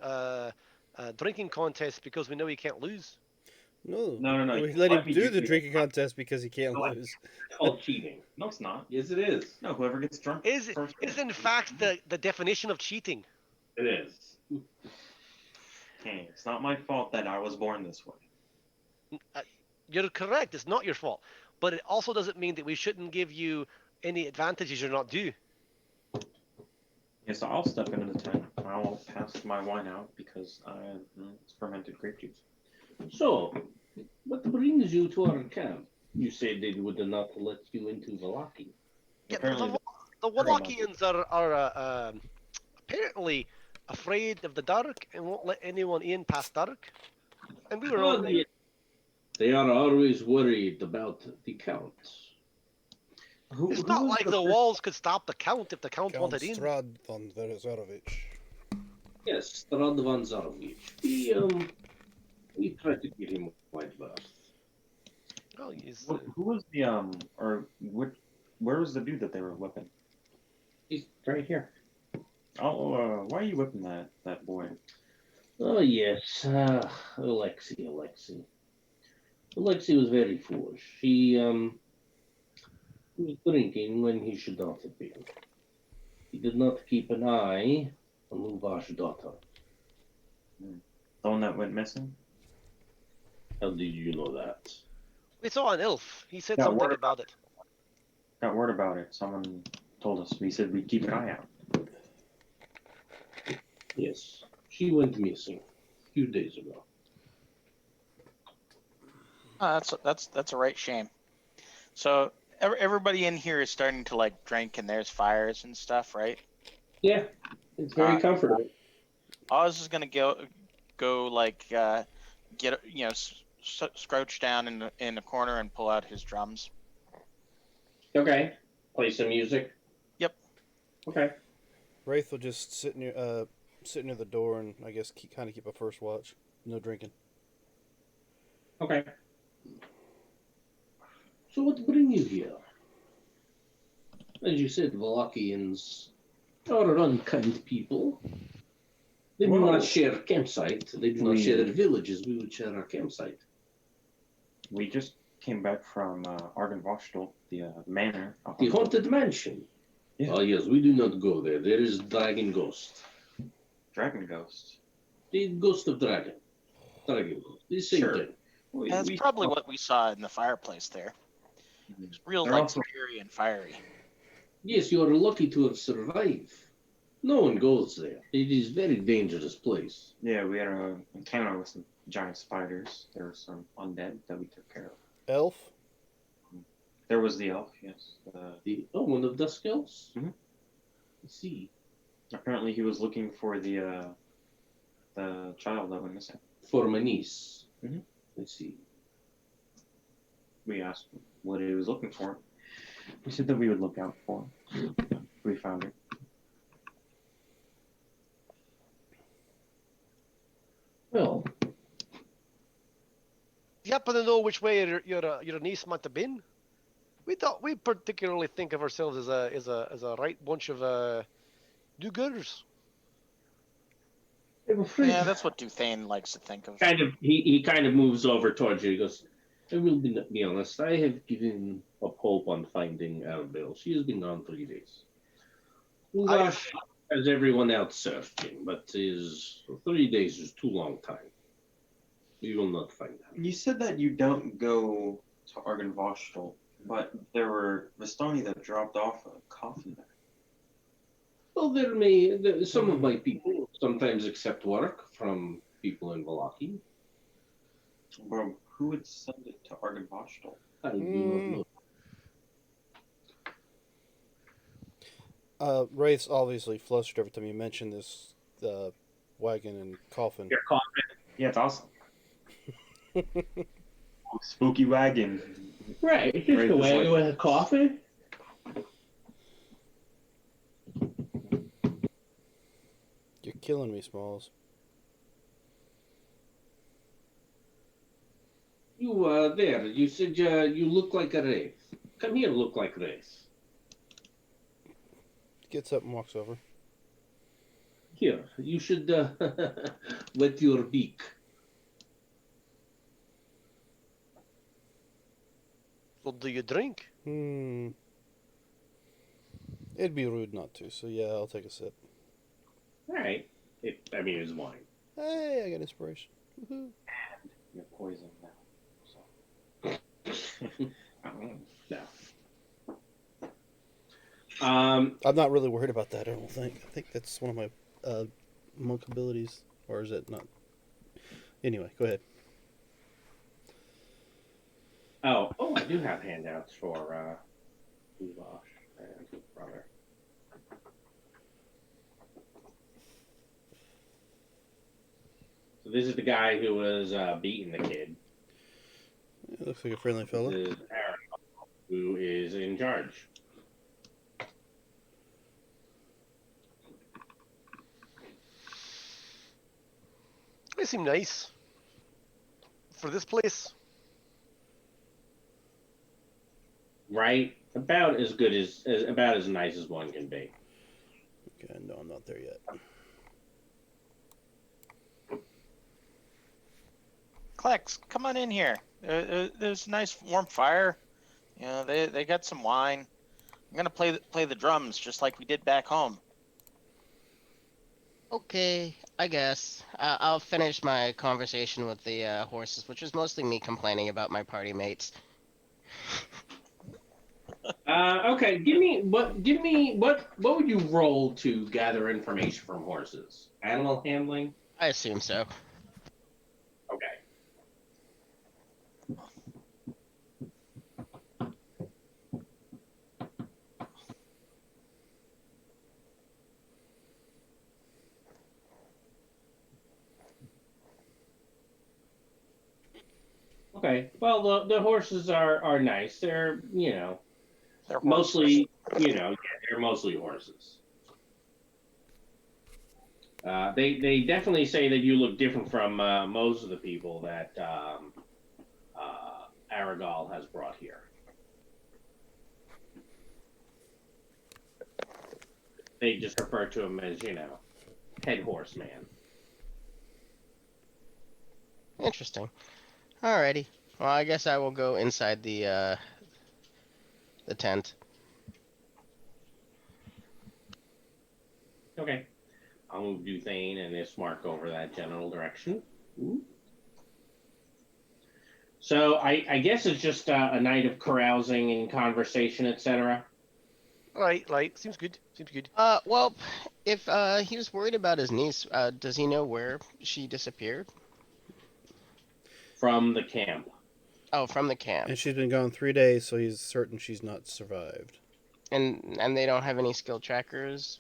drinking contests because we know you can't lose. No. No. We you let him me do the it. drinking contest because he can't No, I- lose. It's called cheating. No, it's not. Yes, it is. No, whoever gets drunk Is first. in fact the definition of cheating. It is. Hey, it's not my fault that I was born this way. You're correct. It's not your fault, but it also doesn't mean that we shouldn't give you any advantages you're not due. Yeah, so I'll step into the tent. I'll pass my wine out because it's fermented grape juice. So, what brings you to our camp? You said they would not let you into Valaki. Yeah, Apparently, the Wallachians are apparently afraid of the dark and won't let anyone in past dark. And we were all there. They are always worried about the count. It's not like the walls could stop the count if the count Count wanted in. Strahd von Verezarovich. Yes, Strahd von Zarovich. We tried to get him quite well. Oh, he's, Who was the or where was the dude that they were whipping? He's right here. Oh, why are you whipping that boy? Oh, yes. Alexei. Alexei was very foolish. He was drinking when he should not have been. He did not keep an eye on Luva's daughter. The one that went missing? How did you know that? We saw an elf. He said Yeah, something word about it. Got word about it. Someone told us. We said we'd keep an eye out. Yes. She went missing a few days ago. Oh, that's a right shame. So everybody in here is starting to like drink, and there's fires and stuff, right? Yeah, it's very Uh, comfortable. Oz is gonna go like get scrouch down in the corner and pull out his drums. Okay. Play some music. Yep. Okay. Wraith will just sit near the door and I guess kind of keep a first watch. No drinking. Okay. So what bring you here? As you said, Valakians are unkind people. They do Whoa. not share campsite. They do not share their villages. We would share our campsite. We just came back from Ardenvoshtel, the manor. The haunted mansion. Yeah. Oh yes, we do not go there. There is Dragon Ghost. Dragon Ghost. The ghost of dragon. Dragon Ghost. The same Sure. thing. That's probably what we saw in the fireplace there. It's real They're like also- scary and fiery. Yes, you are lucky to have survived. No one goes there. It is a very dangerous place. Yeah, we had an encounter with some giant spiders. There were some undead that we took care of. Elf? There was the elf, yes. One of Dusk Elves? Mhm. I see. Apparently, he was looking for the child that went missing. For my niece. Mhm. I see. We asked him what he was looking for. He said that we would look out for him. We found her. Well, You happen to know which way your niece might have been? We particularly think of ourselves as a right bunch of do-gooders. I'm afraid Yeah, that's what Duthane likes to think of. He kind of moves over towards you. He goes, I will be honest. I have given up hope on finding Arbel. She has been gone 3 days. Ulash has everyone else searching, but 3 days is too long time. We will not find her. You said that you don't go to Ardenvoshtel, but there were Vistani that dropped off a coffin there. Well, some of my people sometimes accept work from people in Valaki. Well, who would send it to Ardenvoshtel? I do not know. Wraith's obviously flustered every time you mention this wagon and coffin. "Your coffin." Yeah, it's awesome. Spooky wagon. Right, just Right, a this wagon way. with a coffin. You're killing me, Smalls. You there? You said you look like a wraith. Come here, look like wraith. Gets up and walks over. Here, you should wet your beak. So do you drink? It'd be rude not to, so yeah, I'll take a sip. All right. It's wine. Hey, I got inspiration. Woohoo. You're poisoned now. So. No. I'm not really worried about that, I don't think. I think that's one of my monk abilities. Or is it not? Anyway, go ahead. Oh, I do have handouts for Ulash and his brother. So this is the guy who was beating the kid. Yeah, looks like a friendly fellow. This is Aaron, who is in charge. They seem nice for this place. Right? About as good as about as nice as one can be. Okay, no, I'm not there yet. Klex, come on in here. There's a nice warm fire. You know, they got some wine. I'm gonna play the drums just like we did back home. Okay, I guess. I'll finish my conversation with the horses, which was mostly me complaining about my party mates. Okay, what would you roll to gather information from horses? Animal handling. I assume so. Okay. Okay. Well, the horses are nice. They're They're horses. mostly yeah, they're mostly horses. They definitely say that you look different from most of the people that Aragal has brought here. They just refer to him as head horseman. Interesting. Alrighty. Well, I guess I will go inside the tent. Okay. I'll move Duthane and Ismark over that general direction. Ooh. So I guess it's just a night of carousing and conversation, etc. Right. Seems good. Seems good. Well, if he was worried about his niece, does he know where she disappeared? From the camp. Oh, from the camp. And she's been gone 3 days, so he's certain she's not survived. And they don't have any skill trackers.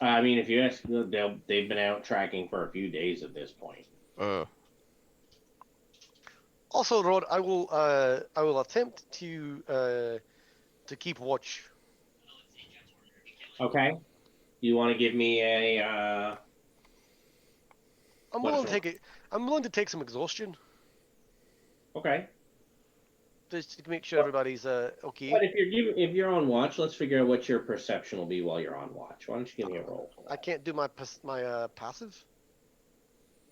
I mean, if you ask, they've been out tracking for a few days at this point. Also, Rod, I will attempt to keep watch. Okay. You want to give me a? I'm What's willing to take it. I'm willing to take some exhaustion Okay. just to make sure everybody's okay. But if you're on watch, let's figure out what your perception will be while you're on watch. Why don't you give me a roll? I can't do my passive.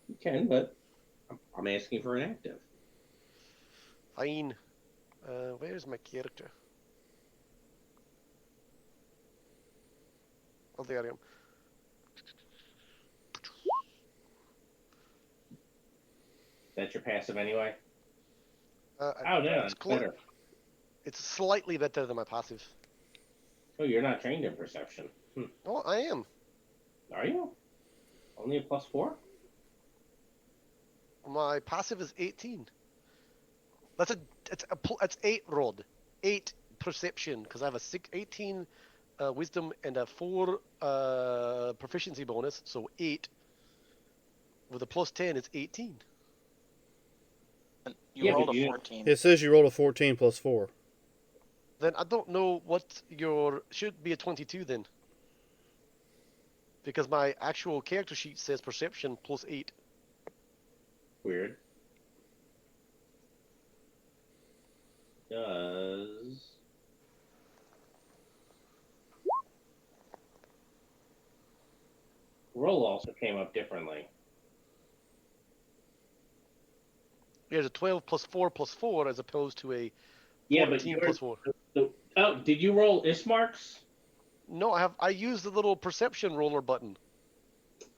You can, but I'm asking for an active. Fine. Where's my character? Oh, there I am. That's your passive anyway. Oh no, it's better. It's slightly better than my passive. Oh, you're not trained in perception. Oh, I am. Are you? Only a +4? My passive is 18. It's 8 Rod. 8 perception because I have 18 wisdom and a 4 proficiency bonus, so 8. With a +10, it's 18. You rolled a 14. It says you rolled a 14 plus 4. Then I don't know what your should be a 22 then. Because my actual character sheet says perception +8. Weird. Does roll also came up differently. There's a 12 +4 +4 as opposed to a 14 Yeah, but +4. Oh, did you roll Ismark's? No, I used the little perception roller button.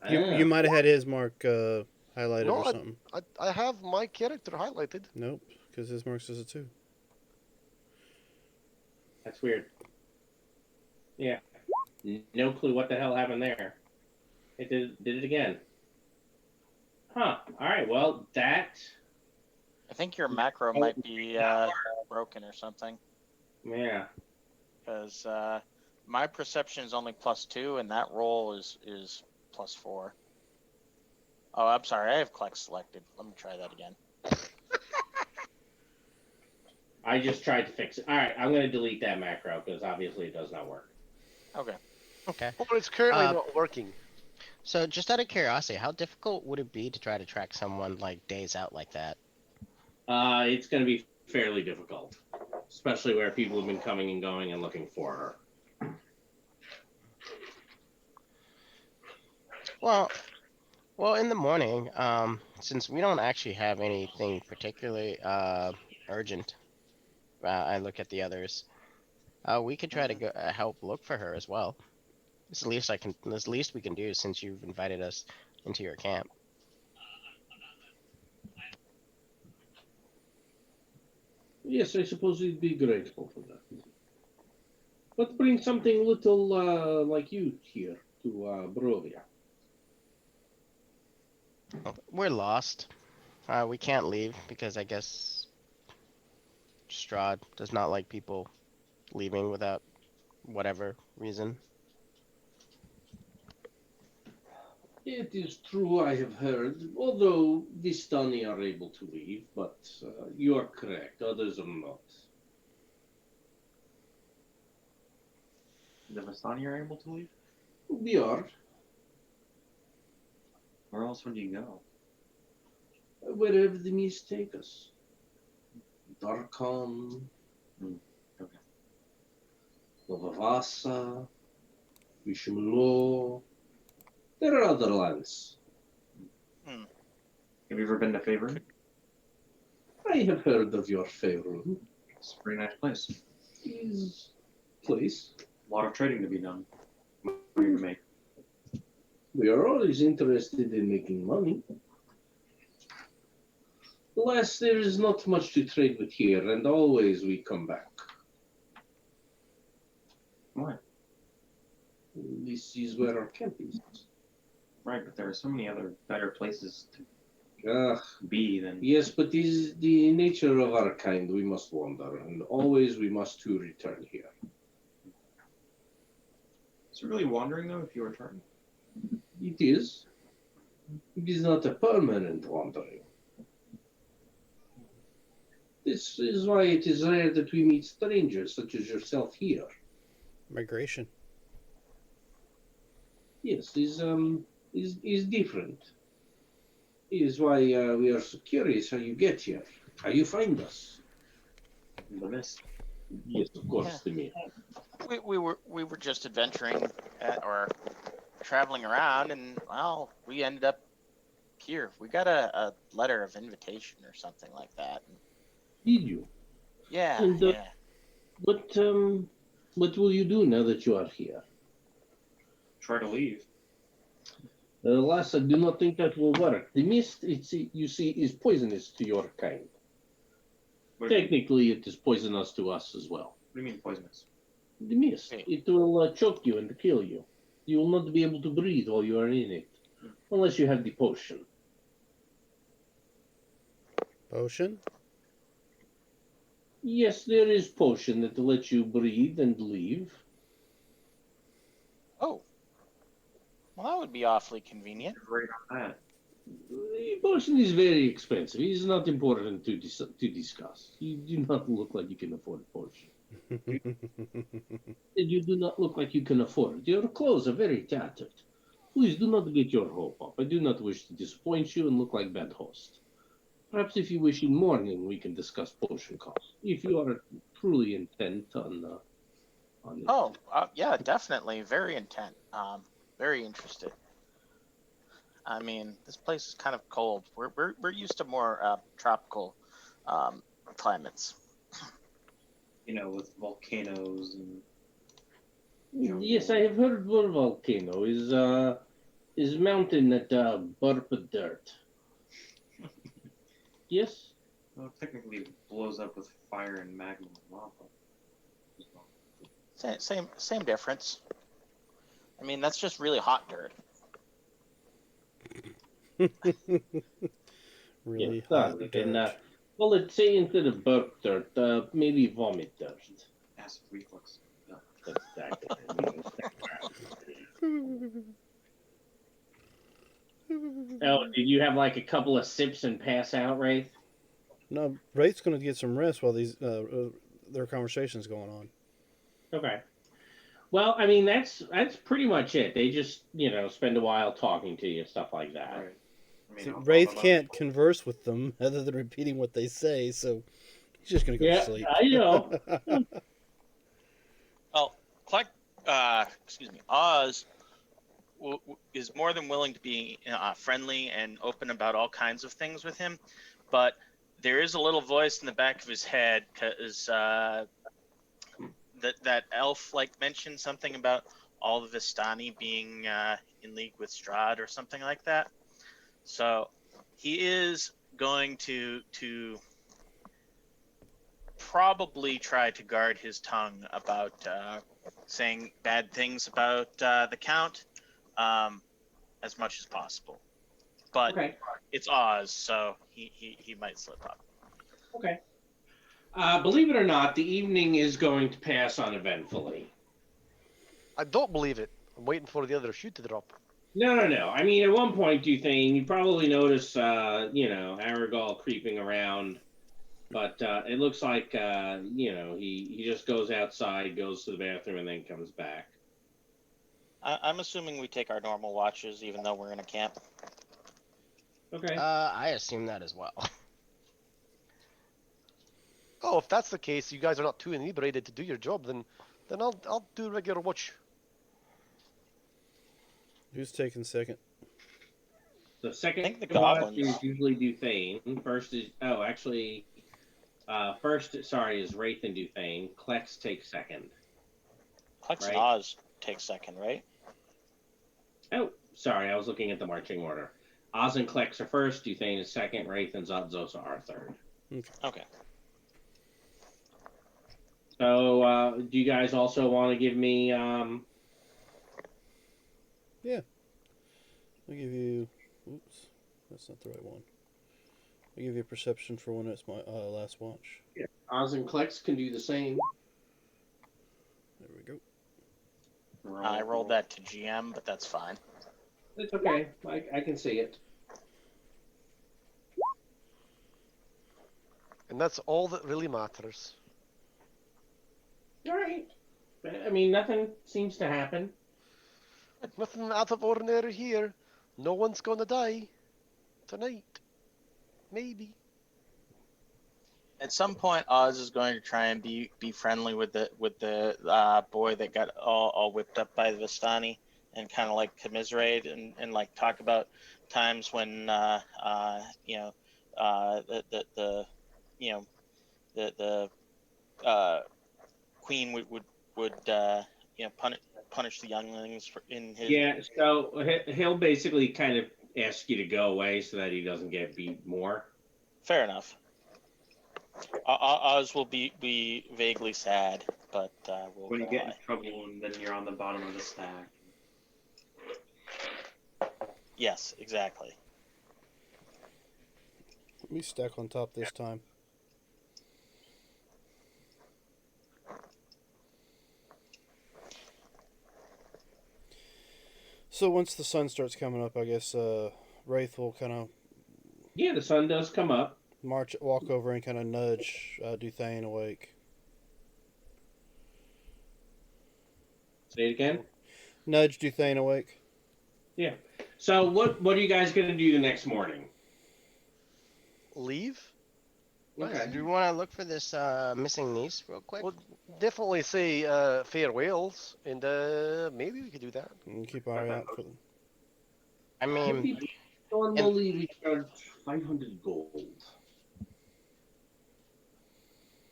You might have had his mark highlighted No, or something. I have my character highlighted. Nope, because his mark says it too. That's weird. Yeah. No clue what the hell happened there. It did it again. Huh. All right. Well, that. I think your macro might be broken or something. Yeah. Because my perception is only +2, and that roll is +4. Oh, I'm sorry. I have Kleck selected. Let me try that again. I just tried to fix it. All right. I'm going to delete that macro because obviously it does not work. Okay. Okay. Well, it's currently not working. So, just out of curiosity, how difficult would it be to try to track someone like days out like that? It's going to be fairly difficult, especially where people have been coming and going and looking for her. Well, in the morning, since we don't actually have anything particularly urgent, I look at the others. We could try to go help look for her as well. It's the least I can. It's the least we can do since you've invited us into your camp. Yes, I suppose we'd be grateful for that. But bring something little like you here to Barovia. We're lost. We can't leave because I guess Strahd does not like people leaving without whatever reason. It is true, I have heard, although Vistani are able to leave, but you are correct, others are not. The Vistani are able to leave? We are. Where else would you go? Wherever the mist take us. Darkon, Okay. Lovavasa, Vishmulo. There are other lands. Have you ever been to Favorite? I have heard of your Faerun. It's a pretty nice place. His place. A lot of trading to be done. What do you make? We are always interested in making money. Alas, there is not much to trade with here, and always we come back. Why? This is where our camp is. Right, but there are so many other better places to Ah, be than. yes, but this is the nature of our kind. We must wander, and always we must to return here. Is it really wandering though if you return? It is. It is not a permanent wandering. This is why it is rare that we meet strangers such as yourself here. Migration. Yes, is different. Is why we are so curious how you get here, how you find us. The mist. Yes, of course, the me. We were just adventuring or traveling around, and well, we ended up here. We got a letter of invitation or something like that. Did you? Yeah, And, yeah. What will you do now that you are here? Try to leave. Alas, I do not think that will work. The mist, you see, is poisonous to your kind. What do you Technically, it is poisonous to us as well. mean poisonous? The mist, Okay. it will choke you and kill you. You will not be able to breathe while you are in it, unless you have the potion. Potion? Yes, there is potion that lets you breathe and leave. Oh, well, that would be awfully convenient. Right on that. The potion is very expensive. It is not important to discuss. You do not look like you can afford a potion. And you do not look like you can afford it. Your clothes are very tattered. Please do not get your hope up. I do not wish to disappoint you and look like bad host. Perhaps if you wish in morning, we can discuss potion cost. If you are truly intent on it. Oh, yeah, definitely. Very intent. Very interested. I mean, this place is kind of cold. We're used to more tropical climates. You know, with volcanoes and. Yes, I have heard one volcano is mountain that burp dirt. Yes? Well, technically it blows up with fire and magma and lava. Same difference. I mean, that's just really hot dirt. Really Yes, hot darling. dirt. And, well, let's say instead of burp dirt, maybe vomit dirt. Acid reflux. No. Exactly. Oh, did you have like a couple of sips and pass out, Wraith? No, Wraith's going to get some rest while these their conversation's going on. Okay. Well, I mean that's pretty much it. They just spend a while talking to you, stuff like that. Right. I mean, See, I'll Wraith talk about can't it. converse with them other than repeating what they say, so he's just going to go Yeah, to sleep. I know. Well, Oz is more than willing to be friendly and open about all kinds of things with him, but there is a little voice in the back of his head because that elf mentioned something about all the Vistani being in league with Strahd or something like that. So he is going to probably try to guard his tongue about saying bad things about the Count as much as possible. But Okay. it's Oz, so he might slip up. Okay. Believe it or not, the evening is going to pass uneventfully. I don't believe it. I'm waiting for the other shoe to drop. No. I mean, at one point, Duthane, you probably notice, Aragal creeping around, but it looks like, he just goes outside, goes to the bathroom, and then comes back. I'm assuming we take our normal watches, even though we're in a camp. Okay. I assume that as well. Oh, if that's the case, you guys are not too inebriated to do your job, then I'll do regular watch. Who's taking second? The second think the watch goblins. is usually Duthane. First is is Wraith and Duthane. Klex takes second. Plex and Right. Oz take second, right? Oh, sorry, I was looking at the marching order. Oz and Klex are first, Duthane is second, Wraith and Zosa are third. Okay. So, do you guys also want to give me? Yeah. I'll give you. Oops, that's not the right one. I'll give you a perception for when it's my last watch. Yeah. Oz and Klex can do the same. There we go. I rolled that to GM, but that's fine. It's okay. I can see it. And that's all that really matters. All right. I mean, nothing seems to happen. Nothing out of ordinary here. No one's gonna die tonight. Maybe. At some point, Oz is going to try and be friendly with the boy that got all whipped up by the Vistani, and kind of like commiserate and like talk about times when the queen would punish the younglings in his. Yeah. So he'll basically kind of ask you to go away so that he doesn't get beat more. Fair enough. Oz will be vaguely sad, but we'll When you go get in away. trouble and then you're on the bottom of the stack. Yes, exactly. Let me stack on top this time. So once the sun starts coming up, I guess Wraith will kind of Yeah, the sun does come up. walk over and kind of nudge Duthane awake. Say it again. Nudge Duthane awake. Yeah. So what are you guys gonna do the next morning? Leave? Okay. Do you want to look for this missing niece real quick? Well, definitely say farewells, and maybe we could do that. And keep an eye out for them. I mean, Normally recharge 500 gold.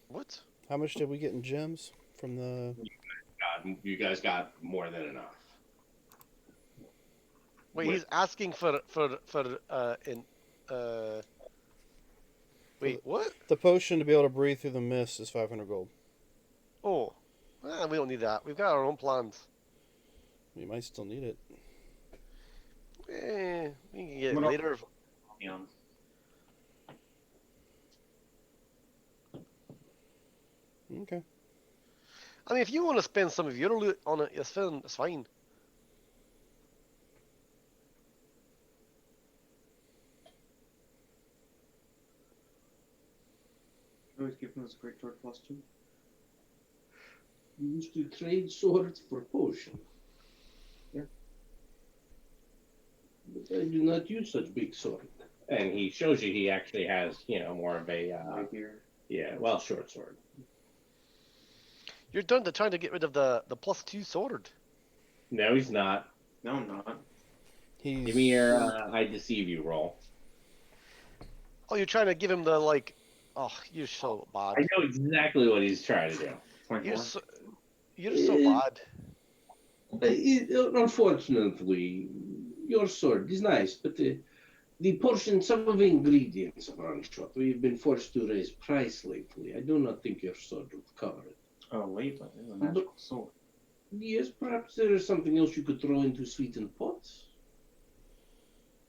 What? How much did we get in gems from the? God, you guys got more than enough. Wait, he's asking for Wait, what? The potion to be able to breathe through the mist is 500 gold. Oh, we don't need that. We've got our own plans. You might still need it. We can get it What else? later. Yeah. Okay. I mean, if you want to spend some of your loot on it, it's fine. Always give them this great sword plus 2. You used to trade swords for potion. Yeah. But I do not use such big sword. And he shows you he actually has, more of a Rapier. short sword. You're done to trying to get rid of the plus 2 sword. No, he's not. No, I'm not. He's. Give me your I deceive you roll. Oh, you're trying to give him the like. Oh, you're so bad. I know exactly what he's trying to do. 24. You're so bad. Unfortunately, your sword is nice, but the portion, some of the ingredients have run short. We've been forced to raise price lately. I do not think your sword would cover it. Oh, lately, it's a magical sword. Yes, perhaps there is something else you could throw into sweetened pots.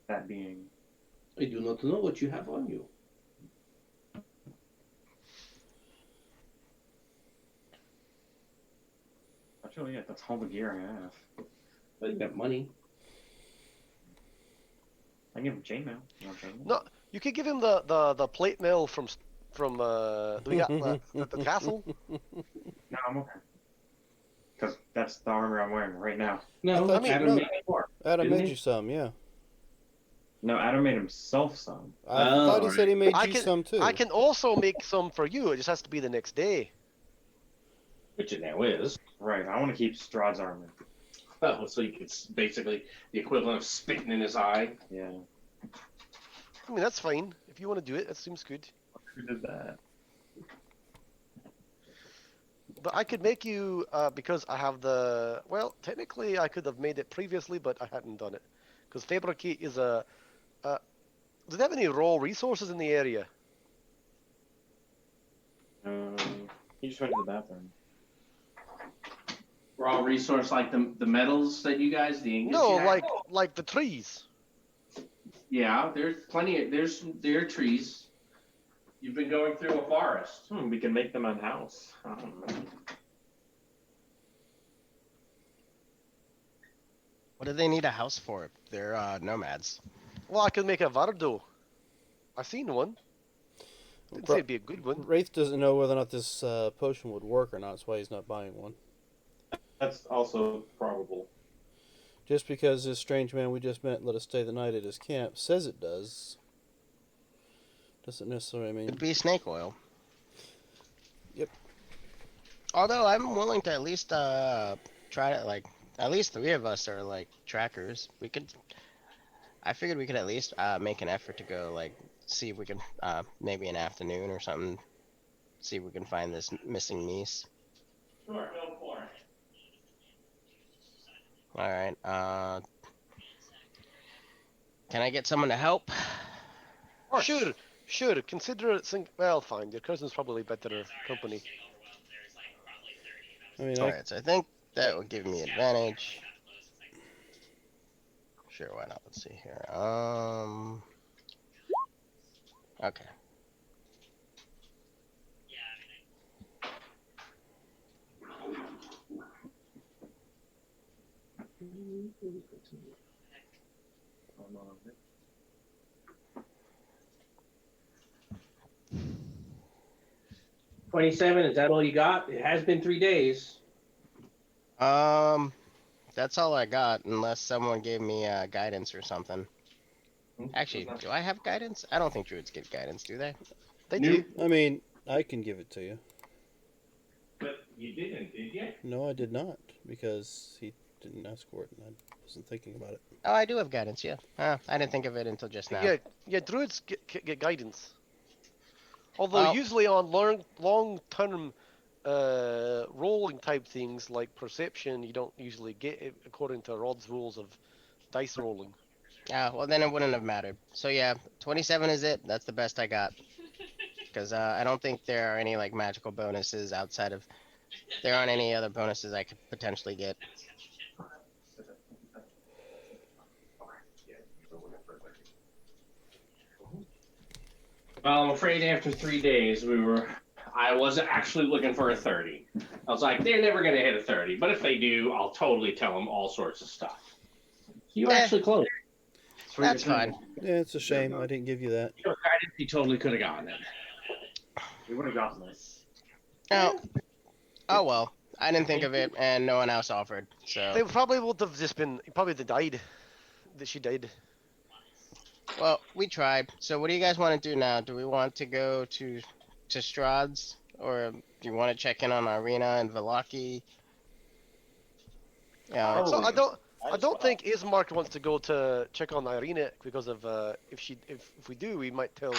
That being. I do not know what you have on you. Actually, yeah, that's all the gear I have. I got money. I can give him chainmail. You want chainmail? No, you could give him the plate mail from do we got the castle? No, I'm okay. Because that's the armor I'm wearing right now. No, I mean, Adam no. made more. Adam Didn't made he? you some, yeah. No, Adam made himself some. I Oh, thought he right. said he made I you can some too. I can also make some for you. It just has to be the next day. Which it now is. Right, I want to keep Strahd's armor. Oh, so it's basically the equivalent of spitting in his eye. Yeah. I mean, that's fine. If you want to do it, that seems good. Who did that? But I could make you, because I have the... Well, technically, I could have made it previously, but I hadn't done it. Because Fabricate is a... does it have any raw resources in the area? He just went to the bathroom. Raw resource like the metals that you guys, the ingots No, you have? like the trees. Yeah, there's plenty of, there are trees. You've been going through a forest. We can make them on house. What do they need a house for? They're nomads. Well, I could make a Vardo. I've seen one. Didn't say it'd be a good one. Wraith doesn't know whether or not this potion would work or not. That's why he's not buying one. That's also probable. Just because this strange man we just met let us stay the night at his camp says it does, doesn't necessarily mean. It'd be snake oil. Yep. Although I'm willing to at least try to, like, at least 3 of us are like trackers. We could. I figured we could at least make an effort to go, like, see if we can maybe an afternoon or something. See if we can find this missing niece. Sure, go for it. All right. Can I get someone to help? Sure. Consider it. Well, fine. Your cousin's probably better company. I mean, All right. So I think that would give me advantage. Sure. Why not? Let's see here. Okay. $27, is that all you got? It has been 3 days. That's all I got, unless someone gave me guidance or something. Actually, do I have guidance? I don't think druids get guidance, do they? They Nope. do. I mean, I can give it to you. But you didn't, did you? No, I did not, because he didn't ask for it, and I wasn't thinking about it. Oh, I do have guidance, yeah. I didn't think of it until just now. Yeah. Druids get guidance. Although Well- usually on long-term rolling type things like perception, you don't usually get it according to Rod's rules of dice rolling. Well, then it wouldn't have mattered. So yeah, 27 is it. That's the best I got. Because I don't think there are any, like, magical bonuses outside of... There aren't any other bonuses I could potentially get. Well, I'm afraid after 3 days, I wasn't actually looking for a 30. I was like, they're never going to hit a 30, but if they do, I'll totally tell them all sorts of stuff. You were Eh. actually close. That's fine. Yeah, it's a shame I didn't give you that. You totally could have gotten it. We would have gotten this. Oh well. I didn't think of it, and no one else offered. So They probably would have just been... Probably they died. That she died. well, we tried. So what do you guys want to do now? Do we want to go to Strahd's, or do you want to check in on Irina and Velaki? Yeah. So I don't think Ismark wants to go to check on Irina because of if we do, we might tell,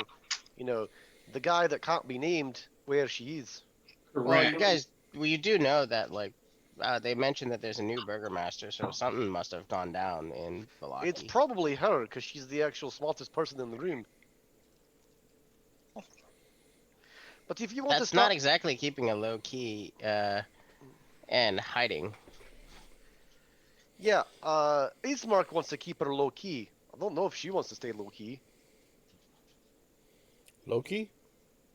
the guy that can't be named where she is. Well, you guys, you do know that, like, they mentioned that there's a new burgomaster, so something must have gone down in It's Valaki. probably her because she's the actual smartest person in the room. But if you want to That's not start, exactly keeping a low key and hiding. yeah, Ismark wants to keep her low key. I don't know if she wants to stay low key. Loki?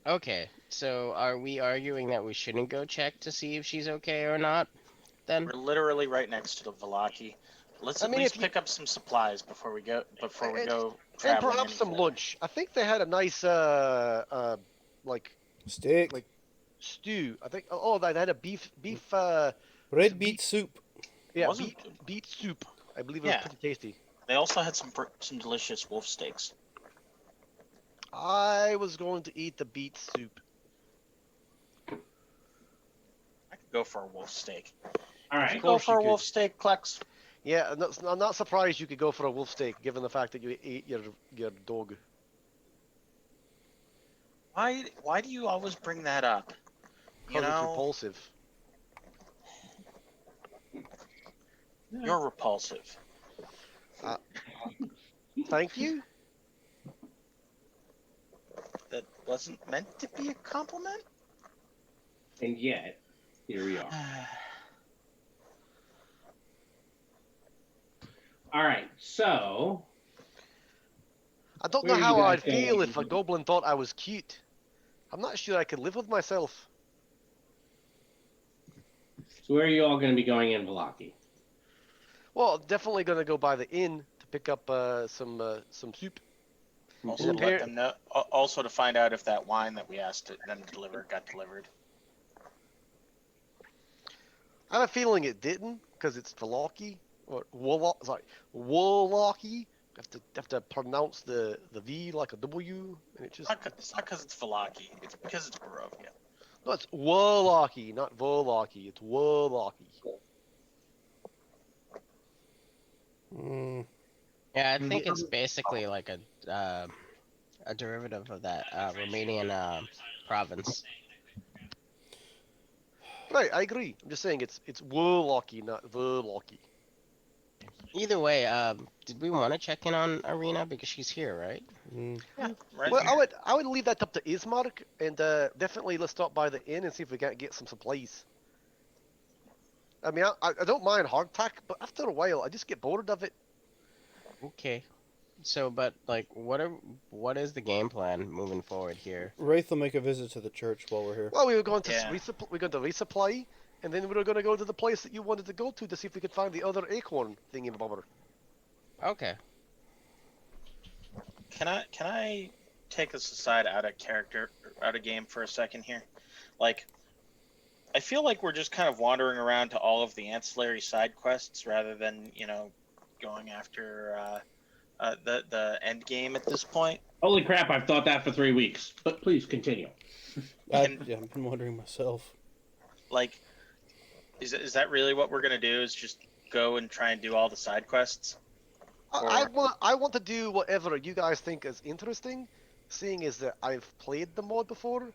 Okay, so are we arguing that we shouldn't go check to see if she's okay or not? Then We're literally right next to the Valaki. Let's I at mean, least if you pick up some supplies before we go and traveling perhaps any some further. lunch. I think they had a nice like Steak. stew. I think they had a beef Red beet soup. yeah Wasn't beet soup. I believe it was Yeah. pretty tasty. They also had some delicious wolf steaks. I was going to eat the beet soup. I could go for a wolf steak. All Could right. you go course for you a could. wolf steak, Klex? Yeah, I'm not surprised you could go for a wolf steak, given the fact that you ate your dog. Why do you always bring that up? You Because it's know, repulsive. you're repulsive. Thank you. That wasn't meant to be a compliment. And yet, here we are. All right. So, I don't Where know are you how guys I'd feel going? if a goblin thought I was cute. I'm not sure I could live with myself. where are you all going to be going in Valaki? Well, definitely gonna go by the inn to pick up some soup. Also to let them know. Also to find out if that wine that we asked them to deliver got delivered. I have a feeling it didn't, because it's Valaki or Wolaki. Have to pronounce the V like a W, and it just It's not because it's Valaki. It's because it's Barovia. no, it's Wolaki, not Volaki. It's Wolaki. Mm, yeah, I think it's basically like a derivative of that Romanian province. Right, I agree. I'm just saying it's Wolaki, not Volaki. Either way, did we want to check in on Arena because she's here, right? mm. Yeah, right. Well, I would leave that up to Ismark, and definitely let's stop by the inn and see if we can't get some supplies. I mean, I don't mind hardtack, but after a while, I just get bored of it. Okay. So, but like, what is the game plan moving forward here? Wraith will make a visit to the church while we're here. Well, we were going to Yeah. resupply, and then we were going to go to the place that you wanted to go to see if we could find the other acorn thingy bobber. Okay. Can I take this aside out of game for a second here? Like, I feel like we're just kind of wandering around to all of the ancillary side quests rather than going after the end game at this point. Holy crap! I've thought that for 3 weeks. But please continue. I've been wondering myself. Like, is that really what we're gonna do? Is just go and try and do all the side quests? I want to do whatever you guys think is interesting, seeing as that I've played the mod before.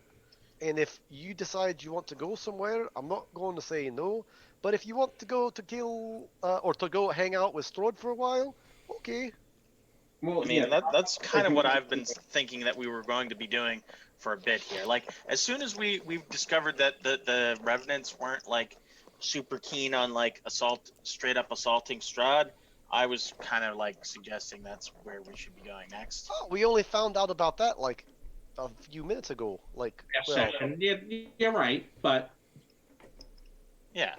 And if you decide you want to go somewhere, I'm not going to say no. But if you want to go to kill or to go hang out with Strahd for a while, okay. Well, I mean, yeah, that's kind of what I've been thinking that we were going to be doing for a bit here. Like, as soon as we've discovered that the Revenants weren't like super keen on like straight up assaulting Strahd, I was kind of like suggesting that's where we should be going next. Oh, we only found out about that like a few minutes ago. Like, well, Yeah, you're right, but Yeah.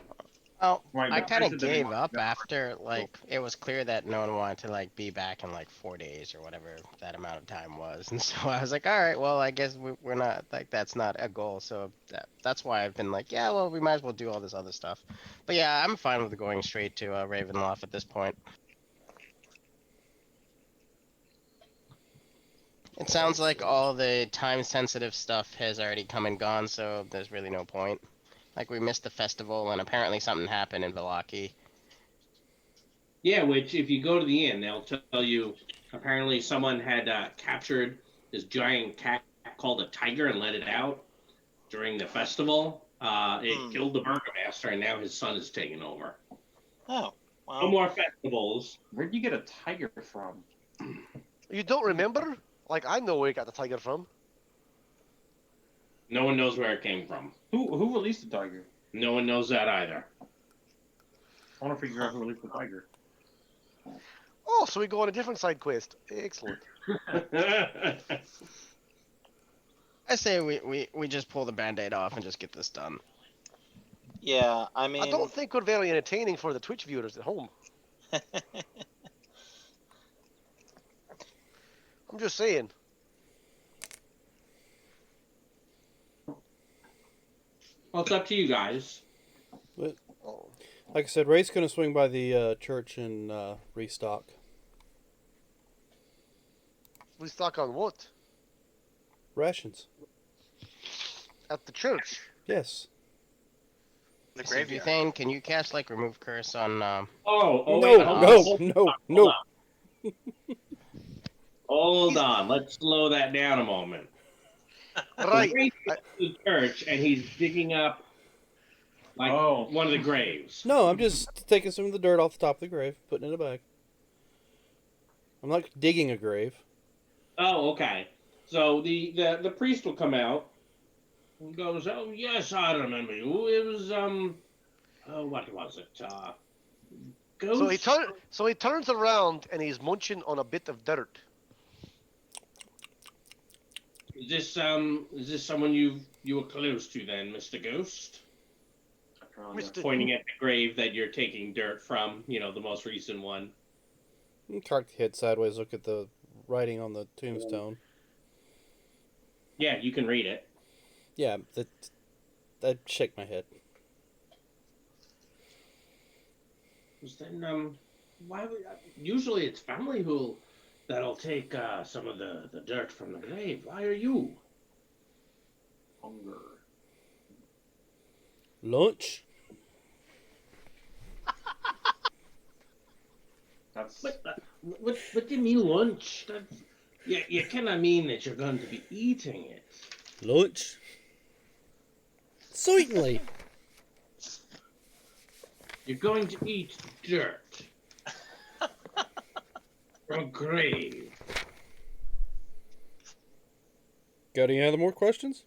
Well, Right, I but kind I of said that they gave want- up after like it was clear that no one wanted to like be back in like 4 days or whatever that amount of time was, and so I was like, all right, well, I guess we're not like that's not a goal, so that's why I've been like, yeah, well, we might as well do all this other stuff. But yeah, I'm fine with going straight to Ravenloft at this point. It sounds like all the time-sensitive stuff has already come and gone, so there's really no point. Like, we missed the festival, and apparently something happened in Valaki. yeah, which if you go to the inn, they'll tell you apparently someone had captured this giant cat called a tiger and let it out during the festival. It killed the burgomaster, and now his son is taking over. Oh, No well. more festivals. Where'd you get a tiger from? You don't remember? Like, I know where you got the tiger from. No one knows where it came from. Who released the tiger? No one knows that either. I want to figure out who released the tiger. Oh, so we go on a different side quest. Excellent. I say we just pull the band-aid off and just get this done. Yeah, I mean. I don't think we're very entertaining for the Twitch viewers at home. I'm just saying. Well, it's up to you guys. Oh. Like I said, Ray's going to swing by the church and restock. Restock on what? Rations. At the church. Yes. The So graveyard. Butane, can you cast like remove curse on? No, wait, no. Hold on, let's slow that down a moment. Right. Ray goes to the church, and he's digging up one of the graves. No, I'm just taking some of the dirt off the top of the grave, putting it in a bag. I'm not digging a grave. Oh, okay. So the priest will come out and goes, "Oh yes, I remember you. It was oh, what was it? Ghost." So he turns around and he's munching on a bit of dirt. Is this someone you were close to then, Mr. Ghost? Pointing at the grave that you're taking dirt from, the most recent one. Cock the head sideways, look at the writing on the tombstone. Yeah, you can read it. Yeah, I'd shake my head. Then why would usually it's family that'll take some of the dirt from the grave. Why are you? Hunger. Lunch? That's What do you mean lunch? You cannot mean that you're going to be eating it. Lunch? Certainly. You're going to eat dirt from a grave. Got any other more questions?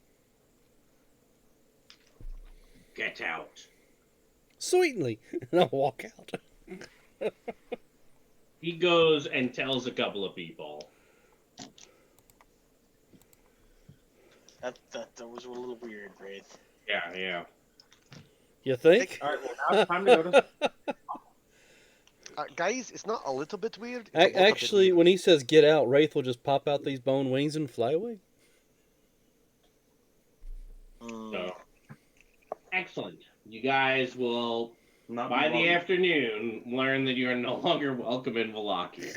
Get out. Certainly. And I'll walk out. He goes and tells a couple of people. That was a little weird, Wraith. Yeah. You think? All right, well, now it's time to go to... Guys, it's not a little bit weird. It's a lot of Actually, bit weird. when he says get out, Wraith will just pop out these bone wings and fly away. So, excellent. You guys will, not by the wrong. afternoon, learn that you are no longer welcome in Wallachia.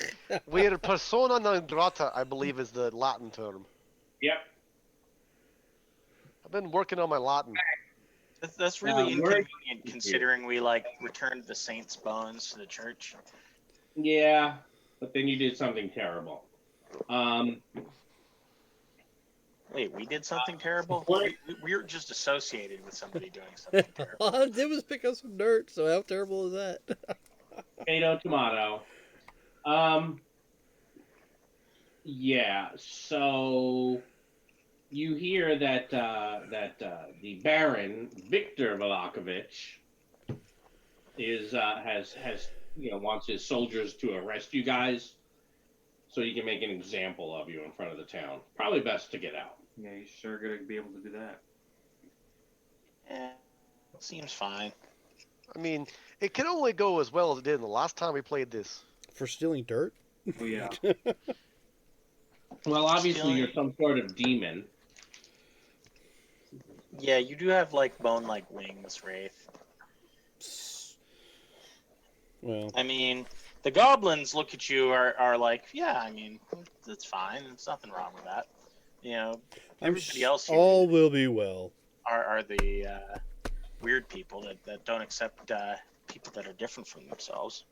We're persona non grata, I believe, is the Latin term. Yep. I've been working on my Latin. That's really we're- inconvenient considering we returned the saints' bones to the church. Yeah, but then you did something terrible. Wait, we did something terrible? what- We're just associated with somebody doing something terrible. All I did was pick up some dirt, so how terrible is that? Tomato. Yeah, so you hear that the Baron Victor Valakovich has wants his soldiers to arrest you guys, so he can make an example of you in front of the town. Probably best to get out. Yeah, you sure gonna be able to do that. Seems fine. I mean, it can only go as well as it did the last time we played this. For stealing dirt? Oh yeah. Well, obviously Stealing- you're some sort of demon. Yeah, you do have bone-like wings, Wraith. Well, I mean, the goblins look at you are like, yeah, I mean, that's fine. There's nothing wrong with that. Everybody else here all will be well. are the weird people that don't accept people that are different from themselves.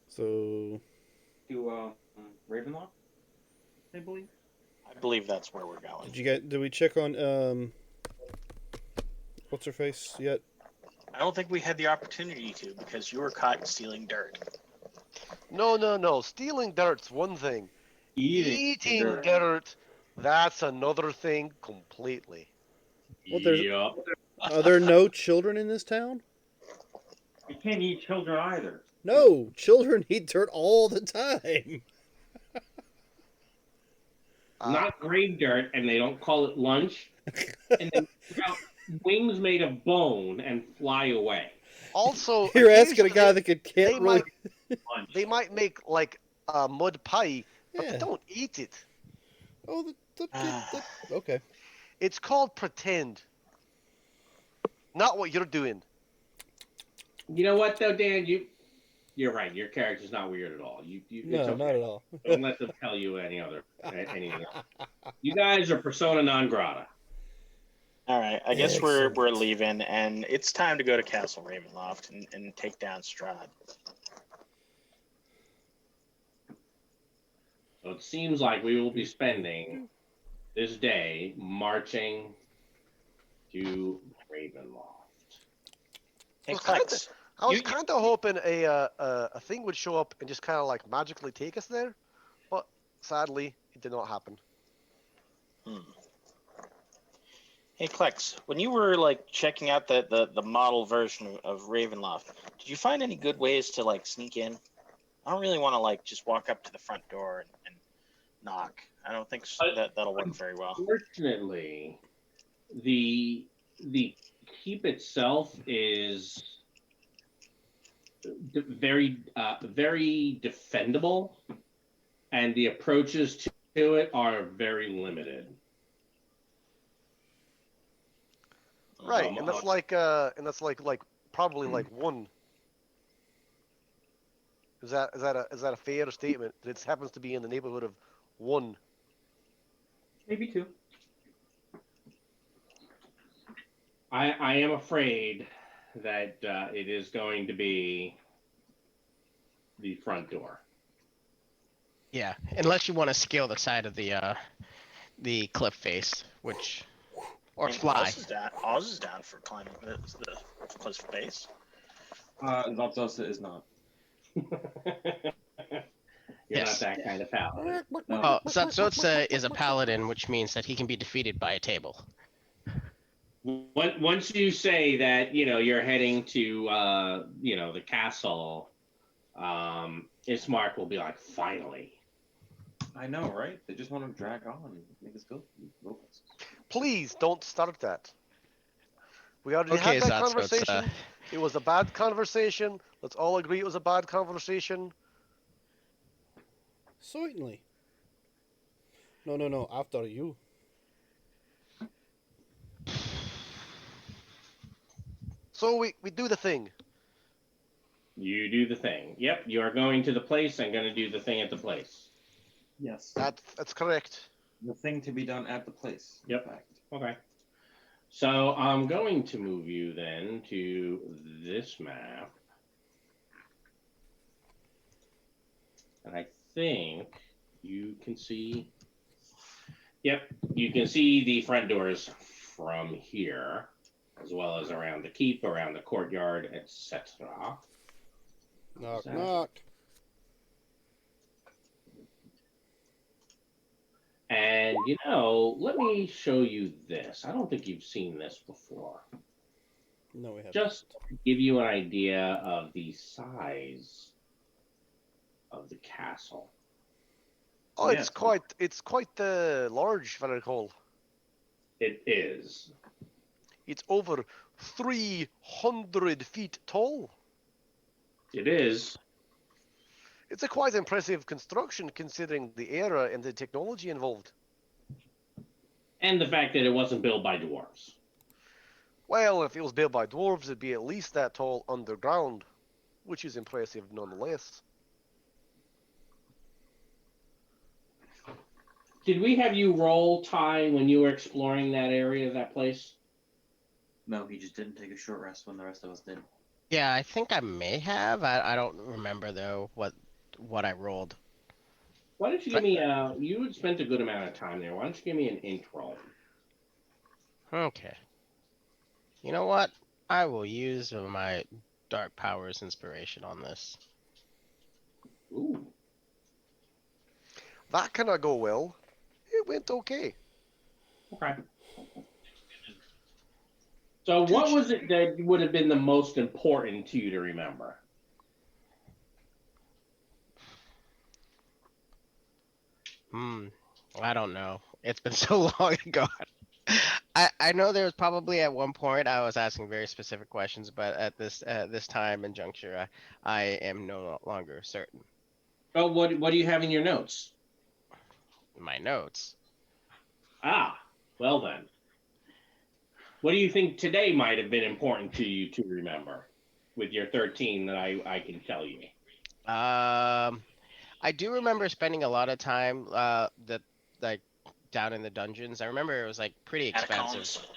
So, To Ravenlock, I believe. I believe that's where we're going. Did we check on what's her face yet? I don't think we had the opportunity to because you were caught stealing dirt. No. Stealing dirt's one thing. Eating dirt, that's another thing completely. Well, there's Yup. are there no children in this town? You can't eat children either. No, children eat dirt all the time. Not grave dirt, and they don't call it lunch. And then out wings made of bone and fly away. Also, You're asking a occasionally guy that can't they really. they might make like a mud pie, but Yeah. they don't eat it. Oh, okay. It's called pretend. Not what you're doing. You know what, though, Dan? You're right. Your character's not weird at all. It's No, okay. not at all. Don't let them tell you anything else. You guys are persona non grata. All right, I guess we're Excellent. leaving, and it's time to go to Castle Ravenloft and take down Strahd. So it seems like we will be spending this day marching to Ravenloft. Hey, Well, kinda- Plex, I was You- kind of hoping a thing would show up and just kind of like magically take us there, but sadly, it did not happen. Hey, Plex, when you were like checking out the model version of Ravenloft, did you find any good ways to like sneak in? I don't really want to like just walk up to the front door and knock. I don't think that'll work very well. Unfortunately, the keep itself is very very defendable, and the approaches to it are very limited. Right, Um, and that's like probably like one. Is that a fair statement? That it happens to be in the neighborhood of one. Maybe two. I am afraid that it is going to be the front door. Yeah, unless you want to scale the side of the cliff face, which or I mean, fly. Oz is down for climbing the cliff face. Zopzosa is not. You're Yes. not that kind of paladin. No. Oh, Zapsotsa is a paladin, which means that he can be defeated by a table. Once you say that, you're heading to, the castle, Ismark will be like, finally. I know, right? They just want to drag on and make us go. Please don't start that. We already Okay, had that Zatsotsa. conversation. It was a bad conversation. Let's all agree it was a bad conversation. Certainly. No. After you. So we do the thing. You do the thing. Yep, you are going to the place and going to do the thing at the place. Yes. That's correct. The thing to be done at the place. Yep. In fact. Okay. So I'm going to move you then to this map. And I think you can see. Yep, you can see the front doors from here, as well as around the keep, around the courtyard, etc. Knock, So- knock. And let me show you this. I don't think you've seen this before. No, we haven't. Just to give you an idea of the size of the castle. Oh, Yeah. it's quite large, if I recall. It is. It's over 300 feet tall. It is. It's a quite impressive construction considering the era and the technology involved. And the fact that it wasn't built by dwarves. Well, if it was built by dwarves, it'd be at least that tall underground, which is impressive nonetheless. Did we have you roll, Ty, when you were exploring that area, that place? No, he just didn't take a short rest when the rest of us did. Yeah, I think I may have. I don't remember though what I rolled. Why don't you give me you had spent a good amount of time there. Why don't you give me an int roll? Okay. You know what? I will use my dark powers inspiration on this. Ooh. That cannot go well. It went okay. Okay. So what was it that would have been the most important to you to remember? I don't know. It's been so long ago. I know there was probably at one point I was asking very specific questions, but at this time and juncture, I am no longer certain. Oh, what do you have in your notes? My notes. Ah, well then. What do you think today might have been important to you to remember with your 13 that I can tell you? I do remember spending a lot of time that like down in the dungeons. I remember it was like pretty expensive. Catacombs.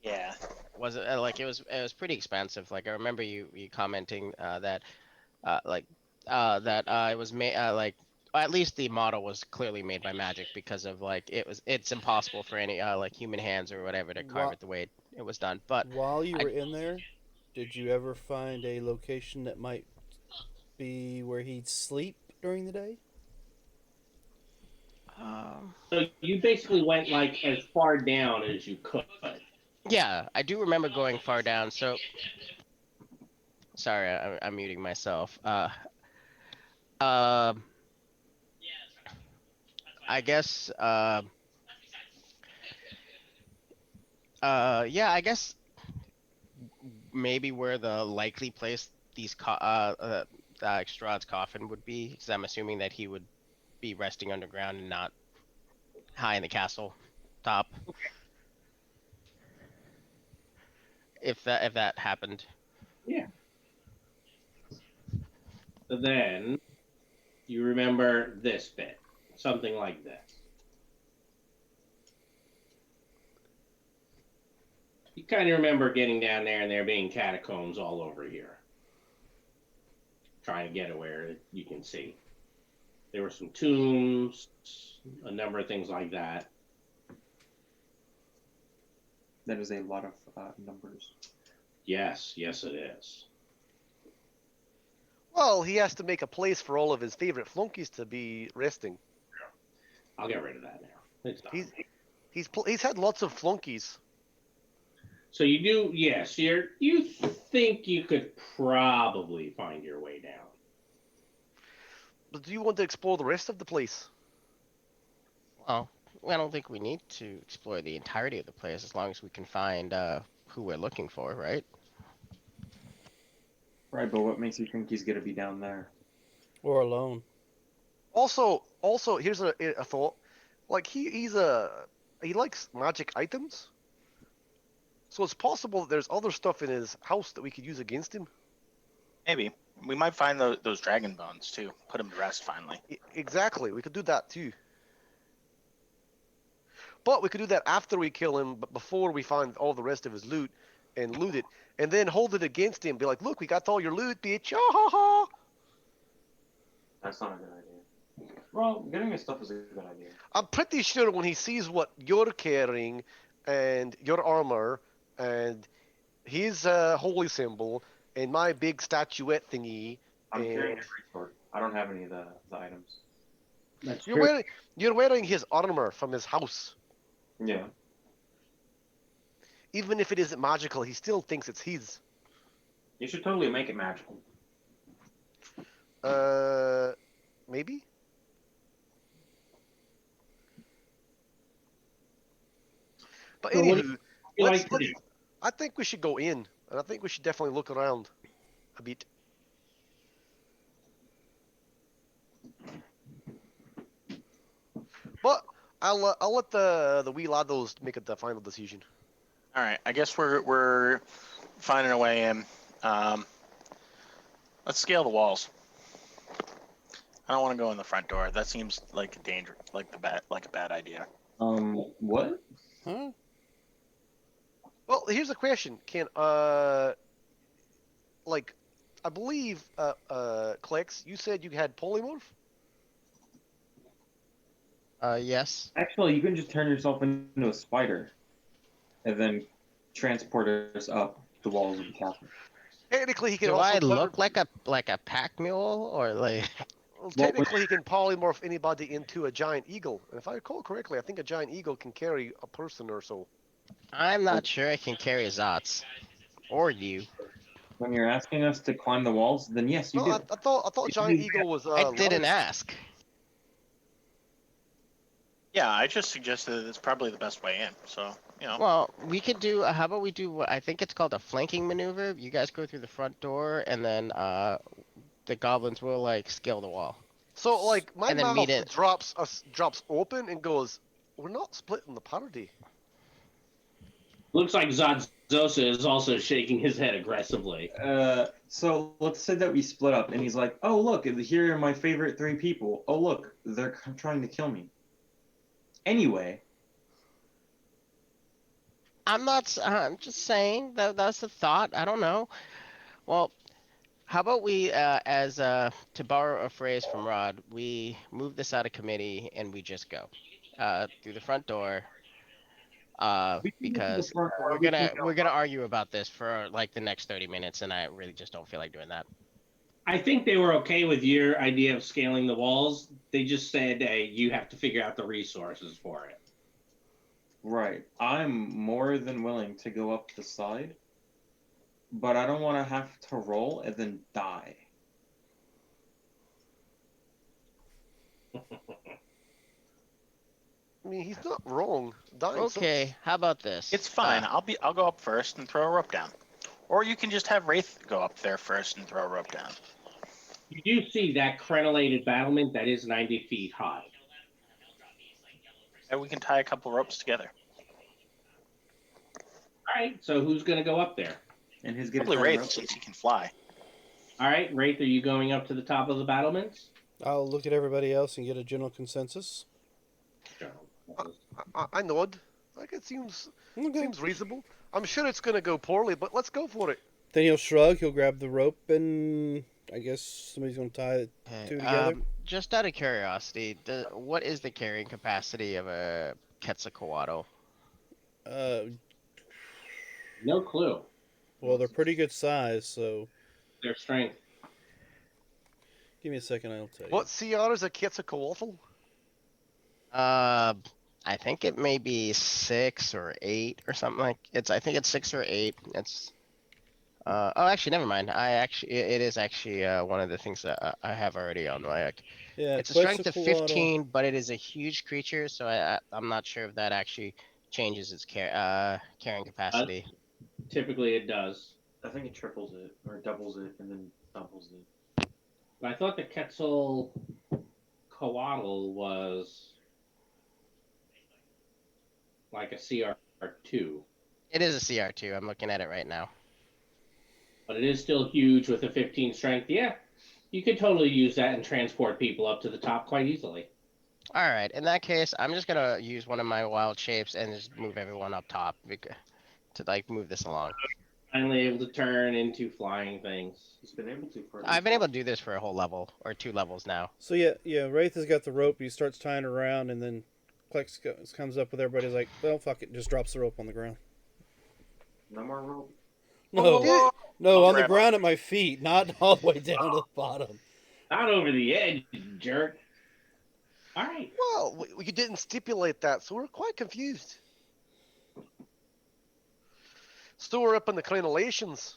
Yeah. Was it like it was pretty expensive. Like I remember you commenting that it was made like at least the model was clearly made by magic because of like it's impossible for any like human hands or whatever to carve While, it the way it was done. But while you I were in there, did you ever find a location that might be where he'd sleep during the day? um So you basically went like as far down as you could. yeah, I do remember going far down. So sorry, I'm muting myself. Um I guess yeah, I guess maybe where the likely place Strahd's coffin would be, because I'm assuming that he would be resting underground and not high in the castle top. If that happened. Yeah. So then you remember this bit, something like this. You kind of remember getting down there and there being catacombs all over here. Trying to get it where you can see. There were some tombs, a number of things like that. That is a lot of numbers. Yes, yes, it is. Well, he has to make a place for all of his favorite flunkies to be resting. I'll get rid of that now. It's done. He's had lots of flunkies. So you do, yes. You think you could probably find your way down. But do you want to explore the rest of the place? Well, I don't think we need to explore the entirety of the place as long as we can find who we're looking for, right? Right, but what makes you think he's gonna be down there? Or alone? Also, here's a thought. Like he likes magic items, so it's possible that there's other stuff in his house that we could use against him. Maybe. We might find those dragon bones too. Put him to rest finally. Exactly, we could do that too. But we could do that after we kill him, but before we find all the rest of his loot and loot it, and then hold it against him. Be like, look, we got all your loot, bitch. Ah, ha, ha. That's not a good idea. Well, getting his stuff is a good idea. I'm pretty sure when he sees what you're carrying and your armor and his holy symbol and my big statuette thingy, I'm carrying and a sword. I don't have any of the items. That's you're true. wearing his armor from his house. Yeah. Even if it isn't magical, he still thinks it's his. You should totally make it magical. Maybe. But So what do anywho, you let's. like to do? I think we should go in, and I think we should definitely look around a bit. But I'll let the wee laddos make the final decision. All right. I guess we're finding a way in. Let's scale the walls. I don't want to go in the front door. That seems like a danger, like a bad idea. What? Huh? Well, here's a question: Can like, I believe Klex, you said you had polymorph. Yes. Actually, you can just turn yourself into a spider, and then transport us up the walls of the castle. Technically, he can Do also I turn. look like a pack mule or like? Well, What would- technically, he can polymorph anybody into a giant eagle. And if I recall correctly, I think a giant eagle can carry a person or so. I'm not sure I can carry Zots or you. When you're asking us to climb the walls, then yes, you No, do. I thought giant eagle was I didn't large. ask. Yeah, I just suggested that it's probably the best way in. So, Well, we could do. How about we do what I think it's called a flanking maneuver? You guys go through the front door, and then the goblins will like scale the wall, So, like, my and then meet mouth it. drops open and goes, "We're not splitting the party." Looks like Zosa is also shaking his head aggressively. So let's say that we split up, and he's like, "Oh look, here are my favorite 3 people. Oh look, they're trying to kill me." Anyway, I'm not. I'm just saying that's the thought. I don't know. Well, how about we, as to borrow a phrase from Rod, we move this out of committee and we just go through the front door. we can go to the Because front, or we're we can gonna go. we're gonna argue about this for like the next 30 minutes, and I really just don't feel like doing that. I think they were okay with your idea of scaling the walls. They just said, hey, you have to figure out the resources for it. Right. I'm more than willing to go up the side, but I don't want to have to roll and then die. I mean, he's not wrong. Dying sucks. Okay, how about this? it's fine. I'll go up first and throw a rope down, or you can just have Wraith go up there first and throw a rope down. You do see that crenellated battlement that is 90 feet high. And we can tie a couple ropes together. All right, so who's going to go up there? And who's good Probably at tying Wraith ropes? since he can fly. All right, Wraith, are you going up to the top of the battlements? I'll look at everybody else and get a general consensus. I nod. Like, it seems Okay. reasonable. I'm sure it's gonna go poorly, but let's go for it. Then he'll shrug. He'll grab the rope, and I guess somebody's going to tie the Okay, two together. just out of curiosity, what is the carrying capacity of a Quetzalcoatl? No clue. Well, they're pretty good size, so Their strength. give me a second. I'll tell you. What CR is a Quetzalcoatl? I think it may be 6 or 8 or something like I think it's 6 or 8. It's oh, actually, never mind. It is actually one of the things that I have already on my. Yeah, It's a strength of Quetzalcoatl. 15, but it is a huge creature, so I'm not sure if that actually changes its carrying capacity. Typically, it does. I think it triples it, or doubles it, and then doubles it. But I thought the Quetzalcoatl was like a CR2, It is a CR2. I'm looking at it right now. but it is still huge with a 15 strength. Yeah, you could totally use that and transport people up to the top quite easily. All right. In that case, I'm just gonna use one of my wild shapes and just move everyone up top to like move this along. Finally able to turn into flying things. He's been able to. For I've been able to do this for a whole level or 2 levels now. So yeah. Wraith has got the rope. He starts tying around, and then Klex comes up with everybody's like, "Well, fuck it," just drops the rope on the ground. No more rope. No, no, I'll on the grab ground at my feet, not all the way down to the bottom. Not over the edge, you jerk. All right. Well, we didn't stipulate that, so we're quite confused. So we're up in the crenellations.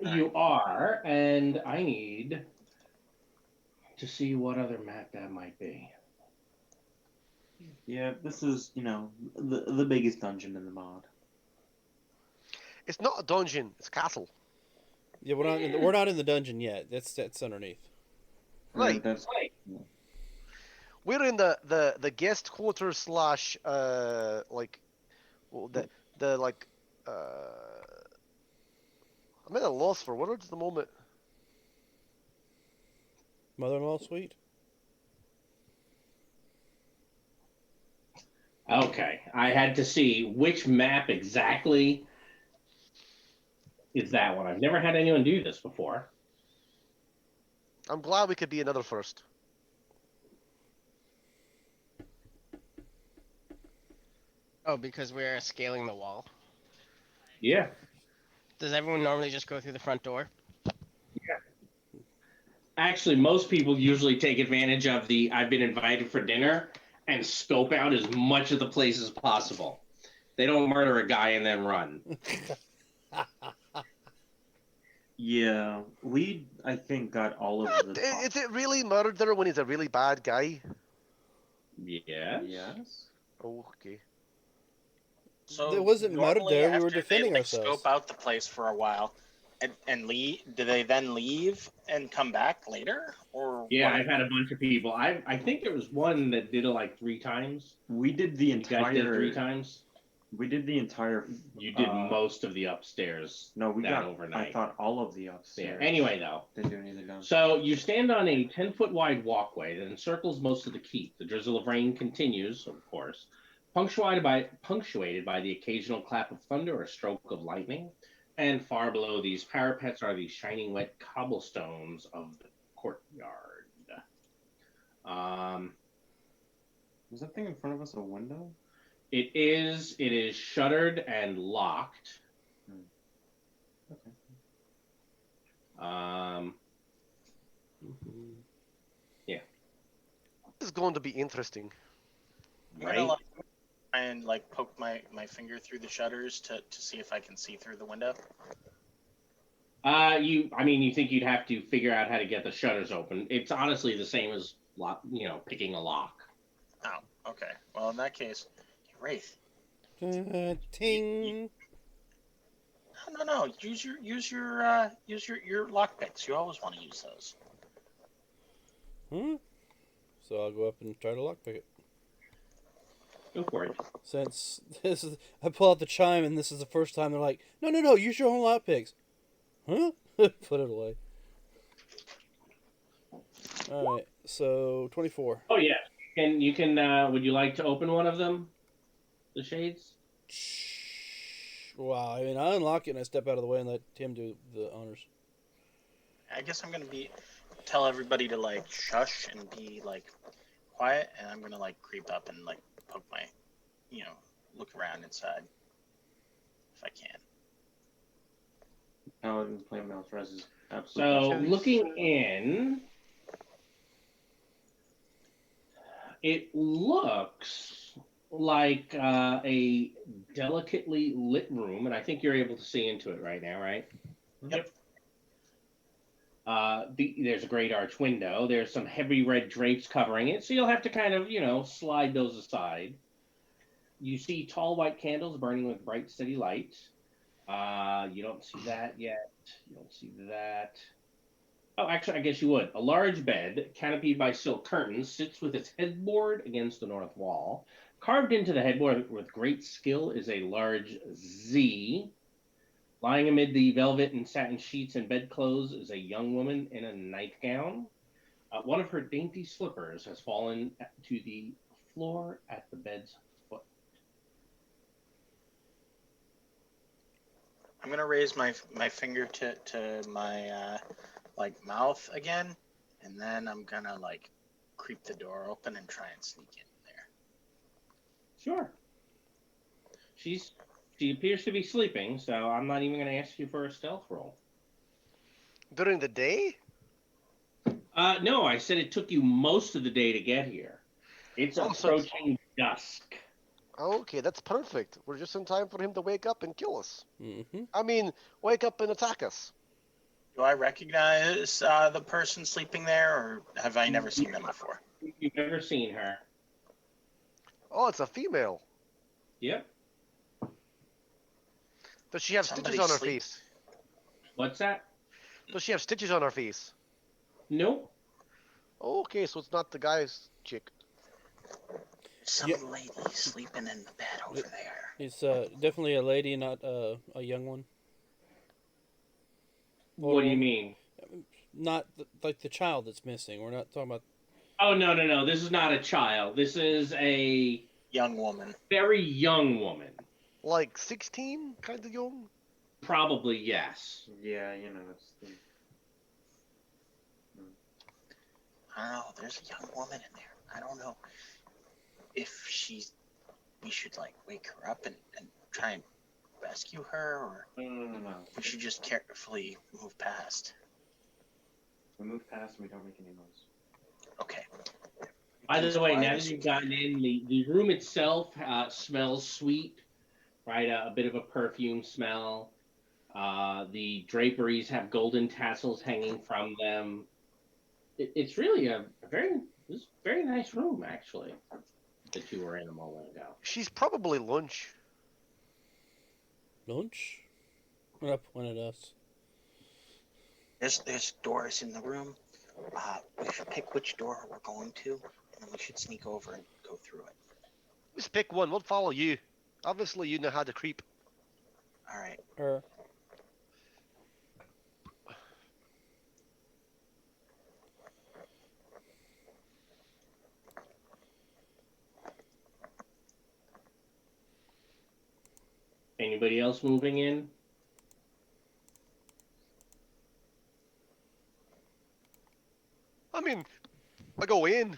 You are, and I need to see what other map that might be. Yeah, this is the biggest dungeon in the mod. It's not a dungeon; it's a castle. Yeah, we're not in the dungeon yet. That's underneath. Right. That's We're in the guest quarters slash like well, the like I'm at a loss for words at the moment. Mother-in-law suite. Okay, I had to see which map exactly is that one. I've never had anyone do this before. I'm glad we could be another first. Oh, because we're scaling the wall. Yeah. Does everyone normally just go through the front door? Actually, most people usually take advantage of the I've been invited for dinner and scope out as much of the place as possible. They don't murder a guy and then run. Yeah, we I think got all of the top. Is it really murder when he's a really bad guy? Yes. Yes. Oh, okay. So There wasn't murder normally there. We were after they defending like ourselves. scope out the place for a while and leave, do they then leave and come back later or Yeah, what? I've had a bunch of people. I think there was one that did it like 3 times. We did the You guys did it 3 entire. times. We did the entire. You did Uh, most of the upstairs. No, we that got. overnight. I thought all of the Yeah. upstairs. Anyway, though. Didn't do anything down. So you stand on a 10-foot wide walkway that encircles most of the keep. The drizzle of rain continues, of course, punctuated by the occasional clap of thunder or stroke of lightning. And far below these parapets are the shining wet cobblestones of the courtyard. Was that thing in front of us a window? It is shuttered and locked. Okay. Yeah. This is going to be interesting. I'm Right. gonna like try and like poke my finger through the shutters to see if I can see through the window. You think you'd have to figure out how to get the shutters open. It's honestly the same as picking a lock. Oh, okay. Well, in that case, Wraith. Ting. No. Use your lockpicks. You always want to use those. So I'll go up and try to lockpick it. Go for it. Since I pull out the chime and this is the first time they're like, no, use your own lockpicks. Huh? Put it away. All right, so 24. Oh yeah. You can. Would you like to open one of them? The shades. Wow, I mean, I unlock it and I step out of the way and let Tim do the honors. I guess I'm gonna tell everybody to like shush and be like quiet, and I'm gonna like creep up and like poke my, look around inside if I can. Paladin Flame Mouse Res is So absolutely. looking in, it looks like a delicately lit room, and I think you're able to see into it right now, right? Yep. There's a great arch window. There's some heavy red drapes covering it, so you'll have to kind of, slide those aside. You see tall white candles burning with bright, steady light. You don't see that yet. You don't see that. Oh, actually, I guess you would. A large bed, canopied by silk curtains, sits with its headboard against the north wall. Carved into the headboard with great skill is a large Z. Lying amid the velvet and satin sheets and bedclothes is a young woman in a nightgown. One of her dainty slippers has fallen to the floor at the bed's foot. I'm gonna raise my finger to my mouth again, and then I'm gonna like creep the door open and try and sneak in there. Sure. She appears to be sleeping, so I'm not even going to ask you for a stealth roll. During the day? No, I said it took you most of the day to get here. It's approaching dusk. Okay, that's perfect. We're just in time for him to wake up and kill us. Mm-hmm. I mean, wake up and attack us. Do I recognize the person sleeping there, or have I never seen them before? You've never seen her. Oh, it's a female. Yep. Does she have Somebody stitches on her sleep. face? What's that? Does she have stitches on her face? Nope. Okay, so it's not the guy's chick. Some lady sleeping in the bed over there. It's definitely a lady, not a young one. What do you mean? Not like the child that's missing. We're not talking about. Oh, no. This is not a child. This is a young woman. Very young woman. Like 16? Kind of young? Probably, yes. Yeah, it's the... I don't know. There's a young woman in there. I don't know if she's we should like wake her up and try and rescue her, or No. we should just carefully move past? We move past and we don't make any noise. Okay. By As the way, quiet now as that you you've gotten in, the room itself smells sweet, right? A bit of a perfume smell. The draperies have golden tassels hanging from them. It's really a very nice room, actually, that you were in a moment ago. She's probably lunch. Lunch? I'm gonna point at us. There's doors in the room. We should pick which door we're going to, and then we should sneak over and go through it. Let's pick one. We'll follow you. Obviously, you know how to creep. All right. Anybody else moving in? I mean, I go in.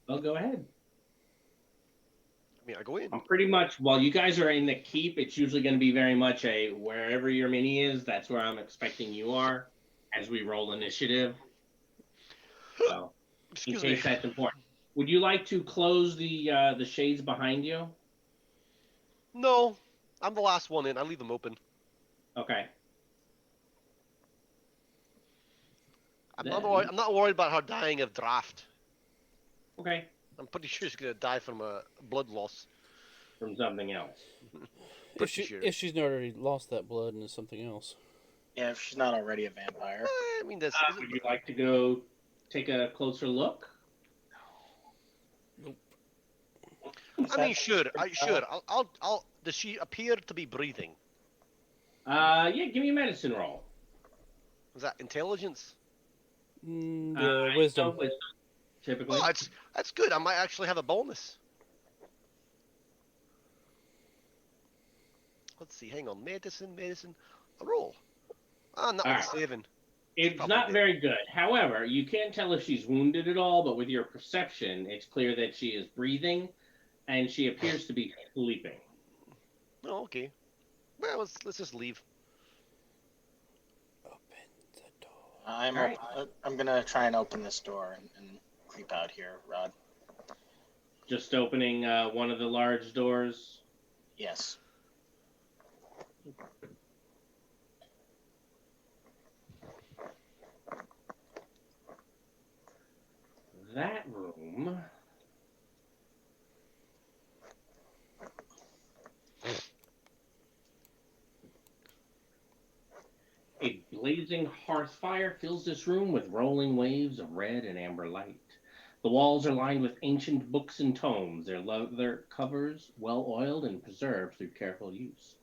Well, go ahead. I mean, I go in. I'm pretty much, while you guys are in the keep, it's usually going to be very much a wherever your mini is, that's where I'm expecting you are as we roll initiative. So, Excuse in me. case that's important. Would you like to close the shades behind you? No, I'm the last one in. I leave them open. Okay. I'm not worried about her dying of draft. Okay. I'm pretty sure she's gonna die from a blood loss. From something else. If she's not already lost that blood and is something else. Yeah, if she's not already a vampire. I mean, this. Would you like to go take a closer look? Nope. I mean, sure. I'll. Does she appear to be breathing? Yeah, give me a medicine roll. Is that intelligence? Yeah, wisdom. Wisdom, typically. Oh, that's good. I might actually have a bonus. Let's see. Hang on. Medicine. A roll. Ah, not Alright. 7. It's probably not dead. very good. However, you can't tell if she's wounded at all, but with your perception, it's clear that she is breathing, and she appears to be sleeping. Oh, okay. Well, let's just leave. Open the door. I'm gonna try and open this door and creep out here, Rod. Just opening one of the large doors. Yes. That room. A blazing hearth fire fills this room with rolling waves of red and amber light. The walls are lined with ancient books and tomes, their leather covers well oiled and preserved through careful use.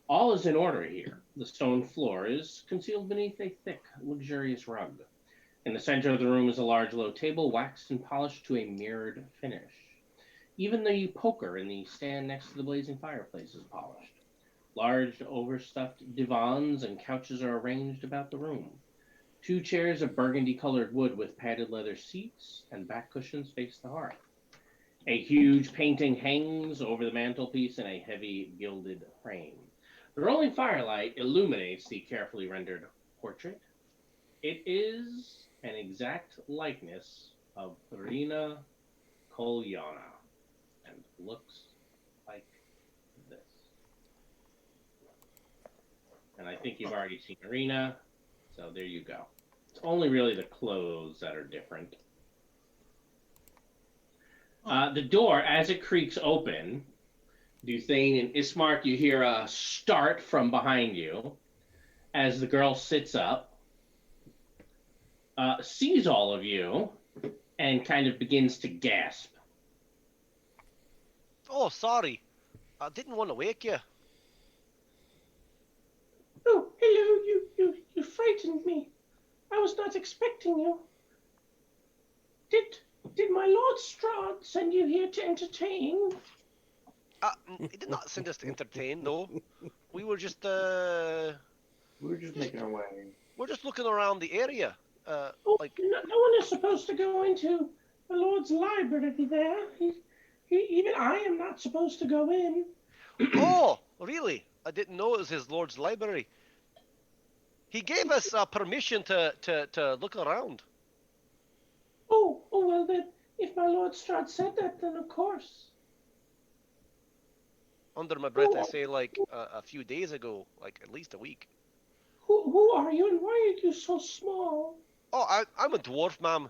All is in order here. The stone floor is concealed beneath a thick, luxurious rug. In the center of the room is a large low table, waxed and polished to a mirrored finish. Even the poker in the stand next to the blazing fireplace is polished. Large, overstuffed divans and couches are arranged about the room. 2 chairs of burgundy-colored wood with padded leather seats and back cushions face the hearth. A huge painting hangs over the mantelpiece in a heavy gilded frame. The rolling firelight illuminates the carefully rendered portrait. It is an exact likeness of Irina Kolyana and looks like this. And I think you've already seen Irina, so there you go. It's only really the clothes that are different. The door, as it creaks open, Duthane and Ismark, you hear a start from behind you as the girl sits up, sees all of you, and kind of begins to gasp. Oh, sorry. I didn't want to wake you. Oh, hello, you frightened me. I was not expecting you. Did my Lord Strahd send you here to entertain? He did not send us to entertain, no. We were just We were just making our way. We're just looking around the area. Oh, Like, no one is supposed to go into the Lord's library there. Even I am not supposed to go in. oh, really? I didn't know it was his lord's library. He gave us permission to look around. Oh, well then, if my Lord Strahd said that, then of course. Under my breath, I say like a few days ago, like at least a week. Who are you and why are you so small? Oh, I'm a dwarf, ma'am.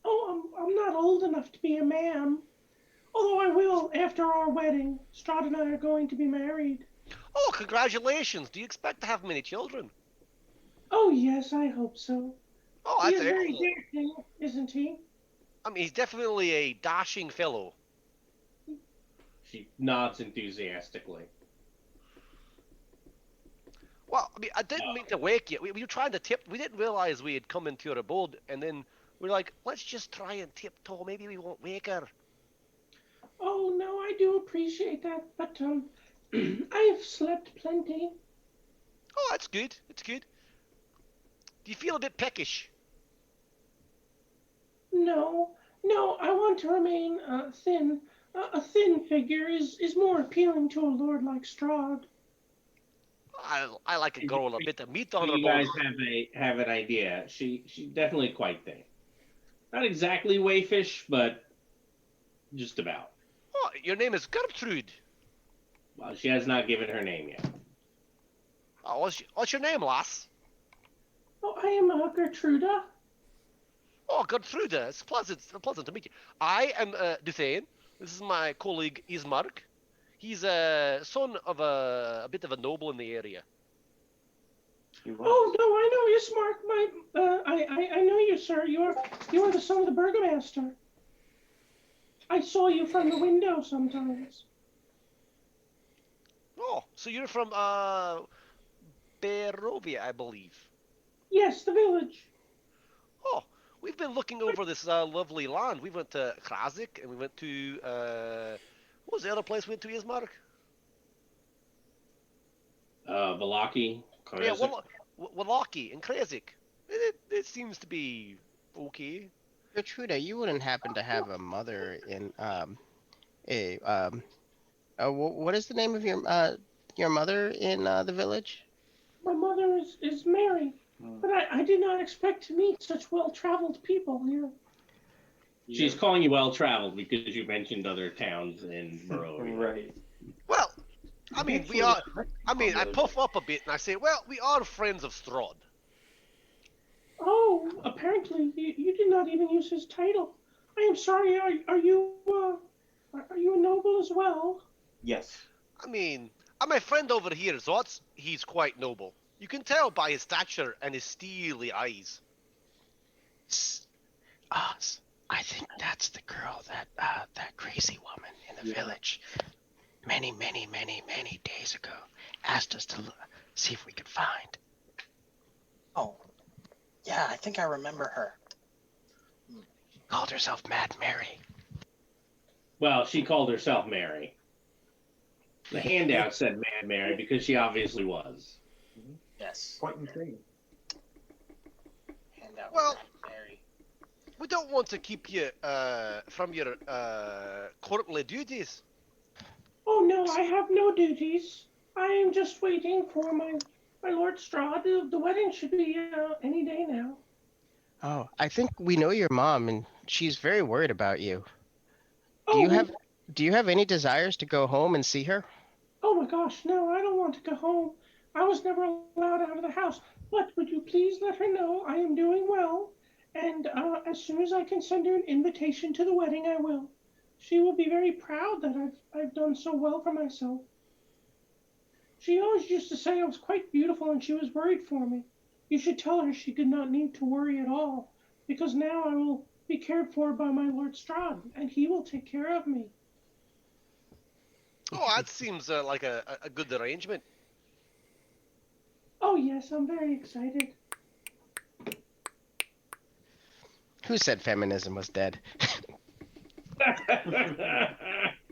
Oh, I'm not old enough to be a ma'am. Although I will after our wedding. Strahd and I are going to be married. Oh, congratulations! Do you expect to have many children? Oh yes, I hope so. Oh, He that's is very excellent. daring, isn't he? I mean, he's definitely a dashing fellow. She nods enthusiastically. Well, I mean, I didn't mean to wake you. We were trying to tip. We didn't realize we had come into your abode, and then we're like, let's just try and tiptoe. Maybe we won't wake her. Oh no, I do appreciate that, but I have slept plenty. Oh, that's good. It's good. Do you feel a bit peckish? No, I want to remain thin. A thin figure is more appealing to a lord like Strahd. I like a girl with a bit of meat on her You bones. guys have an idea. She's definitely quite thin. Not exactly wayfish, but just about. Oh, your name is Gertrude. Well, she has not given her name yet. Oh, what's your name, lass? Oh, I am Gertruda. Oh, Gertrude. It's pleasant to meet you. I am Duthain. This is my colleague Ismark. He's a son of a bit of a noble in the area. Oh no, I know you, Smart. I know you, sir. You are the son of the burgomaster. I saw you from the window sometimes. Oh, so you're from Barovia, I believe. Yes, the village. Oh, we've been looking over this lovely land. We went to Krazik and we went to what was the other place we went to, Ismark? Valaki, Yeah, Krezik. Wallaki and Krazik. It seems to be okay. Gertruda, you wouldn't happen to have a mother in a what is the name of your mother in the village? My mother is Mary, but I did not expect to meet such well-traveled people here. She's calling you well traveled because you mentioned other towns in Barovia. Right. Well, I mean, we are. I mean, I puff up a bit and I say, well, we are friends of Strahd. Oh, apparently you did not even use his title. I am sorry. Are you a noble as well? Yes. I mean, my friend over here, Zotz, he's quite noble. You can tell by his stature and his steely eyes. I think that's the girl that crazy woman in the village many days ago asked us to see if we could find. Oh, yeah, I think I remember her. Called herself Mad Mary. Well, she called herself Mary. The handout said Mad Mary because she obviously was. Yes. Quite insane. Handout Well, Mary. we don't want to keep you from your courtly duties. Oh no, I have no duties. I am just waiting for my Lord Strahd. The wedding should be any day now. Oh, I think we know your mom, and she's very worried about you. Do Oh, you have any desires to go home and see her? oh my gosh, no, I don't want to go home. I was never allowed out of the house. But would you please let her know I am doing well, and as soon as I can send her an invitation to the wedding, I will. She will be very proud that I've done so well for myself. She always used to say I was quite beautiful and she was worried for me. You should tell her she did not need to worry at all, because now I will be cared for by my Lord Strahd, and he will take care of me. Oh, that seems like a good arrangement. Oh yes, I'm very excited. Who said feminism was dead?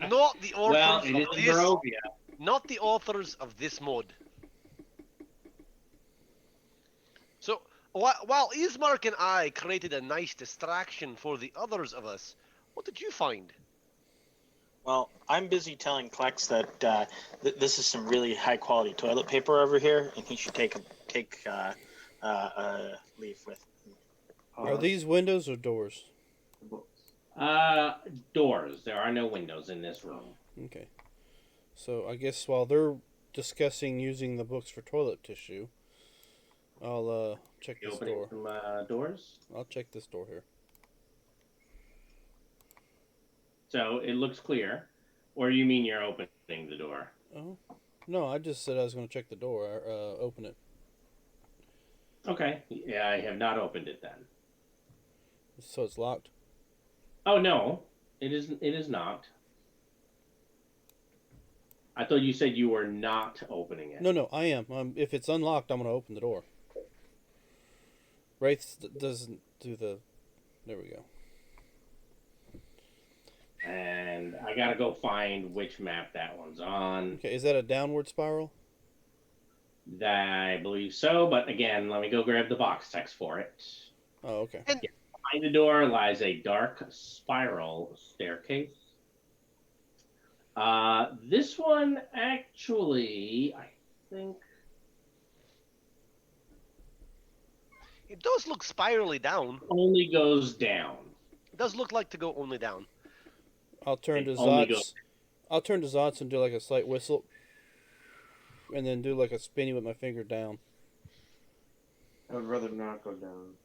Not the authors Well, it of is this. Barovia. Not the authors of this mod. While Ismark and I created a nice distraction for the others of us, what did you find? Well, I'm busy telling Klex that this is some really high quality toilet paper over here, and he should take a leaf with. Are these windows or doors? Doors. There are no windows in this room. Okay. So I guess while they're discussing using the books for toilet tissue, I'll check You this opening door. some doors? I'll check this door here. So it looks clear. Or you mean you're opening the door? Oh, no, I just said I was going to check the door. Open it. Okay. Yeah, I have not opened it then. So it's locked. Oh no, it isn't. It is not. I thought you said you were not opening it. No, I am. If it's unlocked, I'm going to open the door. Wraith doesn't do the. There we go. And I gotta go find which map that one's on. Okay, is that a downward spiral? I believe so, but again, let me go grab the box text for it. Oh, okay. And Behind the door lies a dark spiral staircase. This one actually, I think. it does look spirally down. Only goes down. It does look like to go only down. I'll turn to It only Zots. I'll turn to Zots and do like a slight whistle, and then do like a spinny with my finger down. I would rather not go down.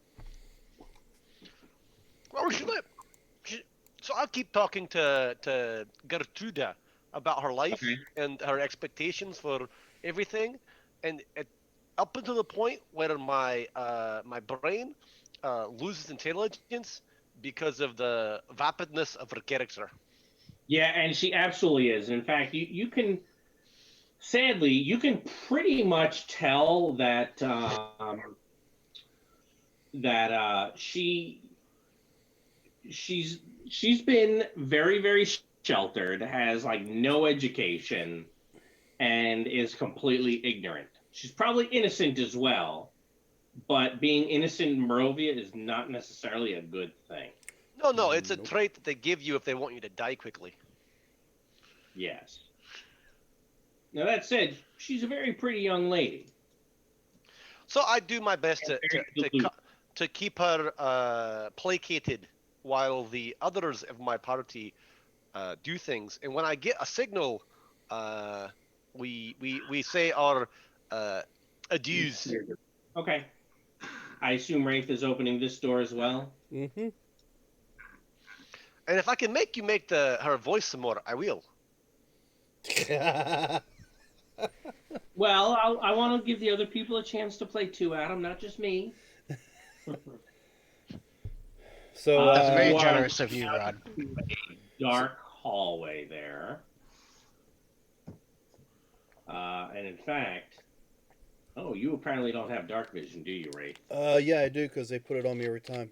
Well, so I'll keep talking to Gertruda about her life and her expectations for everything, and up until the point where my brain loses intelligence because of the vapidness of her character. Yeah, and she absolutely is. In fact, you can, sadly, you can pretty much tell that she's been very, very sheltered, has like no education, and is completely ignorant. She's probably innocent as well, but being innocent in Morovia is not necessarily a good thing. No, it's a trait that they give you if they want you to die quickly. Yes. Now that said, she's a very pretty young lady. So I do my best to keep her placated while the others of my party do things. And when I get a signal, we say our adieus. Okay. I assume Wraith is opening this door as well. Mm-hmm. And if I can make you make her voice some more, I will. Well, I want to give the other people a chance to play too, Adam, not just me. So That's very generous of you, Rod. Dark hallway there. And in fact, you apparently don't have dark vision, do you, Ray? Yeah, I do, because they put it on me every time.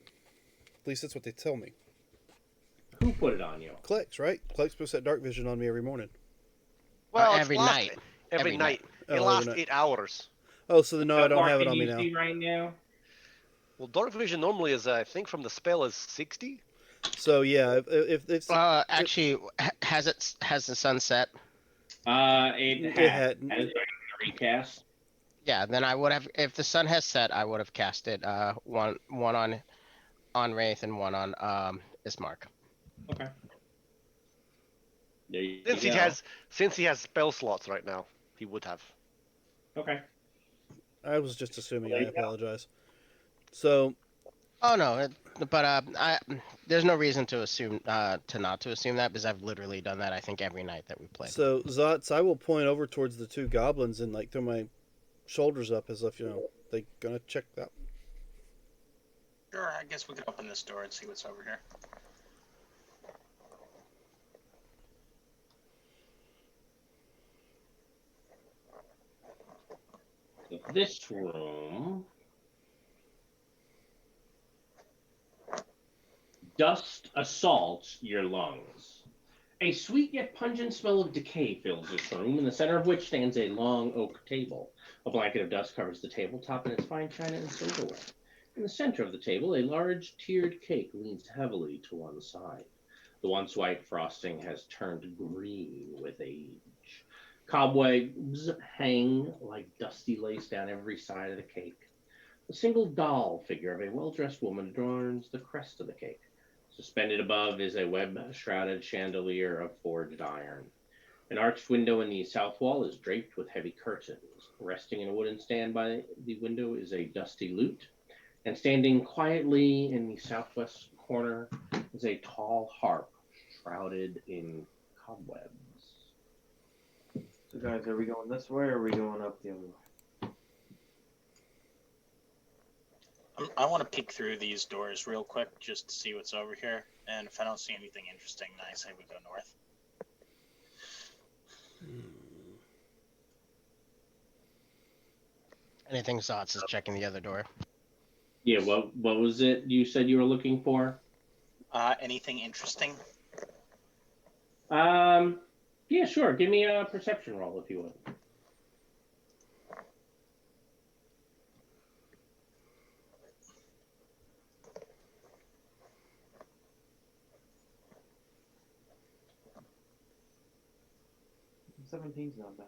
At least that's what they tell me. Who put it on you? Klex, right? Klex puts that dark vision on me every morning. Well, every night. Every night. It Oh, lasts every night. 8 hours. Oh, so no, I don't Mark have it can on me you now. see right now? Well, dark vision normally is, I think, from the spell is 60. So yeah, if it's Actually, has the sun set? It had a recast. Yeah, then I would have. If the sun has set, I would have cast it. One on Wraith and one on Ismark. Okay. There you Since he has spell slots right now, he would have. Okay. I was just assuming. I apologize. So. Oh no, but there's no reason to assume to not to assume that, because I've literally done that I think every night that we played. So Zots, I will point over towards the two goblins and like throw my shoulders up as if they gonna check that. Sure, I guess we could open this door and see what's over here. This room. Dust assaults your lungs. A sweet yet pungent smell of decay fills this room, in the center of which stands a long oak table. A blanket of dust covers the tabletop and its fine china and silverware. In the center of the table, a large tiered cake leans heavily to one side. The once white frosting has turned green with age. Cobwebs hang like dusty lace down every side of the cake. A single doll figure of a well dressed woman adorns the crest of the cake. Suspended above is a web shrouded chandelier of forged iron. An arched window in the south wall is draped with heavy curtains. Resting in a wooden stand by the window is a dusty lute, and standing quietly in the southwest corner is a tall harp shrouded in cobwebs. So, guys, are we going this way or are we going up the other way? I want to peek through these doors real quick just to see what's over here. And if I don't see anything interesting, I say we go north. Anything Zots is checking the other door. Yeah, what was it you said you were looking for? Anything interesting? Yeah, sure. Give me a perception roll if you would. Seventeen's not bad.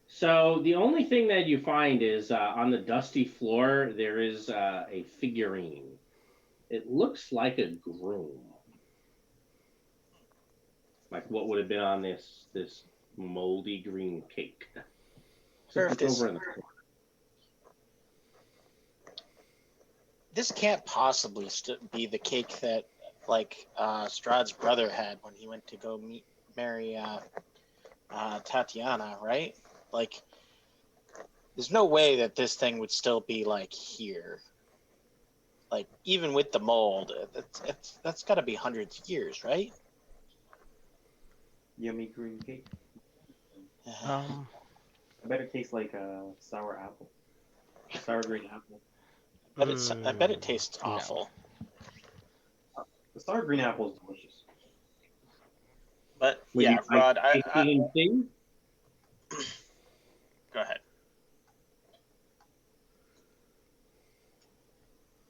So the only thing that you find is on the dusty floor there is a figurine. It looks like a groom, like what would have been on this moldy green cake. Sure, Except it's over in the corner. This can't possibly be the cake that, like, Strahd's brother had when he went to go marry Tatiana, right? Like, there's no way that this thing would still be like here. Like, even with the mold, that's got to be hundreds of years, right? Yummy green cake. Um, I bet it tastes like a sour apple. Sour green apple. I bet it tastes no. awful. The sour green apple is delicious. But Would yeah, you like Rod, to taste it and see? go ahead.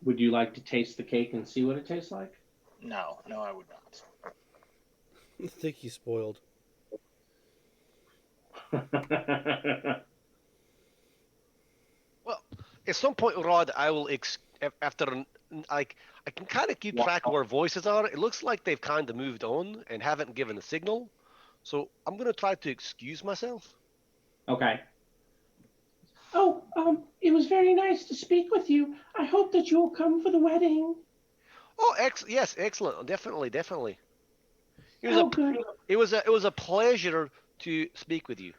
Would you like to taste the cake and see what it tastes like? No, I would not. I think he's spoiled. Well, at some point, Rod, I will after like I can kind of keep track of where voices are. It looks like they've kind of moved on and haven't given a signal. So I'm gonna try to excuse myself. Okay. Oh, it was very nice to speak with you. I hope that you'll come for the wedding. Oh, yes, excellent, definitely. It was Oh, good. it was a pleasure to speak with you.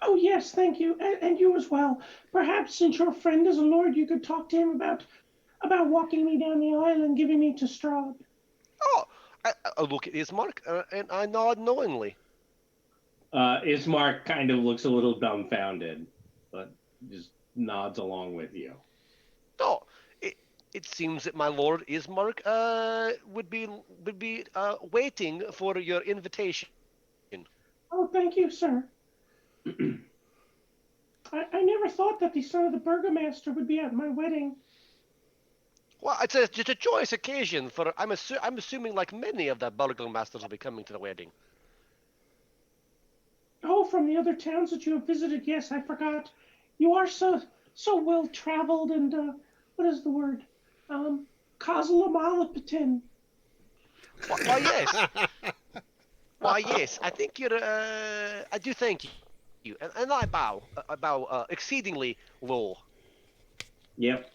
Oh, yes, thank you, and you as well. Perhaps since your friend is a lord, you could talk to him about walking me down the aisle and giving me to Strahd. Oh, I look at Ismark and I nod knowingly. Ismark kind of looks a little dumbfounded, but just nods along with you. Oh, it seems that my lord Ismark would be waiting for your invitation. Oh, thank you, sir. I never thought that the son of the burgomaster would be at my wedding. Well, it's a joyous occasion for I'm assuming like many of the burgomasters will be coming to the wedding. Oh, from the other towns that you have visited. Yes, I forgot. You are so well traveled and what is the word? Cosmopolitan. Why yes. Why yes. I think you're. I do thank you, and I bow. I bow exceedingly low. Yep.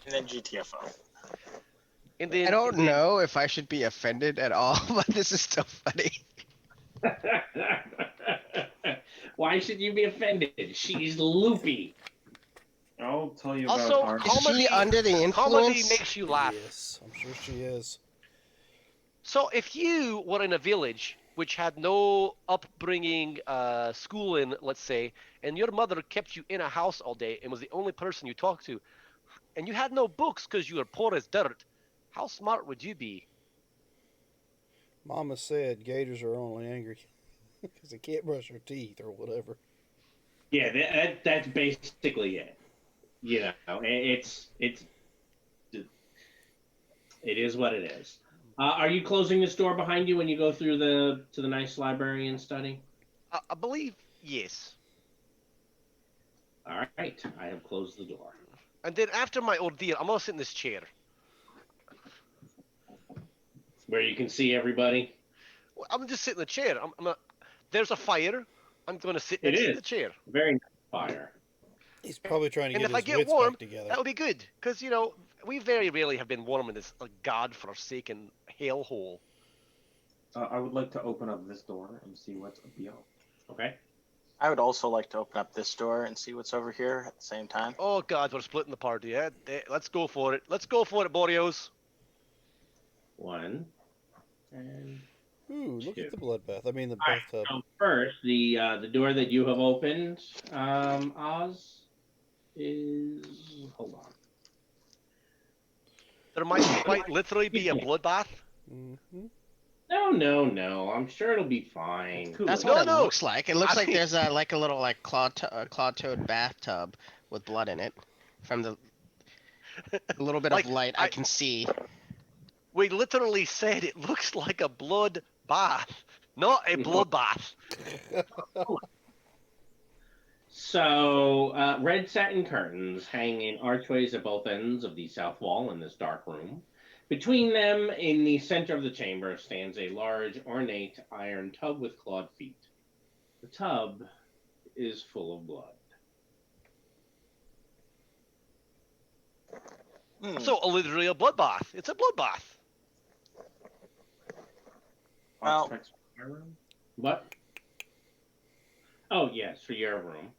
And then GTFO. And then, I don't know if I should be offended at all, but this is so funny. Why should you be offended? She's loopy. I'll tell you about also, our. Is she under the comedy influence? makes you laugh. Yes, I'm sure she is. So if you were in a village which had no upbringing, schooling, let's say, and your mother kept you in a house all day and was the only person you talked to, and you had no books because you were poor as dirt, how smart would you be? Mama said gators are only angry because they can't brush their teeth or whatever. Yeah, that's basically it. You know, it's It is what it is. Are you closing this door behind you when you go through to the nice library and study? I believe yes. All right, I have closed the door. And then after my ordeal, I'm gonna sit in this chair. Where you can see everybody? Well, I'm just sitting in the chair. There's a fire. I'm gonna sit It next to is. the chair. Very nice fire. He's probably trying to And get if I his get wits warm, back together. that would be good. Because, we very rarely have been warm in this godforsaken hellhole. I would like to open up this door and see what's beyond. Okay. I would also like to open up this door and see what's over here at the same time. Oh, God, we're splitting the party. Yeah? Let's go for it. Let's go for it, Boreos. 1 and Ooh, look 2. at the bloodbath. I mean, the All right. bathtub. So first, the door that you have opened, Oz, is hold on. There might quite literally be a bloodbath. Mm-hmm. No. I'm sure it'll be fine. That's No, what it no. looks like. It looks I like mean- there's a little claw toad bathtub with blood in it. From the little bit Like, of light I can see. We literally said it looks like a blood bath, not a bloodbath. So, red satin curtains hang in archways at both ends of the south wall in this dark room. Between them, in the center of the chamber, stands a large, ornate iron tub with clawed feet. The tub is full of blood. So, literally a bloodbath. It's a bloodbath. Well- Prospects for my room? What? Oh, yes, for your room.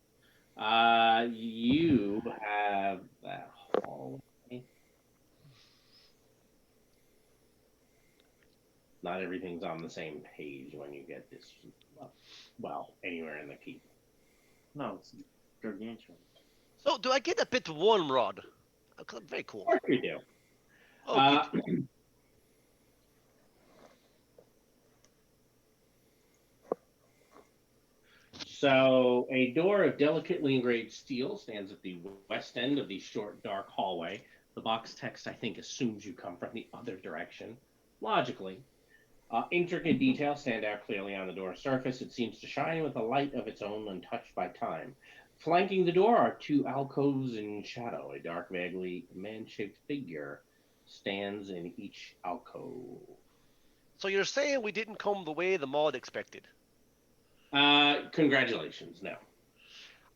You have that hallway. Not everything's on the same page when you get this. Well, anywhere in the keep. No, it's gargantuan. So, do I get a bit warm, Rod? Very cool. Of course you do. Oh, good. So, a door of delicately engraved steel stands at the west end of the short, dark hallway. The box text, I think, assumes you come from the other direction. Logically. Intricate details stand out clearly on the door's surface. It seems to shine with a light of its own untouched by time. Flanking the door are two alcoves in shadow. A dark, vaguely man-shaped figure stands in each alcove. So, you're saying we didn't come the way the mod expected? Congratulations, no.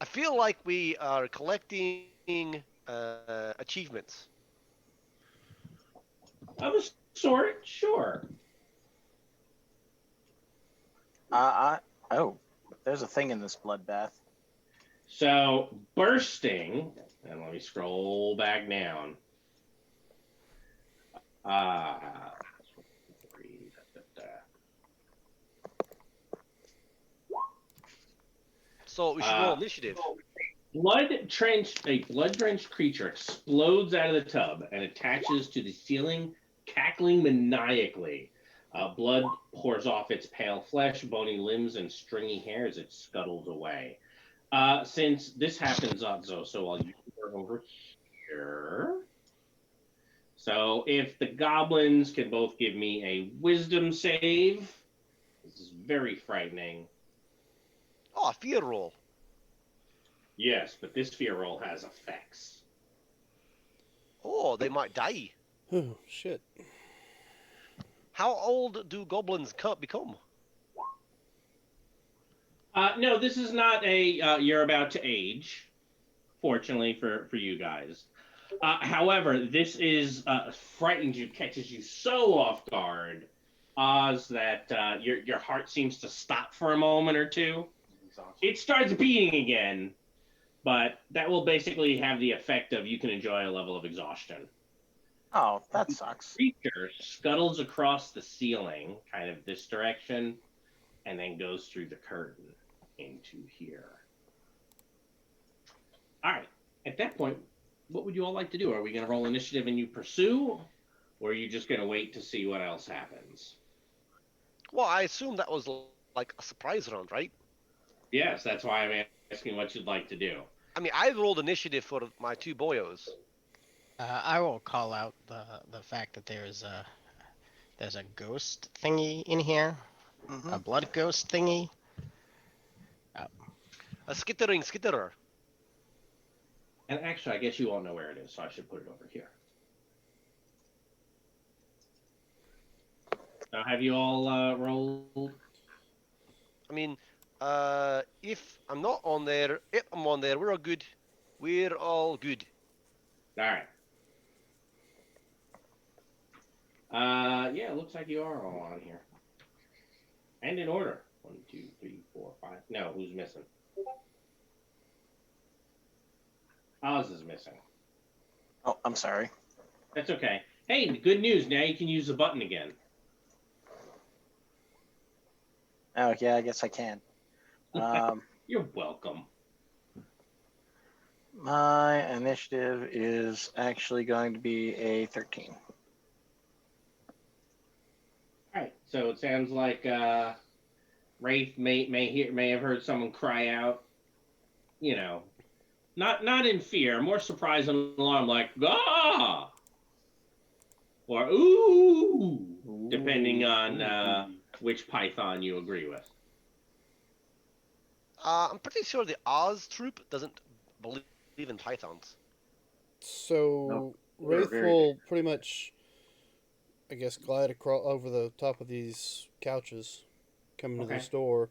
I feel like we are collecting achievements. Of a sort, sure. Oh, there's a thing in this bloodbath. So, bursting, and let me scroll back down. So, we should roll initiative. A blood-drenched creature explodes out of the tub and attaches to the ceiling, cackling maniacally. Blood pours off its pale flesh, bony limbs, and stringy hair as it scuttles away. Since this happens, so while you are over here. So if the goblins can both give me a wisdom save, this is very frightening. Oh, a fear roll. Yes, but this fear roll has effects. Oh, they might die. Oh, shit. How old do goblins become? No, this is not a you're about to age, fortunately for you guys. However, this is frightens you, catches you so off guard, Oz, that your heart seems to stop for a moment or two. It starts beating again, but that will basically have the effect of you can enjoy a level of exhaustion. Oh, that sucks. The creature scuttles across the ceiling, kind of this direction, and then goes through the curtain into here. All right. At that point, what would you all like to do? Are we going to roll initiative and you pursue, or are you just going to wait to see what else happens? Well, I assume that was like a surprise round, right? Yes, that's why I'm asking what you'd like to do. I mean, I rolled initiative for my two boyos. I will call out the fact that there's a ghost thingy in here, Mm-hmm. a blood ghost thingy. A skitterer. And actually, I guess you all know where it is, so I should put it over here. Now, have you all rolled? I mean, if I'm not on there, if I'm on there, we're all good. We're all good. All right. Yeah, it looks like you are all on here. And in order. 1, 2, 3, 4, 5. No, who's missing? Oz is missing. Oh, I'm sorry. That's okay. Hey, good news. Now you can use the button again. Oh, yeah, I guess I can. You're welcome. My initiative is actually going to be a 13. All right. So it sounds like Wraith may have heard someone cry out. You know, not in fear, more surprise and alarm, like ah or ooh, depending on which Python you agree with. I'm pretty sure the Oz troop doesn't believe in pythons. So Nope. They're Wraith very will pretty much, I guess, glide across over the top of these couches, come into Okay. this door,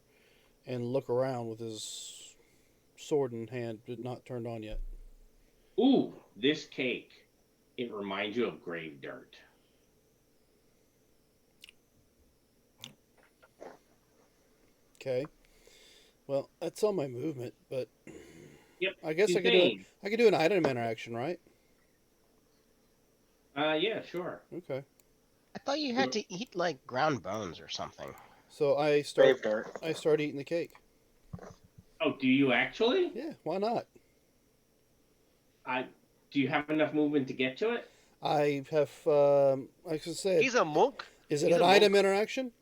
and look around with his sword in hand, but not turned on yet. Ooh, this cake. It reminds you of grave dirt. Okay. Well, that's all my movement, but Yep. I guess I could do it. Insane. I could do an item interaction, right? Yeah, sure. Okay. I thought you had to eat like ground bones or something. So Grave dirt. I start eating the cake. Oh, do you actually? Yeah, why not? Do you have enough movement to get to it? I have, like I said, He's a monk. is it he's an a item monk. interaction?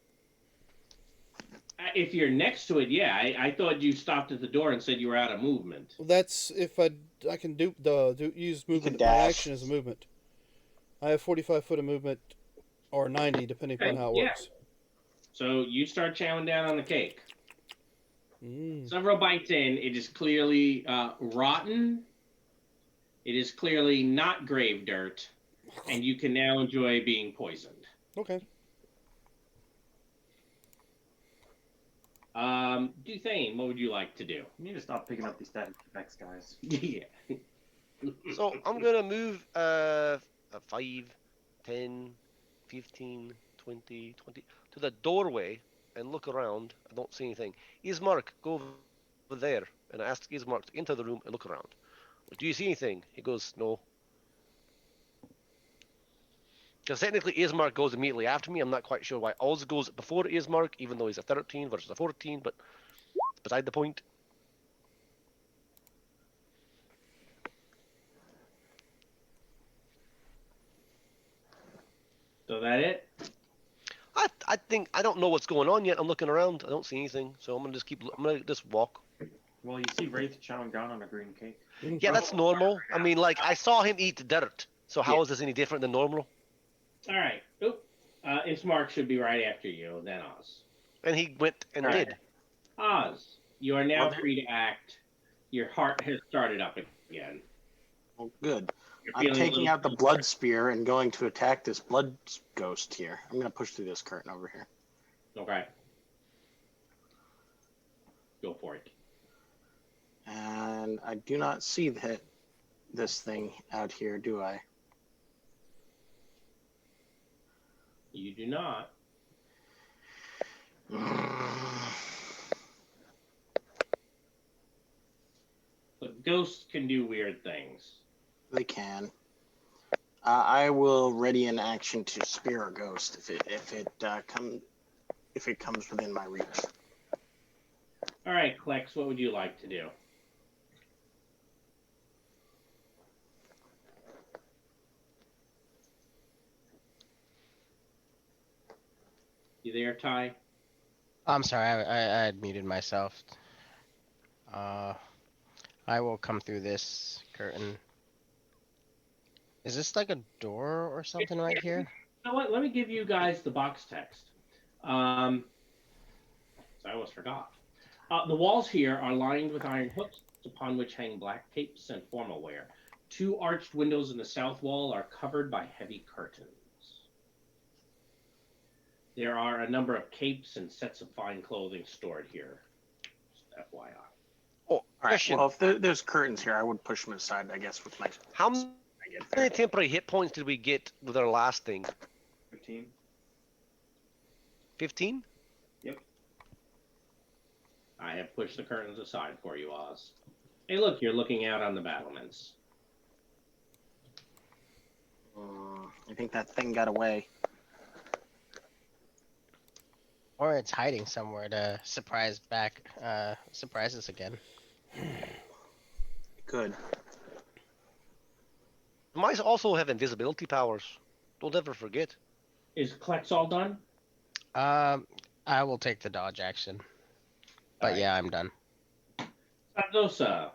If you're next to it, yeah. I thought you stopped at the door and said you were out of movement. Well, that's if I can use movement. could My dash. action as a movement. I have 45 foot of movement, or 90, depending upon Okay, how it yeah. works. So you start chowing down on the cake. Mm. Several bites in, it is clearly rotten. It is clearly not grave dirt, and you can now enjoy being poisoned. Okay. Duthane, what would you like to do? You need to stop picking up these static effects, guys. Yeah. So I'm gonna move 5, 10, 15, 20, 20 to the doorway and look around. I don't see anything. Ismark, go over there. And I asked Ismark to enter the room and look around. Do you see anything? He goes, no. Because technically Ismark goes immediately after me. I'm not quite sure why Oz goes before Ismark, even though he's a 13 versus a 14, but beside the point. So that it? I think I don't know what's going on yet. I'm looking around. I don't see anything, so I'm gonna just walk. Well, you see Wraith chowing down on a green cake. Yeah, that's normal. I mean, like I saw him eat dirt. So how Yeah. is this any different than normal? All right. Oop. Ismark should be right after you, then Oz. And he went and All right. did. Oz, you are now Well, free to act. Your heart has started up again. Oh, good. You're I'm feeling a taking little out the blood spear and going to attack this blood ghost here. I'm going to push through this curtain over here. Okay. Go for it. And I do not see this thing out here, do I? You do not. But ghosts can do weird things. They can. I will ready an action to spear a ghost if it comes within my reach. All right, Klex, what would you like to do? You there, Ty? I'm sorry, I had muted myself. I will come through this curtain. Is this like a door or something right here? You know what? Let me give you guys the box text. Um, so I almost forgot. The walls here are lined with iron hooks upon which hang black capes and formal wear. Two arched windows in the south wall are covered by heavy curtains. There are a number of capes and sets of fine clothing stored here. Just FYI. Oh, All right. question. Well, if there's curtains here, I would push them aside, I guess, with my. How I get many there. temporary hit points did we get with our last thing? 15. 15? I have pushed the curtains aside for you, Oz. Hey, look, you're looking out on the battlements. I think that thing got away. Or it's hiding somewhere to surprise us again. Good. Mice also have invisibility powers. Don't ever forget. Is Klex all done? I will take the dodge action. But All right. yeah, I'm done. Sandosa.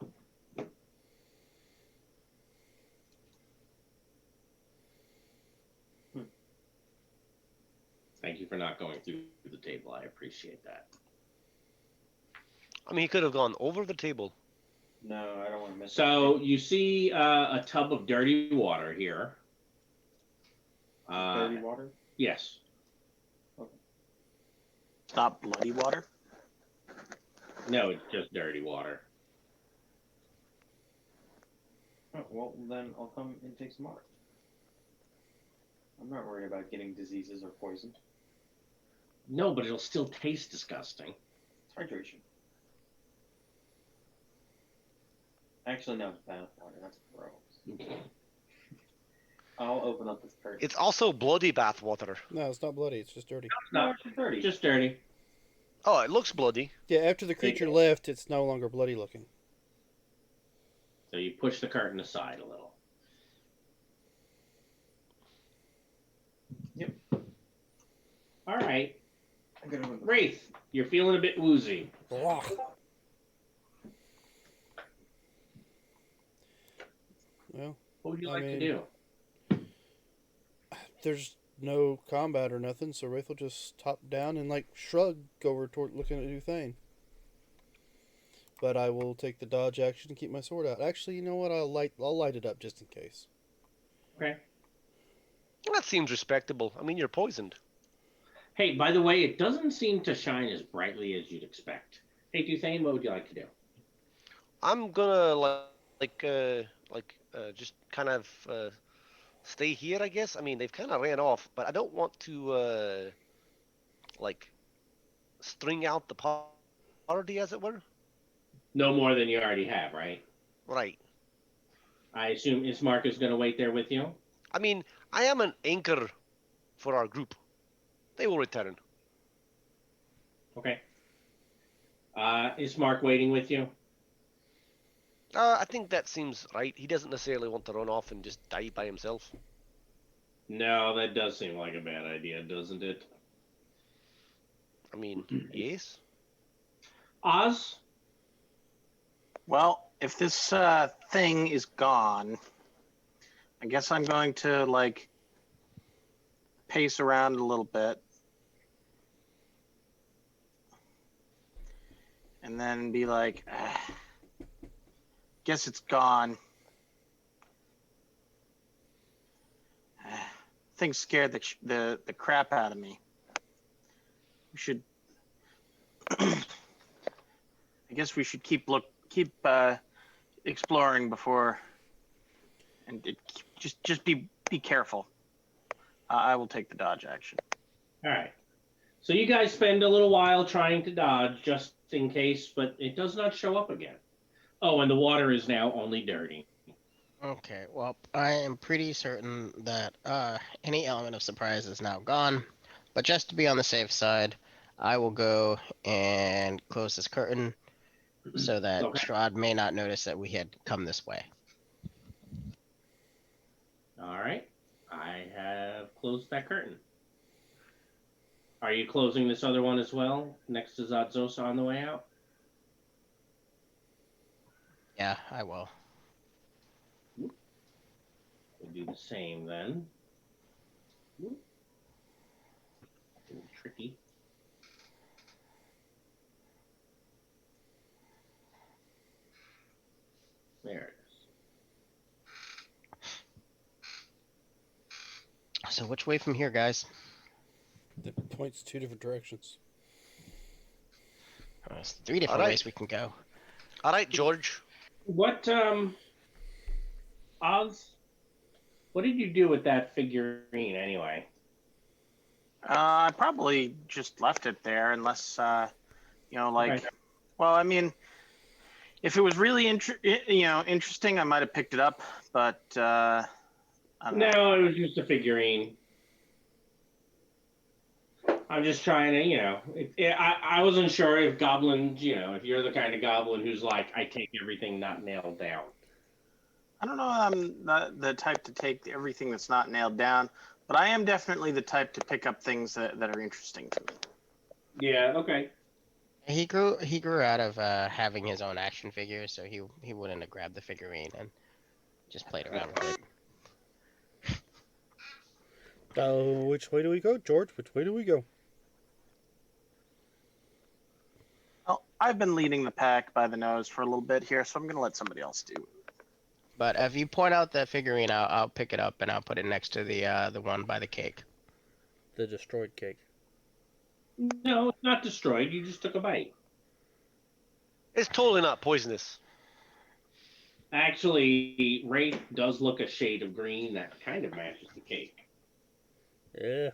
Thank you for not going through the table. I appreciate that. I mean, he could have gone over the table. No, I don't want to miss So you see a tub of dirty water here. dirty water. Yes. Not bloody water. No, it's just dirty water. Oh, well, then I'll come and take some water. I'm not worried about getting diseases or poisoned. No, but it'll still taste disgusting. It's hydration. Actually, no, it's bath water. That's gross. I'll open up this curtain. It's also bloody bathwater. No, it's not bloody. It's just dirty. No, it's dirty. just dirty. Oh, it looks bloody. Yeah, after the creature left, it's no longer bloody looking. So you push the curtain aside a little. Yep. All right. I gotta open the- Wraith, you're feeling a bit woozy. Well, What would you I like mean- to do? there's no combat or nothing, so Wraith will just top down and like shrug over toward looking at Duthane. But I will take the dodge action and keep my sword out. Actually, you know what? I'll light it up just in case. Okay. That seems respectable. I mean, you're poisoned. Hey, by the way, it doesn't seem to shine as brightly as you'd expect. Hey, Duthane, what would you like to do? I'm gonna just kind of stay here, I guess. I mean, they've kind of ran off, but I don't want to string out the party, as it were. No more than you already have, right? Right. I assume Ismark is going to wait there with you? I mean, I am an anchor for our group. They will return. Okay. Is Mark waiting with you? I think that seems right. He doesn't necessarily want to run off and just die by himself. No, that does seem like a bad idea, doesn't it? I mean, yes. Oz? Well, if this thing is gone, I guess I'm going to pace around a little bit. And then be like, guess it's gone. Thing scared the crap out of me. We should. I guess we should keep exploring before, and just be careful. I will take the dodge action. All right. So you guys spend a little while trying to dodge just in case, but it does not show up again. Oh, and the water is now only dirty. Okay, well, I am pretty certain that any element of surprise is now gone. But just to be on the safe side, I will go and close this curtain so that Okay. Strahd may not notice that we had come this way. All right. I have closed that curtain. Are you closing this other one as well, next to Zadzosa on the way out? Yeah, I will. do the same then. Tricky. There it is. So which way from here, guys? It points 2 different directions. There's 3 different Alright. ways we can go. All right, George. What Oz? What did you do with that figurine anyway? I probably just left it there, unless like. Okay. Well, I mean, if it was really interesting, I might have picked it up. But I don't know. No, it was just a figurine. I'm just trying to, I wasn't sure if goblins, if you're the kind of goblin who's like, I take everything not nailed down. I don't know. I'm not the type to take everything that's not nailed down, but I am definitely the type to pick up things that are interesting to me. Yeah. Okay. He grew out of having his own action figures, so he wouldn't have grabbed the figurine and just played around with it. Which way do we go, George? Which way do we go? Well, I've been leading the pack by the nose for a little bit here, so I'm going to let somebody else do it. But if you point out that figurine, I'll pick it up and I'll put it next to the one by the cake. The destroyed cake. No, it's not destroyed. You just took a bite. It's totally not poisonous. Actually, Wraith does look a shade of green that kind of matches the cake. Yeah.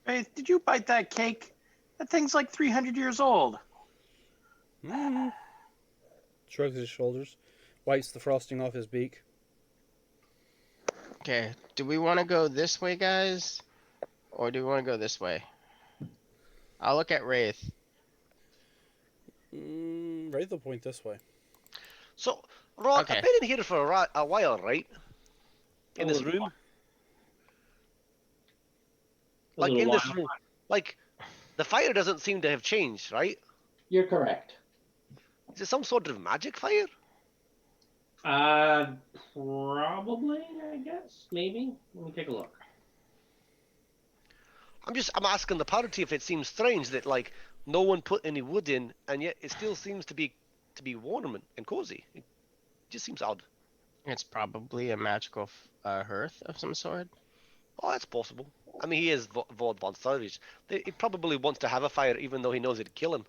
Hey, did you bite that cake? That thing's like 300 years old. Shrugs his shoulders, wipes the frosting off his beak. Okay, do we want to go this way, guys? Or do we want to go this way? I'll look at Wraith. Wraith will point this way. So, Rod, Okay. I've been in here for a while, right? In this room? Like, in this room. Like, the fire doesn't seem to have changed, right? You're correct. Is it some sort of magic fire? Probably, I guess. Maybe. Let me take a look. I'm asking the party if it seems strange that, like, no one put any wood in, and yet it still seems to be warm and cozy. It just seems odd. It's probably a magical hearth of some sort. Oh, that's possible. I mean, he is Vaughn von Savage. He probably wants to have a fire even though he knows it'd kill him.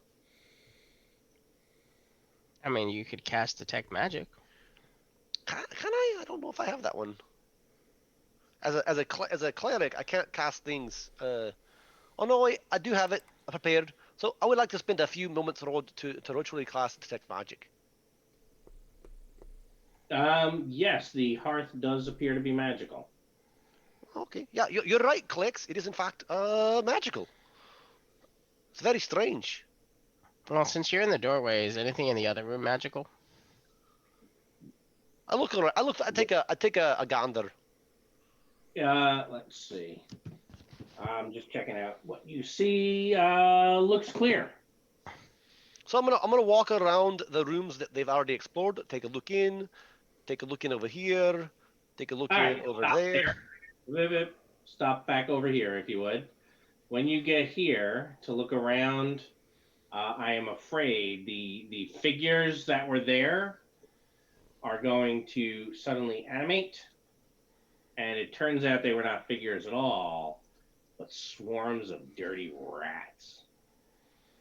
I mean, you could cast Detect Magic. Can I? I don't know if I have that one. As a cleric, I can't cast things. Oh no, I do have it prepared. So I would like to spend a few moments to ritually cast Detect Magic. Yes, the hearth does appear to be magical. Okay, yeah, you're right, Clex. It is in fact magical. It's very strange. Well, since you're in the doorway, is anything in the other room magical? I look around. I take a gander. Let's see. I'm just checking out what you see. Looks clear. So I'm gonna walk around the rooms that they've already explored. Take a look in. Take a look in over here. Take a look in over there. Stop back over here, if you would. When you get here to look around, I am afraid the figures that were there are going to suddenly animate, and it turns out they were not figures at all, but swarms of dirty rats.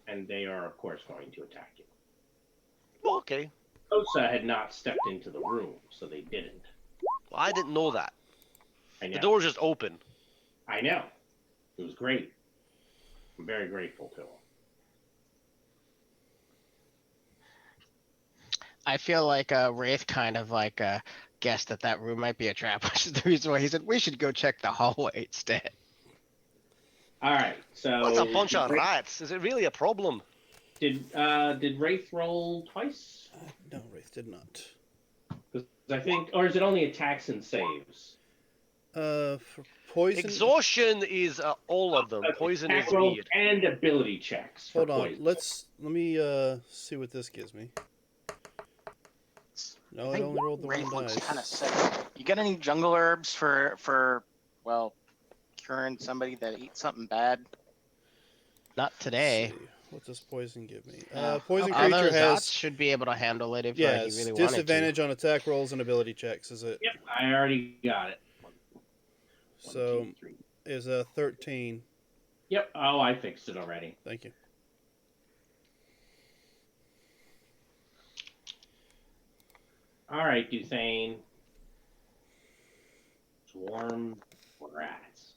And they are, of course, going to attack you. Okay. Osa had not stepped into the room, so they didn't. Well, I didn't know that. I know. The door's just open. I know. It was great. I'm very grateful to him. I feel like Wraith kind of like guessed that room might be a trap, which is the reason why he said we should go check the hallway instead. All right, so What's a bunch of rats? Is it really a problem? Did Wraith roll twice? No, Wraith did not. Because I think, or is it only attacks and saves? For poison. Exhaustion is all of them. Poison Attack is rolls weird. and ability checks. For Hold on. poison. Let me see what this gives me. No, I it think only rolled the one Wraith looks dice. kind of sick. You got any jungle herbs for well, curing somebody that ate something bad? Not Let's today. see. What does poison give me? Oh, Poison okay. creature Although Zot has should be able to handle it if he yes really wanted to. disadvantage on attack rolls and ability checks. Is it? Yep, I already got it. One, So two, three. is a 13. Yep. Oh, I fixed it already. Thank you. All right, Duthane. Swarm rats.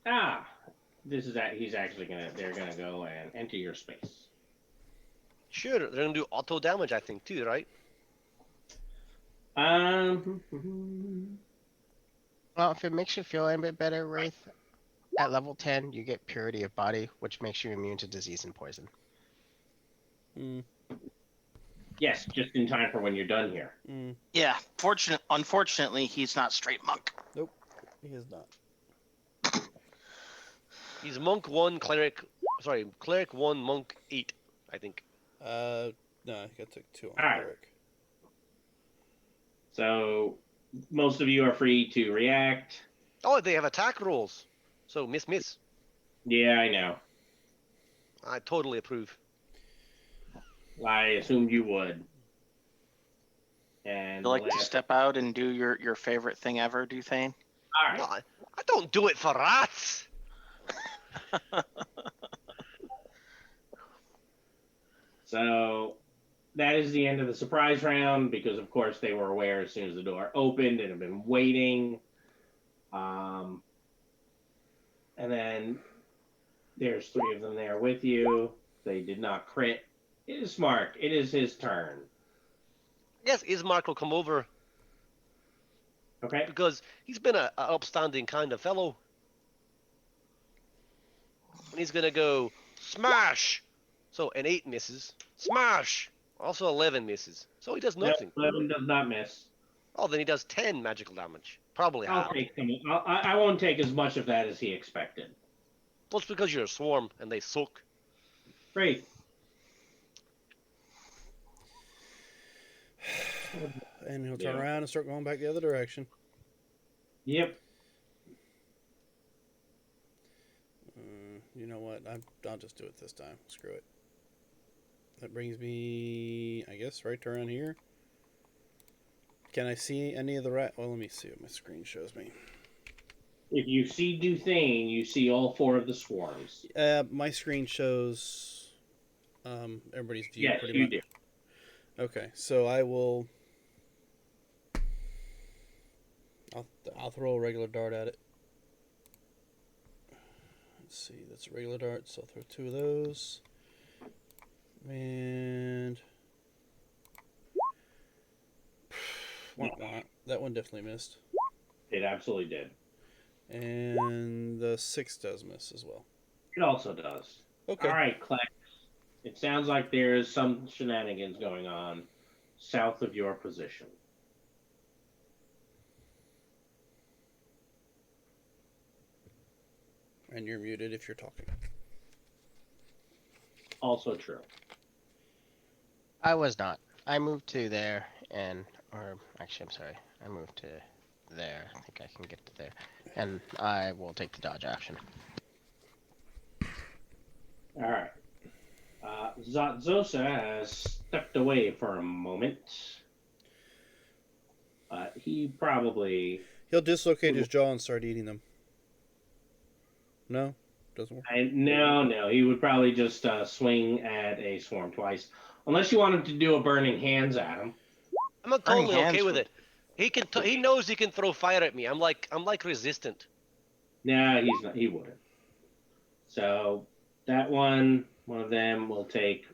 Ah, this is that he's actually gonna. They're gonna go and enter your space. Sure, they're gonna do auto damage, I think, too, right? Well, if it makes you feel a bit better, Wraith, at level 10, you get Purity of Body, which makes you immune to disease and poison. Mm, Yes, just in time for when you're done here. mm. Yeah. Unfortunately, he's not straight monk. Nope, he is not. He's monk 1, cleric. Sorry, cleric 1, monk 8, I think. No, I think I took 2 on All right. cleric. So most of you are free to react. Oh, they have attack rolls. So miss. Yeah, I know. I totally approve. I assumed you would. And You like to last- step out and do your favorite thing ever, Duthane? all right. No, I don't do it for rats. So that is the end of the surprise round because, of course, they were aware as soon as the door opened and have been waiting. And then there's 3 of them there with you. They did not crit. Ismark, it is his turn. I guess Ismark will come over Okay. because he's been a upstanding kind of fellow. And he's gonna go smash. So an 8 misses. Smash. Also 11 misses. So he does nothing. No, 11 does not miss. Oh, then he does 10 magical damage. Probably I'll half. take some. I won't take as much of that as he expected. Well, it's because you're a swarm and they suck. Great. And he'll turn Yeah. around and start going back the other direction. Yep. You know what? I'll just do it this time. Screw it. That brings me, I guess, right around here. Can I see any of the rat? Well, let me see what my screen shows me. If you see Duthane, you see all 4 of the swarms. My screen shows everybody's view Yes, pretty you much. do. Okay, so I will. I'll throw a regular dart at it. Let's see, that's a regular dart, so I'll throw 2 of those. And wah, wah. That one definitely missed. It absolutely did. And the 6 does miss as well. It also does. Okay. All right, Klex. It sounds like there's some shenanigans going on south of your position. And you're muted if you're talking. Also true. I was not. I moved to there or actually, I'm sorry. I moved to there. I think I can get to there. And I will take the dodge action. All right. Zotzosa has stepped away for a moment. He probably... He'll dislocate his jaw and start eating them. No? Doesn't work? No. He would probably just swing at a swarm twice. Unless you want him to do a burning hands at him. I'm not totally Burning okay hands with it. He can. He knows he can throw fire at me. I'm like resistant. No, he's not. He wouldn't. So that one of them will take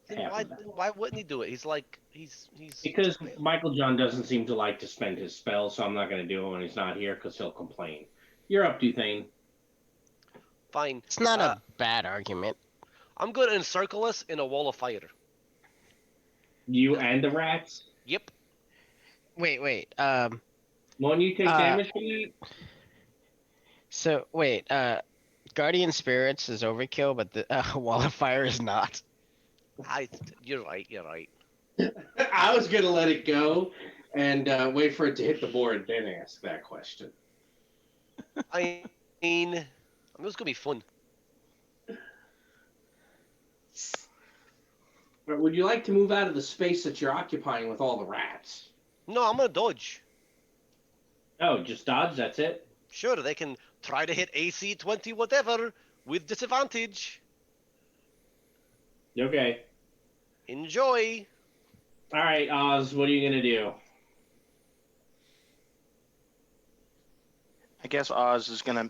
half Why? of that. Why wouldn't he do it? He's like he's. Because Michael John doesn't seem to like to spend his spells, so I'm not going to do it when he's not here because he'll complain. You're up, Duthane. Fine. It's not a bad argument. I'm going to encircle us in a wall of fire. You and the rats? Wait. Won't you take Uh, damage from that? So wait, Guardian Spirits is overkill, but the Wall of Fire is not. You're right. You're right. I was gonna let it go and wait for it to hit the board, then ask that question. I mean, this is gonna be fun. But would you like to move out of the space that you're occupying with all the rats? No, I'm gonna dodge. Oh, just dodge. That's it. Sure, they can try to hit AC 20 whatever with disadvantage. Okay. Enjoy. All right, Oz. What are you gonna do? I guess Oz is gonna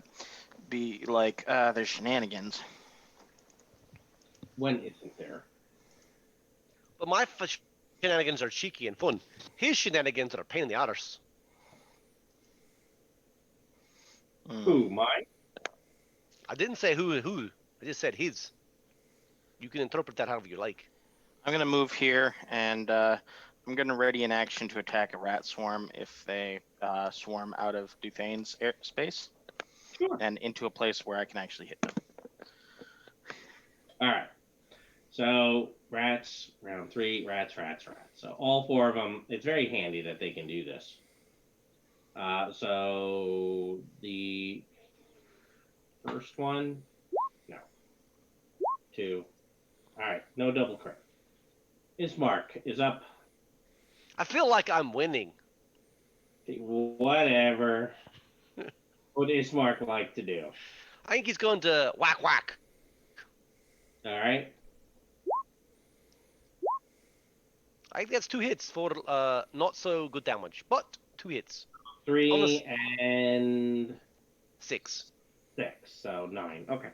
be like, there's shenanigans. When isn't there? But my shenanigans are cheeky and fun. His shenanigans are a pain in the arse. Who? Mine? I didn't say who. I just said his. You can interpret that however you like. I'm gonna move here, and I'm gonna ready an action to attack a rat swarm if they swarm out of Duthane's space and into a place where I can actually hit them. All right. So rats, round 3, rats. So all 4 of them. It's very handy that they can do this. So the first one, no. 2. All right, no double crit. Ismark is up. I feel like I'm winning. Whatever. What does Ismark like to do? I think he's going to whack whack. All right. I think that's 2 hits for not so good damage, but 2 hits. 3 and 6. 6, so 9. Okay.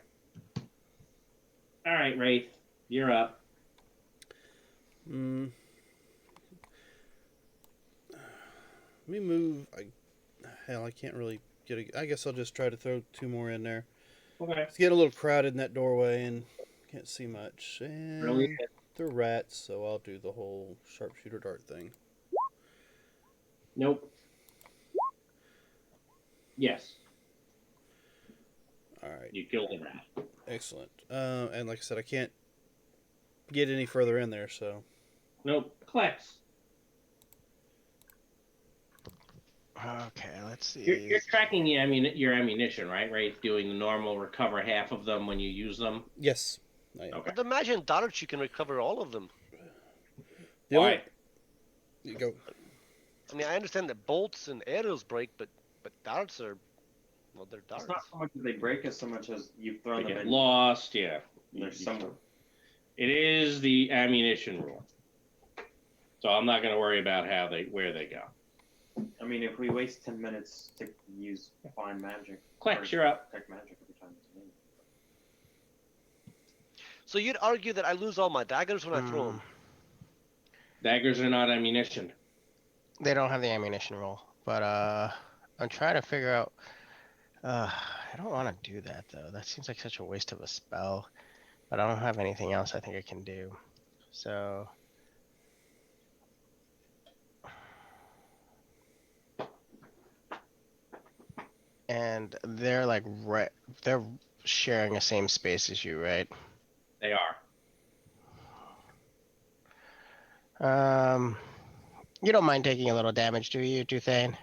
All right, Wraith, you're up. Let me move. I can't really get a. I guess I'll just try to throw 2 more in there. Okay. It's getting a little crowded in that doorway and can't see much. And Really? they're rats, so I'll do the whole sharpshooter dart thing. Nope. Yes. All right. You killed the rat. Excellent. And like I said, I can't get any further in there, so. Nope. Klex. Okay, let's see. You're tracking your ammunition, right? Right, doing the normal recover half of them when you use them. Yes. I am. Okay. But imagine darts, you can recover all of them. Why? You go. I mean, I understand that bolts and arrows break, but darts are, well, they're darts. It's not so much that they break as so much as you've thrown They them get in. lost. Yeah. There's some. It is the ammunition rule. So I'm not going to worry about where they go. I mean, if we waste 10 minutes to use find magic, Klex, you're up. detect magic every time it's needed. So you'd argue that I lose all my daggers when I throw them. Daggers are not ammunition. They don't have the ammunition roll, but I'm trying to figure out. I don't want to do that though. That seems like such a waste of a spell. But I don't have anything else I think I can do. So. And they're like they're sharing the same space as you, right? They are. You don't mind taking a little damage, do you, Duthane?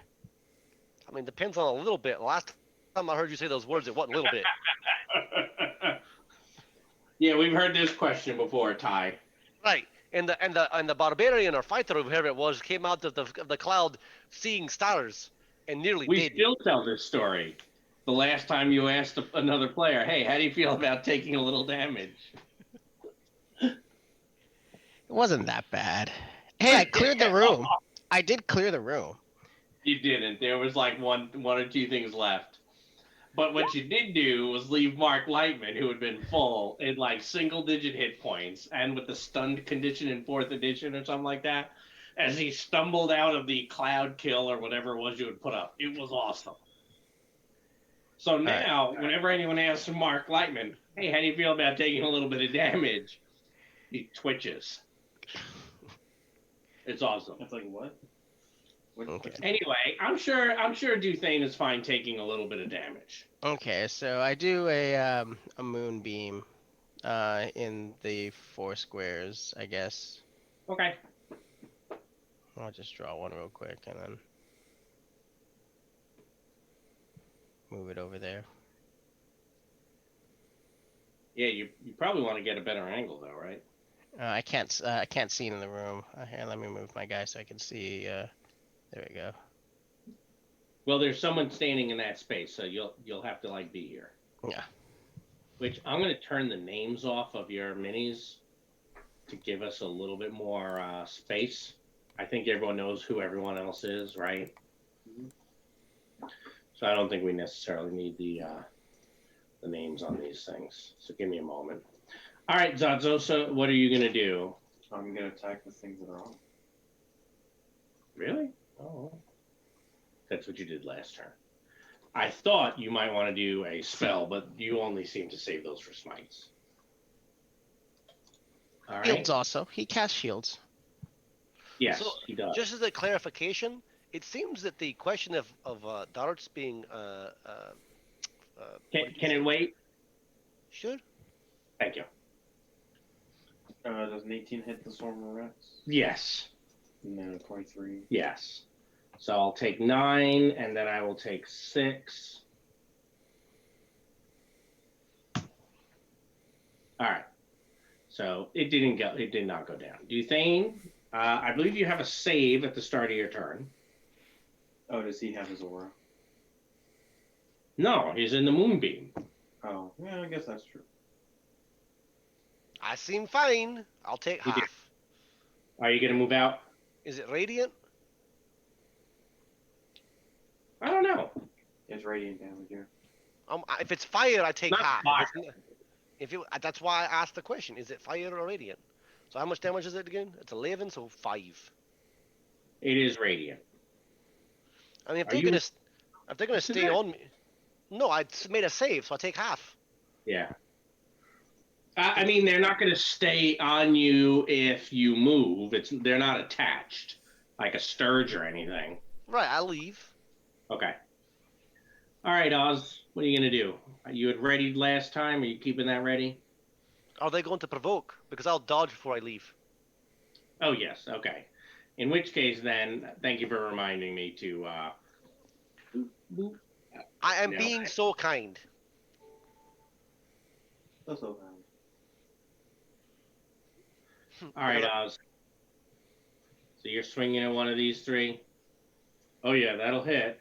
I mean, depends on a little bit. Last time I heard you say those words, it wasn't a little bit. Yeah, we've heard this question before, Ty. Right. And the barbarian or fighter or whoever it was came out of the cloud seeing stars and nearly We did. still tell this story. The last time you asked another player, hey, how do you feel about taking a little damage? It wasn't that bad. Hey, I cleared the room. I did clear the room. You didn't. There was like one or two things left. But what you did do was leave Mark Lightman, who had been full, in like single-digit hit points, and with the stunned condition in 4th edition or something like that, as he stumbled out of the cloud kill or whatever it was you had put up. It was awesome. So now, whenever anyone asks Mark Lightman, hey, how do you feel about taking a little bit of damage? He twitches. It's awesome. It's like, what? Okay. Anyway, I'm sure Duthane is fine taking a little bit of damage. Okay, so I do a moonbeam in the 4 squares, I guess. Okay. I'll just draw one real quick and then move it over there. Yeah, you probably want to get a better angle though, right? I can't see it in the room. Here, let me move my guy so I can see. There we go. Well, there's someone standing in that space, so you'll have to like be here. Yeah. Which I'm going to turn the names off of your minis to give us a little bit more space. I think everyone knows who everyone else is, right? So I don't think we necessarily need the names on these things. So give me a moment. All right, Zadzosa, what are you going to do? I'm gonna attack the things that are on. Really? Oh. That's what you did last turn. I thought you might want to do a spell, but you only seem to save those for smites. All right. Shields also. He casts shields. Yes, So, he does. just as a clarification, it seems that the question of darts being Can it wait? Sure. Thank you. Does an 18 hit the Swarm of Rats? Yes. No, 23. Yes. So I'll take 9, and then I will take 6. All right. So it did not go down. Duthane, I believe you have a save at the start of your turn. Oh, does he have his aura? No, he's in the moonbeam. Oh, yeah, I guess that's true. I seem fine. I'll take You do. half. Are you going to move out? Is it radiant? I don't know. It's radiant damage, yeah. If it's fire, I take Not half. fire. That's why I asked the question. Is it fire or radiant? So how much damage is it again? It's 11, so 5. It is radiant. I mean, if Are they're you- gonna stay on me, no, I made a save, so I take half. Yeah. I mean, they're not going to stay on you if you move. They're not attached like a sturge or anything. Right, I leave. Okay. All right, Oz. What are you going to do? You had readied last time. Are you keeping that ready? Are they going to provoke? Because I'll dodge before I leave. Oh, yes. Okay. In which case, then, thank you for reminding me to. I am No. being so kind. That's okay. All right, Oz. So you're swinging at one of these 3. Oh, yeah, that'll hit.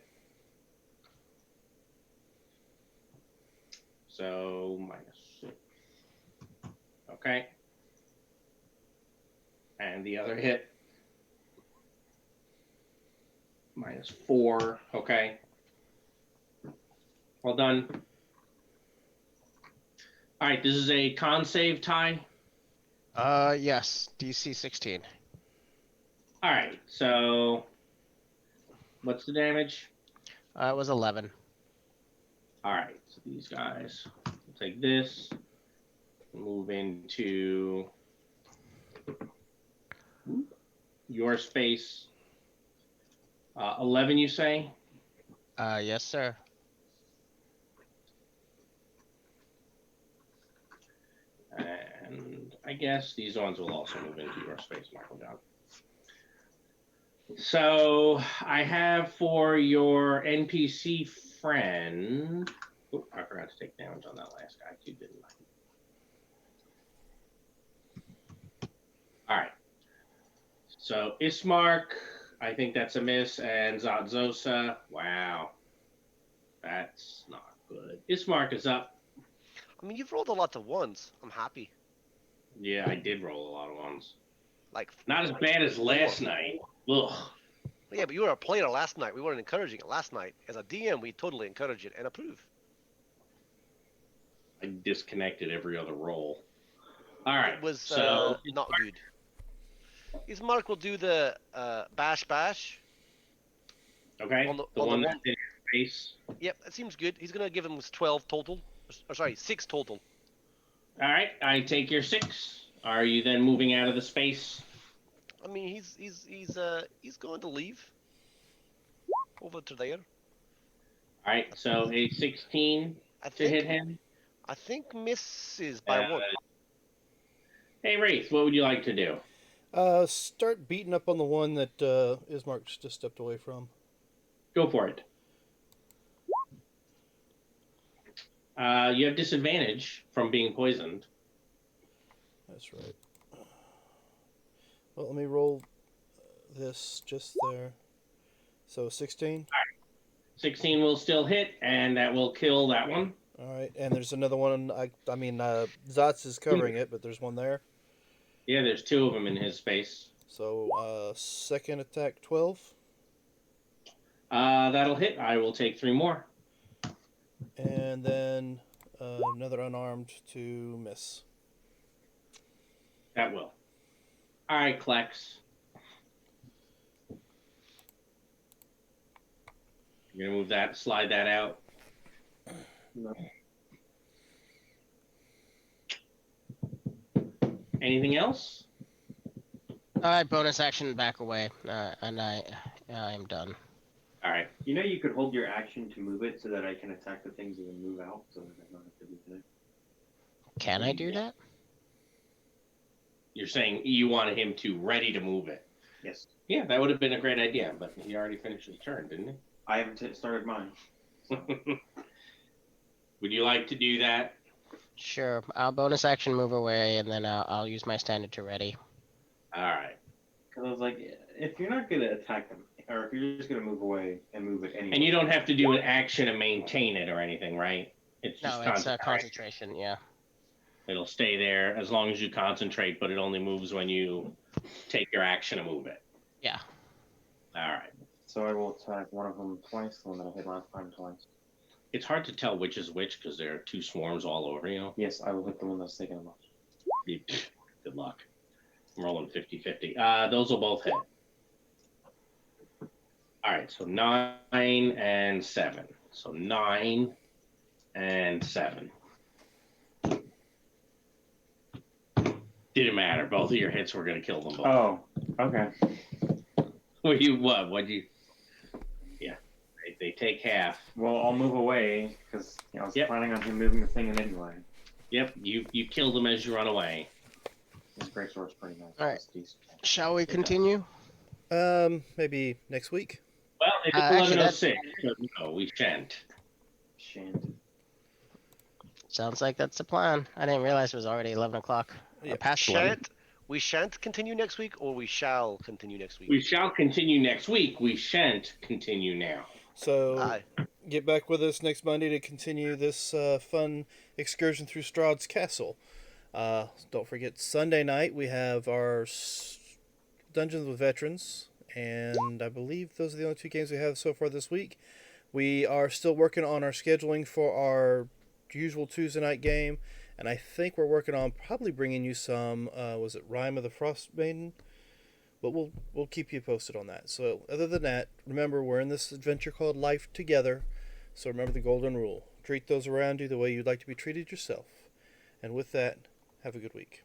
So -6. Okay. And the other hit. -4. Okay. Well done. All right, this is a con save, Ty. Yes, DC 16. All right, so what's the damage? It was 11. All right, so these guys will take this, move into your space. 11, you say? Yes, sir. And I guess these ones will also move into your space, Michael John. So I have for your NPC friend. Oh, I forgot to take damage on that last guy too, didn't I? All right. So Ismark, I think that's a miss, and Zadzosa. Wow, that's not good. Ismark is up. I mean, you've rolled a lot of ones. I'm happy. Yeah, I did roll a lot of ones. Like, Not as bad as last night. Ugh. yeah, but you were a player last night. We weren't encouraging it last night. As a DM, we totally encourage it and approve. I disconnected every other roll. All right. It was so not good. Ismark will do the bash bash. Okay. On the one one- that's in your face. Yep, that seems good. He's gonna give him 12 total. Or sorry, 6 total. All right. I take your 6. Are you then moving out of the space? I mean, he's going to leave. over to there. All right, so a 16 I to hit think him. I think misses by one. Hey, Wraith, what would you like to do? Start beating up on the one that Ismark just stepped away from. Go for it. You have disadvantage from being poisoned. That's right. Well, let me roll this just there. So 16. 16 will still hit, and that will kill that one. All right, and there's another one. I mean, Zotz is covering it, but there's one there. Yeah, there's 2 of them in his space. So second attack 12. That'll hit. I will take 3 more. And then another unarmed to miss. That will. All right, Klex. You're gonna move that, slide that out. No. Anything else? Alright, bonus action back away. And I am done. All right. You know you could hold your action to move it so that I can attack the things and then move out so that I don't have to do that. Can I do that? You're saying you wanted him to ready to move it. Yes. Yeah, that would have been a great idea, but he already finished his turn, didn't I haven't started mine. he? Would you like to do that? Sure. I'll bonus action move away, and then I'll use my standard to ready. All right. Because I was like, if you're not going to attack them, or if you're just going to move away and move it anyway. And you don't have to do an action to maintain it or anything, right? It's just No, it's concentration, yeah. It'll stay there as long as you concentrate, but it only moves when you take your action to move it. Yeah. All right. So I will attack one of them twice, the one that I hit last time twice. It's hard to tell which is which because there are 2 swarms all over you. Yes, I will hit the one that's taking them off. Good luck. I'm rolling 50-50. Those will both hit. All right, so 9 and 7. So 9 and 7. Didn't matter. Both of your hits were going to kill them both. Oh, okay. What'd you? Yeah, they take half. Well, I'll move away because I was Yep. planning on him moving the thing in anyway. Yep, you kill them as you run away. His great sword's pretty nice. All right. It's decent. Shall we continue? Maybe next week. Well, it's Actually, 11:06, so no, we shan't. Shan't. Sounds like that's the plan. I didn't realize it was already 11 o'clock. Yeah. Past 11. We shan't continue next week, or we shall continue next week. We shall continue next week. We shan't continue now. So Aye. get back with us next Monday to continue this fun excursion through Strahd's castle. Don't forget, Sunday night we have our Dungeons with Veterans, and I believe those are the only 2 games we have so far this week. We are still working on our scheduling for our usual Tuesday night game, and I think we're working on probably bringing you some, was it Rime of the Frost Maiden? But we'll keep you posted on that. So other than that, remember, we're in this adventure called Life Together, so remember the golden rule. Treat those around you the way you'd like to be treated yourself. And with that, have a good week.